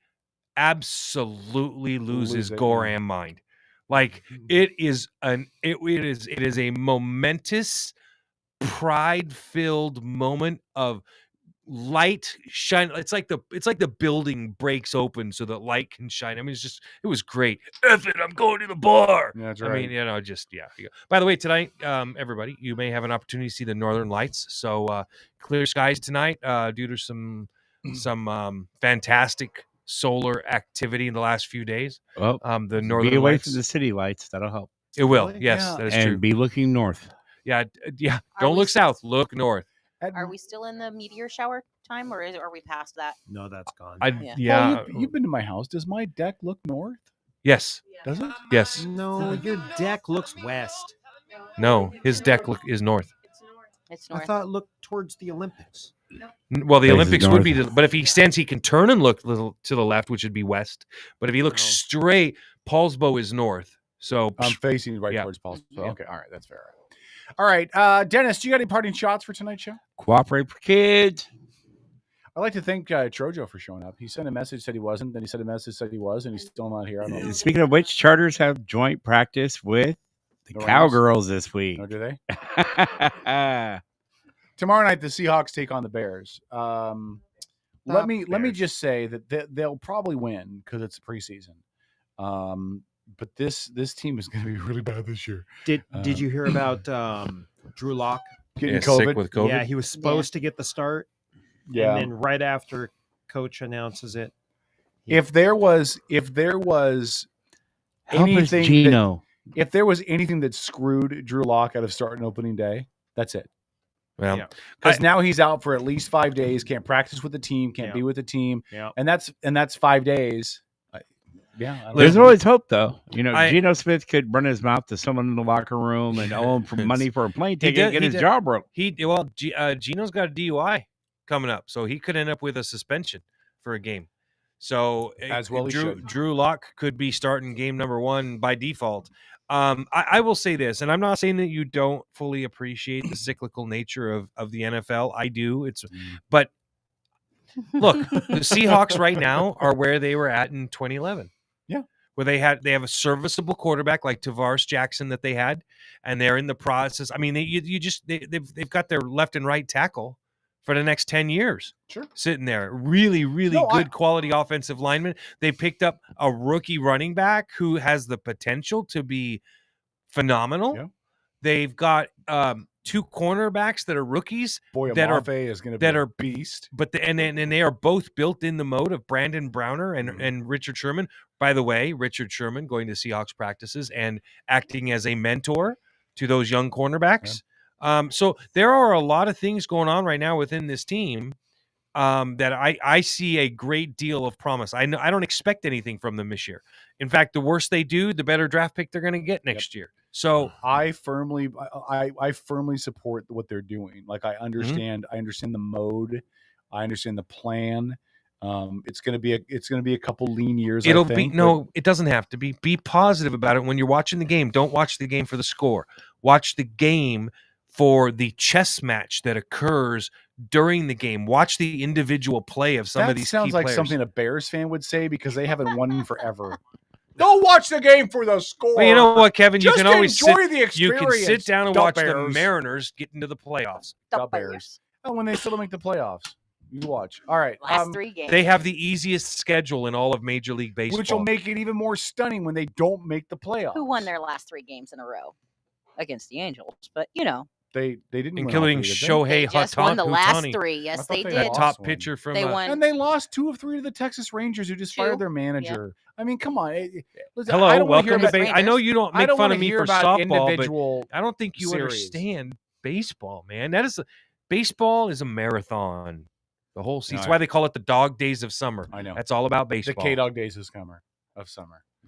absolutely loses Lose it, Goram mind. Like it is a momentous, pride-filled moment of light shine. It's like the building breaks open so that light can shine. I mean, it was great. F it, I'm going to the bar. Yeah, that's I right. mean, By the way, tonight, everybody, you may have an opportunity to see the Northern Lights. So clear skies tonight due to some fantastic solar activity in the last few days. Well, the Northern be away Lights. from the city lights. That'll help. It will. Really? Yes, Yeah. that is And true. be looking north. Yeah. Don't look south. Look north. Are we still in the meteor shower time, or are we past that? No, that's gone. Yeah. Paul, you've been to my house. Does my deck look north? Yes. Does it? Yes. No, your deck looks west. No, his deck is north. It's I north. thought it looked towards the Olympics. Well, the Faces Olympics would be, north. but if he stands, he can turn and look little to the left, which would be west. But if he looks straight, Paul's bow is north. So I'm facing right Yeah. towards Paul's. So, Yeah. okay, all right, that's fair. All right, Dennis, do you got any parting shots for tonight's show? Cooperate for kids. I'd like to thank Trojo for showing up. He sent a message, said he wasn't. Then he sent a message, said he was, and he's still not here. I don't know. Speaking of which, Charters have joint practice with the Cowgirls this week. Oh, do they? Tomorrow night, the Seahawks take on the Bears. Let me just say that they'll probably win because it's preseason. But this team is going to be really bad this year. Did you hear about Drew Lock getting COVID? Sick with COVID? Yeah, he was supposed to get the start. Yeah. And then right after coach announces it. If there was anything Gino. if there was anything that screwed Drew Lock out of starting opening day, that's it. Well, because now he's out for at least 5 days, can't practice with the team, can't be with the team. Yeah. And that's 5 days. There's always hope, though. Geno Smith could run his mouth to someone in the locker room and owe him for money for a plane ticket and get his job broke. Geno's got a DUI coming up, so he could end up with a suspension for a game. So as well, Drew Lock could be starting game number 1 by default. I will say this, and I'm not saying that you don't fully appreciate the cyclical nature of the NFL. I do. But look, the Seahawks right now are where they were at in 2011. Yeah, where they have a serviceable quarterback like Tavares Jackson that they had, and they're in the process. I mean, they've got their left and right tackle for the next 10 years. Sure. Sitting there. Really, really good quality offensive lineman. They picked up a rookie running back who has the potential to be phenomenal. Yeah. They've got 2 cornerbacks that are rookies. Boy, that is going to be a beast. But and they are both built in the mode of Brandon Browner and Richard Sherman. By the way, Richard Sherman going to Seahawks practices and acting as a mentor to those young cornerbacks. Yeah. So there are a lot of things going on right now within this team that I see a great deal of promise. I don't expect anything from them this year. In fact, the worse they do, the better draft pick they're going to get next year. So I firmly support what they're doing. Like I understand the mode, I understand the plan. It's going to be a couple lean years. It doesn't have to be. Be positive about it when you're watching the game. Don't watch the game for the score. Watch the game for the chess match that occurs during the game. Watch the individual play of some of these key players. That sounds like something a Bears fan would say because they haven't won in forever. Don't watch the game for the score. Well, you know what, Kevin? Just you can always enjoy the experience. You can sit down and watch Bears. the Mariners get into the playoffs. The Bears. Oh, when they still don't make the playoffs. You watch. All right. Last 3 games. They have the easiest schedule in all of Major League Baseball. Which will make it even more stunning when they don't make the playoffs. Who won their last 3 games in a row against the Angels? But, They didn't win including all 3, Shohei They just won the last Hutani. 3. Yes, they did. That top pitcher from They won. And they lost 2 of 3 to the Texas Rangers, who just 2? fired their manager. I mean, come on. Listen, Hello, I don't wanna welcome hear to about- I know you don't make fun wanna of me hear for about softball, individual but I don't think you series. understand baseball, man. Baseball is a marathon. The whole season. No, That's why they call it the dog days of summer. I know. That's all about The baseball. K-Dog days of summer.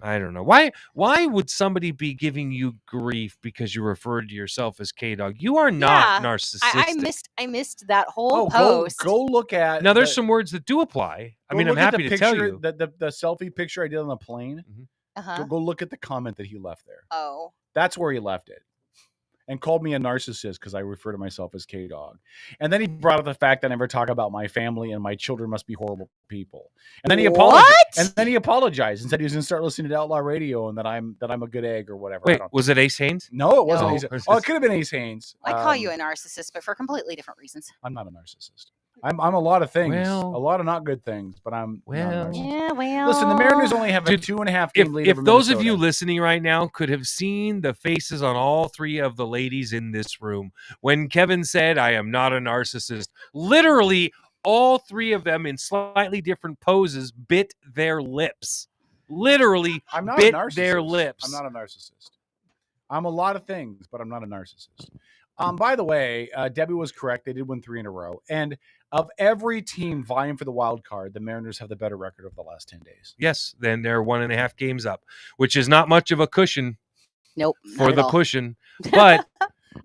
I don't know. Why would somebody be giving you grief because you referred to yourself as K-Dog? You are not narcissistic. I missed that whole post. Go look at. Now, there's some words that do apply. I mean, I'm happy to tell you. The selfie picture I did on the plane. Uh-huh. Go look at the comment that he left there. Oh. That's where he left it. And called me a narcissist because I refer to myself as K-Dog. And then he brought up the fact that I never talk about my family and my children must be horrible people. And then he apologized. And then he apologized and said he was going to start listening to Outlaw Radio and that I'm a good egg or whatever. Wait, was it Ace Haynes? No, it wasn't No. Ace Haynes. Oh, it could have been Ace Haynes. I call you a narcissist, but for completely different reasons. I'm not a narcissist. I'm a lot of things. Well- a lot of not good things, but I'm not a narcissist. Yeah, well. Listen, the Mariners only have a 2.5 game lead If over those of Minnesota. you listening right now could have seen the faces on all 3 of the ladies in this room when Kevin said, I am not a narcissist, literally all 3 of them in slightly different poses bit their lips. Literally I'm not bit a narcissist. their lips. I'm not a narcissist. I'm a lot of things, but I'm not a narcissist. By the way, Debbie was correct. They did win 3 in a row. And of every team vying for the wild card, the Mariners have the better record of the last 10 days. Yes, then they're 1.5 games up, which is not much of a cushion Nope. for not at the all. pushing. But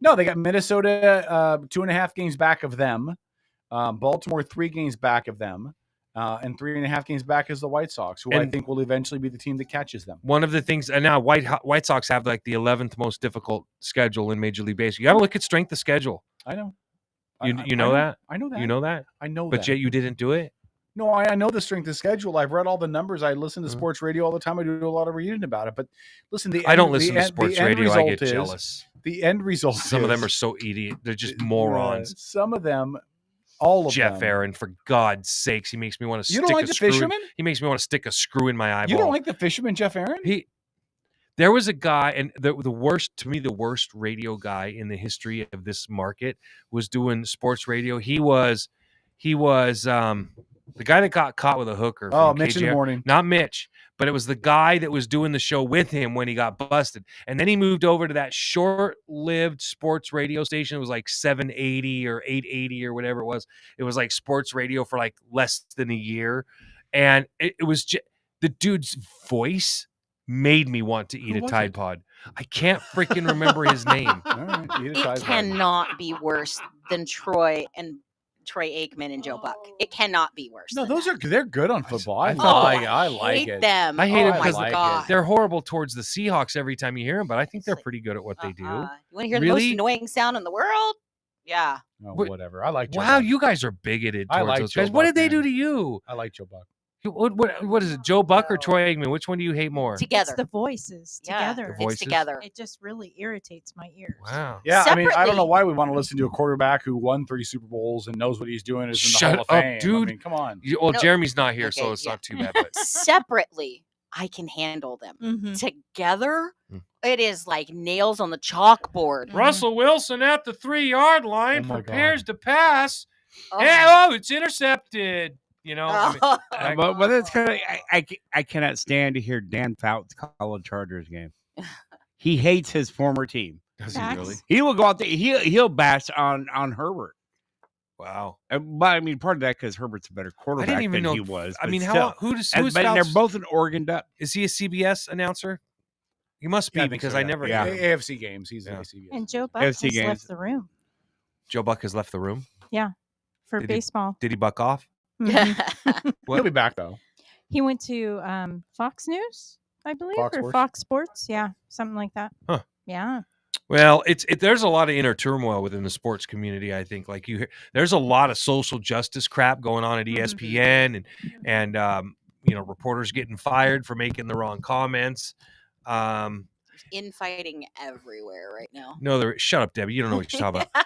No, they got Minnesota 2.5 games back of them. Baltimore 3 games back of them. and 3.5 games back is the White Sox, who I think will eventually be the team that catches them. One of the things, and now White Sox have like the 11th most difficult schedule in Major League Baseball. You got to look at strength of schedule. I know. You know that? I know that. You know that? I know but that. yet you didn't do it? No, I know the strength of schedule. I've read all the numbers. I listen to sports radio all the time. I do a lot of reading about it. But listen, I don't listen to sports radio. I get jealous. The end result Some of them are so idiot. They're just morons. Some of them, all of Jeff them. Aaron, for God's sakes, he makes me want to You stick don't like a the screw. fisherman? He makes me want to stick a screw in my eyeball. You don't like the fisherman, Jeff Aaron? There was a guy, and the worst, to me, the worst radio guy in the history of this market was doing sports radio. He was the guy that got caught with a hooker. Oh, from Mitch in the KGR. Morning. Not Mitch, but it was the guy that was doing the show with him when he got busted. And then he moved over to that short-lived sports radio station. It was like 780 or 880 or whatever it was. It was like sports radio for like less than a year. And it was the dude's voice made me want to eat a Tide Pod. I can't freaking remember his name. All right, eat a Tide It Pod. cannot be worse than Troy Aikman and Joe Buck. It cannot be worse. No, than they're good on football. I like hate it. them. I hate Oh them my because God. they're horrible towards the Seahawks every time you hear them, but I think they're pretty good at what they do. You want to hear the most annoying sound in the world? Yeah. Oh, whatever. I like Joe Wow, Buck. you guys are bigoted I towards like those Joe guys. What Buck, did they do man. to you? I like Joe Buck. What is it, Joe Buck or Troy Aikman? Which one do you hate more? Together. It's the voices Yeah, together. The voices? It's together. It just really irritates my ears. Wow. Yeah, I mean, I don't know Separately- why we want to listen to a quarterback who won 3 Super Bowls and knows what he's doing is in the Shut Hall of up, Fame. dude. I mean, come on. Well, No. Jeremy's not here, Okay, so it's yeah. not too bad. But Separately, I can handle them. Mhm. Together, it is like nails on the chalkboard. Russell Wilson at the 3-yard line Oh my prepares to pass. Oh. Oh, it's intercepted. You know, But it's kind of I cannot stand to hear Dan Fouts call a Chargers game. He hates his former team. Does he really? He will go out there. He'll bash on Herbert. Wow. But I mean, part of that because Herbert's a better quarterback even than know- he was. I but mean, still. who's But they're Fouts? both in Oregon Duck. Is he a CBS announcer? He must be Yeah, I think because so, I yeah. never. Yeah. AFC games. He's Yeah. AFC games. And Joe Buck AFC has games. left the room. Joe Buck has left the room. Yeah, for Did he- baseball. Did he buck off? Mhm. He'll be back though. He went to Fox News, I believe, Fox or Sports? Fox Sports. Yeah, something like that. Huh. Yeah. Well, there's a lot of inner turmoil within the sports community. I think, like there's a lot of social justice crap going on at ESPN, and reporters getting fired for making the wrong comments. Infighting everywhere right now. No, shut up, Debbie. You don't know what you're talking about.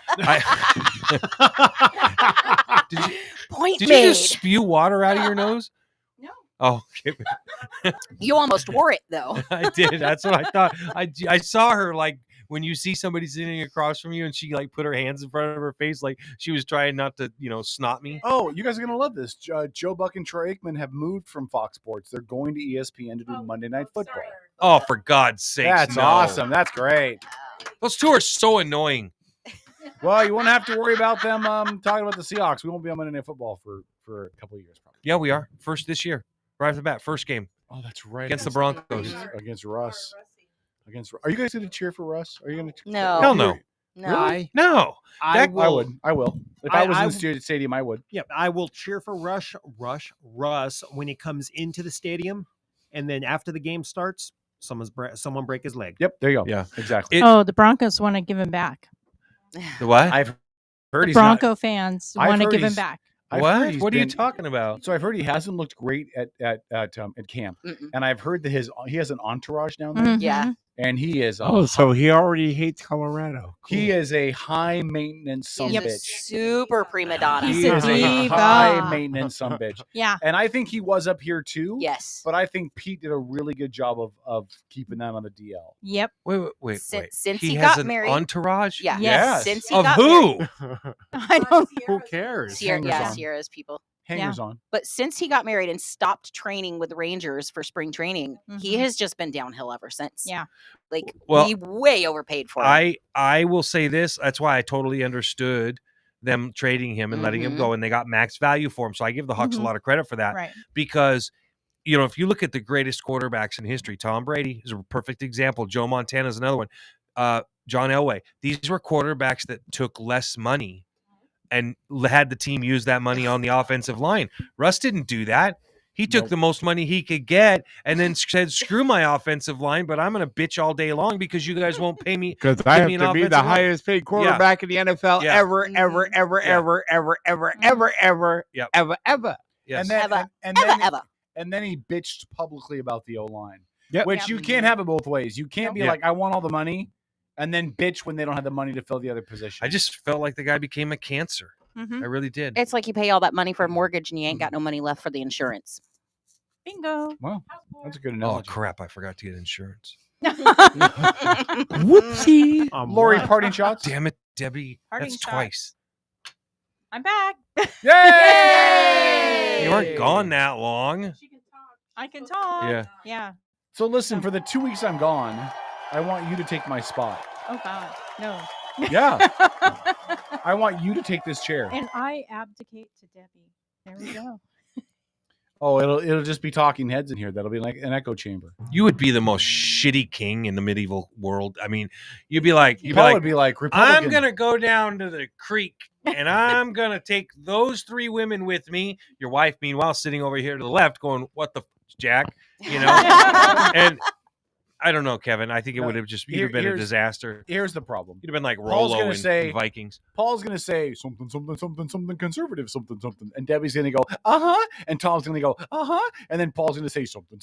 Point Did made. you just spew water out of your nose? No. Oh, okay. You almost wore it though. I did. That's what I thought. I saw her like when you see somebody sitting across from you and she like put her hands in front of her face like she was trying not to, snot me. Oh, you guys are gonna love this. Joe Buck and Troy Aikman have moved from Fox Sports. They're going to ESPN to do Monday Night Football. Oh, for God's sake. That's awesome. That's great. Those two are so annoying. Well, you won't have to worry about them talking about the Seahawks. We won't be on Monday Night Football for a couple of years, probably. Yeah, we are. First this year. Right off the bat. First game. Oh, that's right. Against the Broncos. Against Russ. Are you guys going to cheer for Russ? Are you going to? No. Hell no. No. Really? No. I would. I will. If I was in the stadium, I would. Yeah, I will cheer for Russ when he comes into the stadium, and then after the game starts, someone break his leg. Yep, there you go. Yeah, exactly. The Broncos want to give him back. The what? I've heard The he's Bronco not, fans I've want to heard give him he's- back. I've What? heard he's What are you been- talking about? So I've heard he hasn't looked great at camp, and I've heard that he has an entourage down there. Mhm. Yeah. And he is. So he already hates Colorado. He is a high maintenance He's a bitch. super prima donna. He He's a is a diva. high maintenance bitch. Yeah. And I think he was up here too. Yes. But I think Pete did a really good job of keeping that on the DL. Yep. Wait. Since he he has got an married. entourage? Yeah. Yes. Since he Of got who? married. I don't. Who cares? Sierra's people. Hangers on. But since he got married and stopped training with Rangers for spring training, he has just been downhill ever since. Yeah. Like Well, we way overpaid for him. I will say this. That's why I totally understood them trading him and letting him go, and they got max value for him. So I give the Hawks a lot of credit for that. Right. Because, if you look at the greatest quarterbacks in history, Tom Brady is a perfect example. Joe Montana is another one. John Elway. These were quarterbacks that took less money and had the team use that money on the offensive line. Russ didn't do that. He took the most money he could get and then said, screw my offensive line, but I'm going to bitch all day long because you guys won't pay me. Because I have to be the highest paid quarterback in the NFL ever. Yep. Ever. Yes. And then he bitched publicly about the O-line. Yep. Which you can't have it both ways. You can't be Yep. like, I want all the money, and then bitch when they don't have the money to fill the other position. I just felt like the guy became a cancer. Mhm. I really did. It's like you pay all that money for a mortgage and you ain't got no money left for the insurance. Bingo. Well, that's a good Oh, analogy. crap. I forgot to get insurance. Whoopsie. Lori, what? parting shots? Damn it, Debbie. Parting That's shots. twice. I'm back. Yay! You weren't gone that long. I can talk. Yeah. Yeah. So listen, for the 2 weeks I'm gone, I want you to take my spot. Oh God, no. Yeah. I want you to take this chair. And I abdicate to Debbie. There we go. Oh, it'll just be talking heads in here. That'll be like an echo chamber. You would be the most shitty king in the medieval world. I mean, you'd be like, Paul would be like, Republican. I'm going to go down to the creek and I'm going to take those 3 women with me. Your wife, meanwhile, sitting over here to the left going, what the f, Jack? You know? And I don't know, Kevin. I think it would have just been a disaster. Here's the problem. You'd have been like Paul's Rolo gonna in say, Vikings. Paul's going to say something conservative, something. And Debbie's going to go, uh-huh. And Tom's going to go, uh-huh. And then Paul's going to say something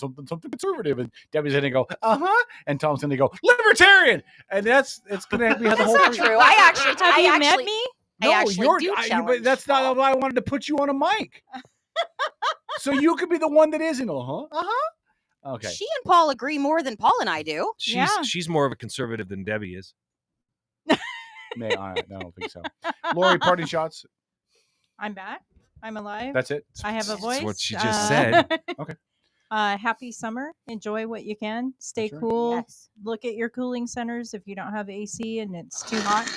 conservative. And Debbie's going to go, uh-huh. And Tom's going to go, libertarian. And it's going to be the whole That's not true. I actually met me? No, I actually do but challenge that's not why I wanted to put you on a mic. So you could be the one that isn't, uh-huh. Okay. She and Paul agree more than Paul and I do. She's more of a conservative than Debbie is. I don't think so. Lori, parting shots. I'm back. I'm alive. That's it. I have a voice. That's what she just said. Okay. Happy summer. Enjoy what you can. Stay cool. Yes. Look at your cooling centers if you don't have AC and it's too hot.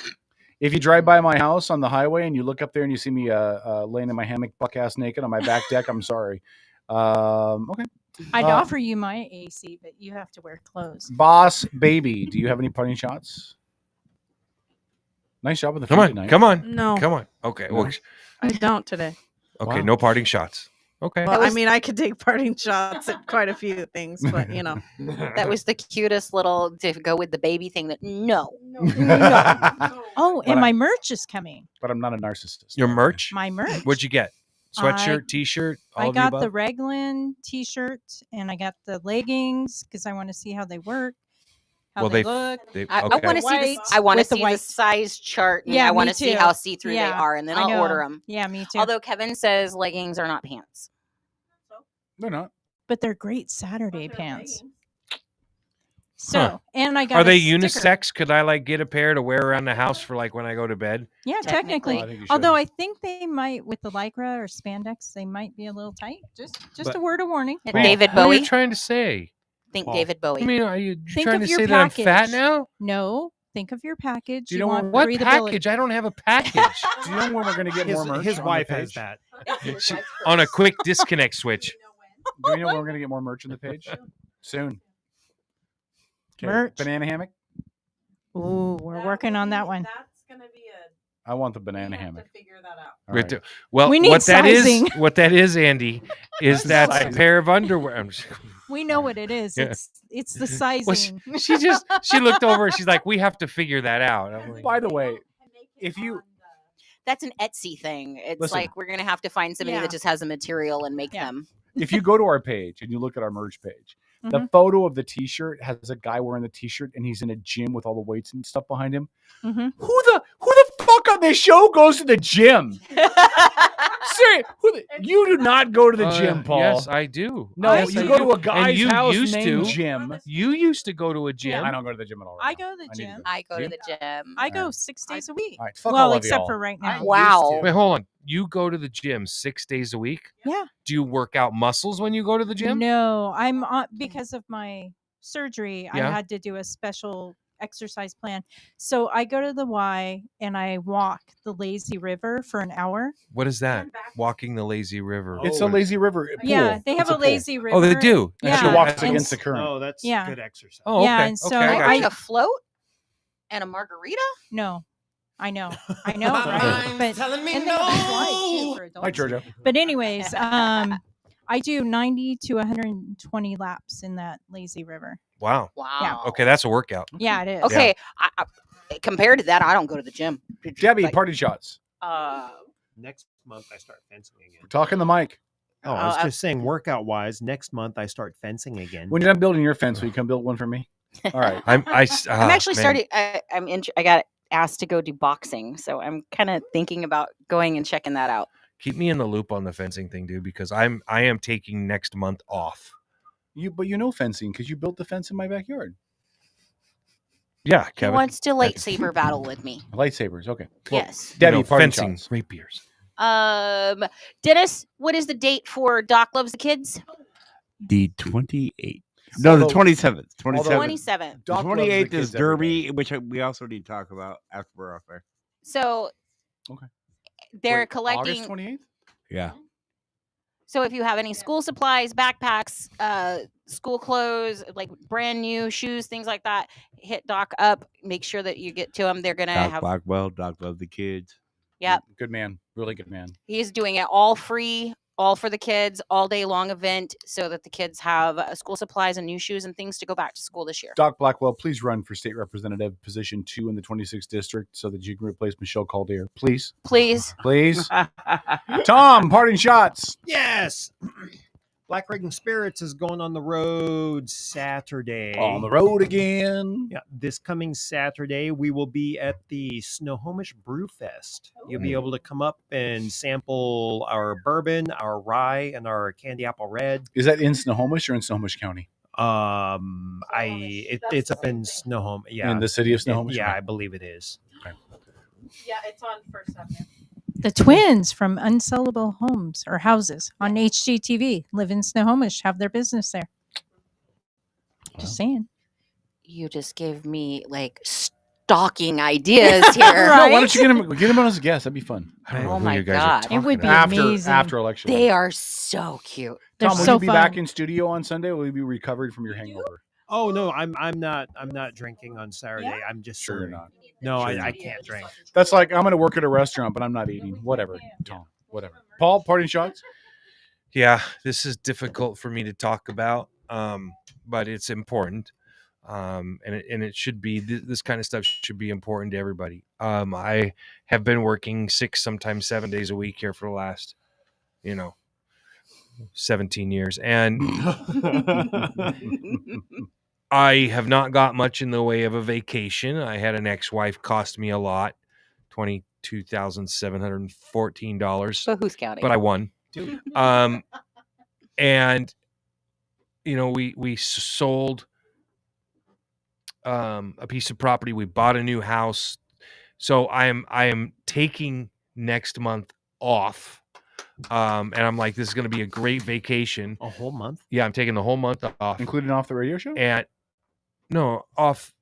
If you drive by my house on the highway and you look up there and you see me laying in my hammock, buck ass naked on my back deck, I'm sorry. Okay. I'd offer you my AC, but you have to wear clothes. Boss baby, do you have any parting shots? Nice job with the Come food on. tonight. Come on. No. Come on. Okay. No. Well, I don't today. okay. Wow. No parting shots. Okay. Well, I mean, I could take parting shots at quite a few things, but you know. That was the cutest little to go with the baby thing. Oh, and my merch is coming. But I'm not a narcissist. Your merch? My merch. What'd you get? Sweatshirt, T-shirt, all I of got the the above? Raglan T-shirt and I got the leggings because I want to see how they work, how Well, they they- look. I okay. want to see this. White I want to with the see the white. size chart. And Yeah, I want me to see too. how see-through they Yeah, are, and then I I'll know. order them. Yeah, me too. Although Kevin says leggings are not pants. They're not. But they're great Saturday pants. So, and I got. Are a they sticker. unisex? Could I like get a pair to wear around the house for like when I go to bed? Yeah, Technically. technically. I think you should. Although I think they might, with the lycra or spandex, they might be a little tight. Just But- a word of warning. And Wait, David what are you Bowie. trying to say? Think Paul. David Bowie. I mean, are you Think trying of to your say that I'm fat package. now? No, think of your package. Do you know want what breathability. package? I don't have a package. Do you know when we're going to get more merch? His on the wife has page? that. She- on a quick disconnect switch. Do you know when we're going to get more merch on the page? Soon. Okay. Merch. Banana hammock? Ooh, we're working on that one. That's gonna be a. I want the banana hammock. Figure that out. All We right. have to- Well, We need what that is, sizing. Andy, is that a Sizing. pair of underwear. I'm just- We know what it is. Yeah. It's the sizing. Well, she looked over. She's like, we have to figure that out. I'm like, By the way, if you That's an Etsy thing. It's Listen. like we're gonna have to find somebody Yeah. that just has the material and make Yeah. them. if you go to our page and you look at our merch page, the Mhm. photo of the T-shirt has a guy wearing the T-shirt and he's in a gym with all the weights and stuff behind him. Mm-hmm. Who the fuck on this show goes to the gym? Seriously, you do not go to the gym, Paul. Yes, I do. No, Yes, you I go do. to a And guy's you house used named to. Jim. You used to go to a gym. I don't go to the gym at all. I go to the I need to gym. go. I go to You? the gym. I go 6 days a week. All right, fuck Well, all of except y'all. for right now. Wow. Wait, hold on. You go to the gym 6 days a week? Yeah. Do you work out muscles when you go to the gym? No, I'm on because of my surgery. I Yeah. had to do a special exercise plan. So I go to the Y and I walk the lazy river for an hour. What is that? Walking the lazy river. It's a lazy river pool. Yeah, they have It's a pool. lazy river. Oh, they do. And Yeah. she walks and against the s- current. Oh, that's Yeah. good exercise. Oh, okay. Yeah, and so okay, I got I you. a float and a margarita. No. I know, right? But and they have a slide too for adults. Hi, Georgia. But anyways, I do 90 to 120 laps in that lazy river. Wow. Yeah. Okay, that's a workout. Yeah, it is. Okay, I, compared to that, I don't go to the gym. Debbie, Like, party shots. Next month I start fencing again. We're talking the mic. Oh, I was just saying, workout wise, next month I start fencing again. When you're done building your fence, will you come build one for me? All right. I'm actually starting. I got asked to go do boxing, so I'm kind of thinking about going and checking that out. Keep me in the loop on the fencing thing, dude, because I am taking next month off. But you know fencing because you built the fence in my backyard. Yeah, He Kevin. wants to lightsaber battle with me. Lightsabers, okay. Yes. Debbie, party fencing, shots. rapiers. Dennis, what is the date for Doc Loves the Kids? The 28th. No, the 27th. 27th. The 28th is Derby, which we also need to talk about after we're off there. So, okay, they're collecting. August 28th? Yeah. So if you have any school supplies, backpacks, school clothes, like brand new shoes, things like that, hit Doc up. Make sure that you get to him. They're gonna Doc have. Blackwell, Doc Love the Kids. Yep. Good man. Really good man. He's doing it all free, all for the kids, all day long event, so that the kids have school supplies and new shoes and things to go back to school this year. Doc Blackwell, please run for state representative position 2 in the 26th district so that you can replace Michelle Calder. Please. Please. Please. Tom, parting shots. Yes. Black Reagan Spirits is going on the road Saturday. On the road again. Yeah, this coming Saturday, we will be at the Snohomish Brew Fest. You'll be able to come up and sample our bourbon, our rye, and our candy apple red. Is that in Snohomish or in Snohomish County? It's up in Snohomish. Yeah, in the city of Snohomish. Yeah, I believe it is. Okay. Yeah, it's on First Avenue. The twins from Unsellable Homes or Houses on HGTV live in Snohomish, have their business there. Just saying. You just gave me like stalking ideas here. No, why don't you get him on as a guest? That'd be fun. Oh my God. It would be after, amazing. After election. They are so cute. They're Tom, will so you be fun. back in studio on Sunday? Or will you be recovered from your hangover? Oh no, I'm not drinking on Saturday. Yeah? I'm just Sure you're serving. not. No, Sure you're I not. can't drink. That's like I'm going to work at a restaurant, but I'm not eating. Whatever, Tom. Whatever. Paul, parting shots. Yeah, this is difficult for me to talk about, but it's important, and it should be. This kind of stuff should be important to everybody. I have been working 6, sometimes 7 days a week here for the last, 17 years, and I have not got much in the way of a vacation. I had an ex-wife cost me a lot, $22,714. But who's counting? But I won. And we sold a piece of property. We bought a new house. So I am taking next month off. And I'm like, this is going to be a great vacation. A whole month? Yeah, I'm taking the whole month off. Including off the radio show? And no, off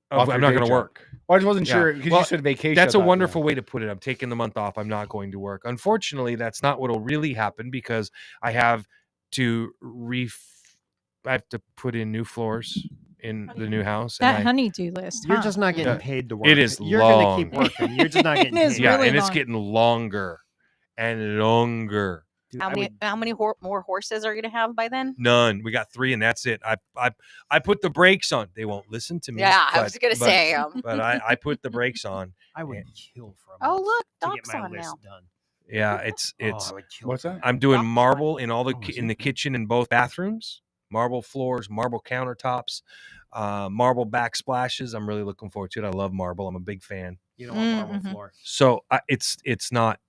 Off I'm your not day going to job. work. Well, I just wasn't sure because you said vacation. That's I a thought, wonderful way to put it. I'm taking the month off. I'm not going to work. Unfortunately, that's not what will really happen because I have to I have to put in new floors in the new house. That and honeydew list. You're huh? just not getting paid to work. It is You're long. going to keep working. You're just not getting It is paid. Yeah, really and it's long. getting longer and longer. Dude, How many more horses are you going to have by then? None. We got 3, and that's it. I put the brakes on. They won't listen to me. Yeah, I was gonna say, but I put the brakes on. I would kill for a Oh, month look, to Doc's get my on list now. done. Yeah, it's I would kill What's for that? I'm doing marble in all the in the kitchen in both bathrooms, marble floors, marble countertops, marble backsplashes. I'm really looking forward to it. I love marble. I'm a big fan. You don't want marble floor. So it's not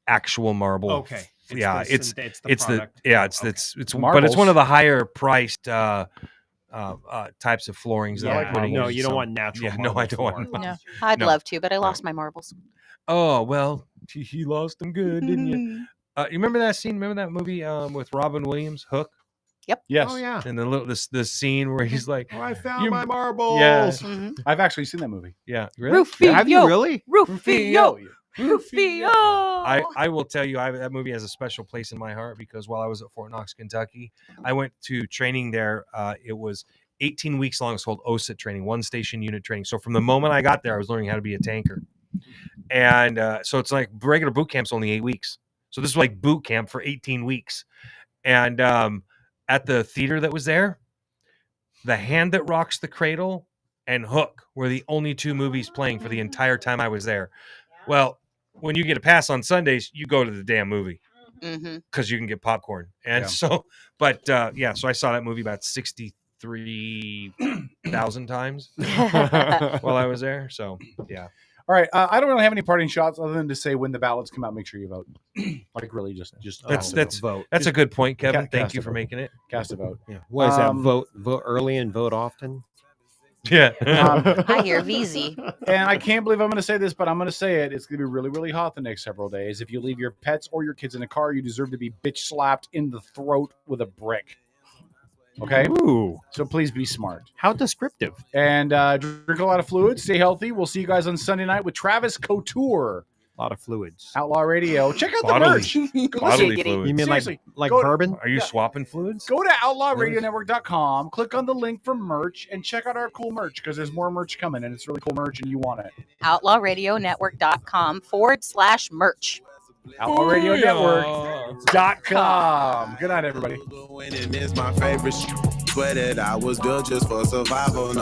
actual marble. Okay. Yeah, it's the it's product. the yeah it's Okay. it's but it's Marbles. one of the higher priced types of floorings that Yeah, I'm putting no, in. you don't So- want natural Yeah, no, I marble don't want. floor. No. I'd No. love to, but I lost my marbles. Oh well, he lost them good, didn't you? You remember that scene? Remember that movie with Robin Williams, Hook? Yes. Oh yeah. And the scene where he's like, Oh, I found You- my marbles. Yeah. I've actually seen that movie. yeah, really? Rufio. Have you really? Rufio. Rufio. I will tell you, that movie has a special place in my heart because while I was at Fort Knox, Kentucky, I went to training there. It was 18 weeks long. It's called OSUT training, one station unit training. So from the moment I got there, I was learning how to be a tanker. And so it's like regular boot camp's only 8 weeks. So this was like boot camp for 18 weeks. And at the theater that was there, The Hand That Rocks the Cradle and Hook were the only 2 movies playing for the entire time I was there. Well, when you get a pass on Sundays, you go to the damn movie because you can get popcorn. And so I saw that movie about 63,000 times while I was there. So, yeah. All right. I don't really have any parting shots other than to say when the ballots come out, make sure you vote. Like really just That's vote. That's a good point, Kevin. Thank Cast you a for vote. making it. Cast a vote. Yeah. What is that? Vote early and vote often? Yeah. I hear VZ. And I can't believe I'm going to say this, but I'm going to say it. It's going to be really, really hot the next several days. If you leave your pets or your kids in a car, you deserve to be bitch slapped in the throat with a brick. Okay? Ooh. So please be smart. How descriptive. And drink a lot of fluids. Stay healthy. We'll see you guys on Sunday night with Travis Couture. A lot of fluids. Outlaw Radio. Check out the Bodily- merch. Go bodily listen. fluids. You mean Seriously, like go- bourbon? Are you swapping fluids? Go to outlawradionetwork.com, click on the link for merch, and check out our cool merch because there's more merch coming, and it's really cool merch, and you want it. outlawradionetwork.com/merch. outlawradionetwork.com. Good night, everybody. Winning is my favorite. Swear that I was built just for survival.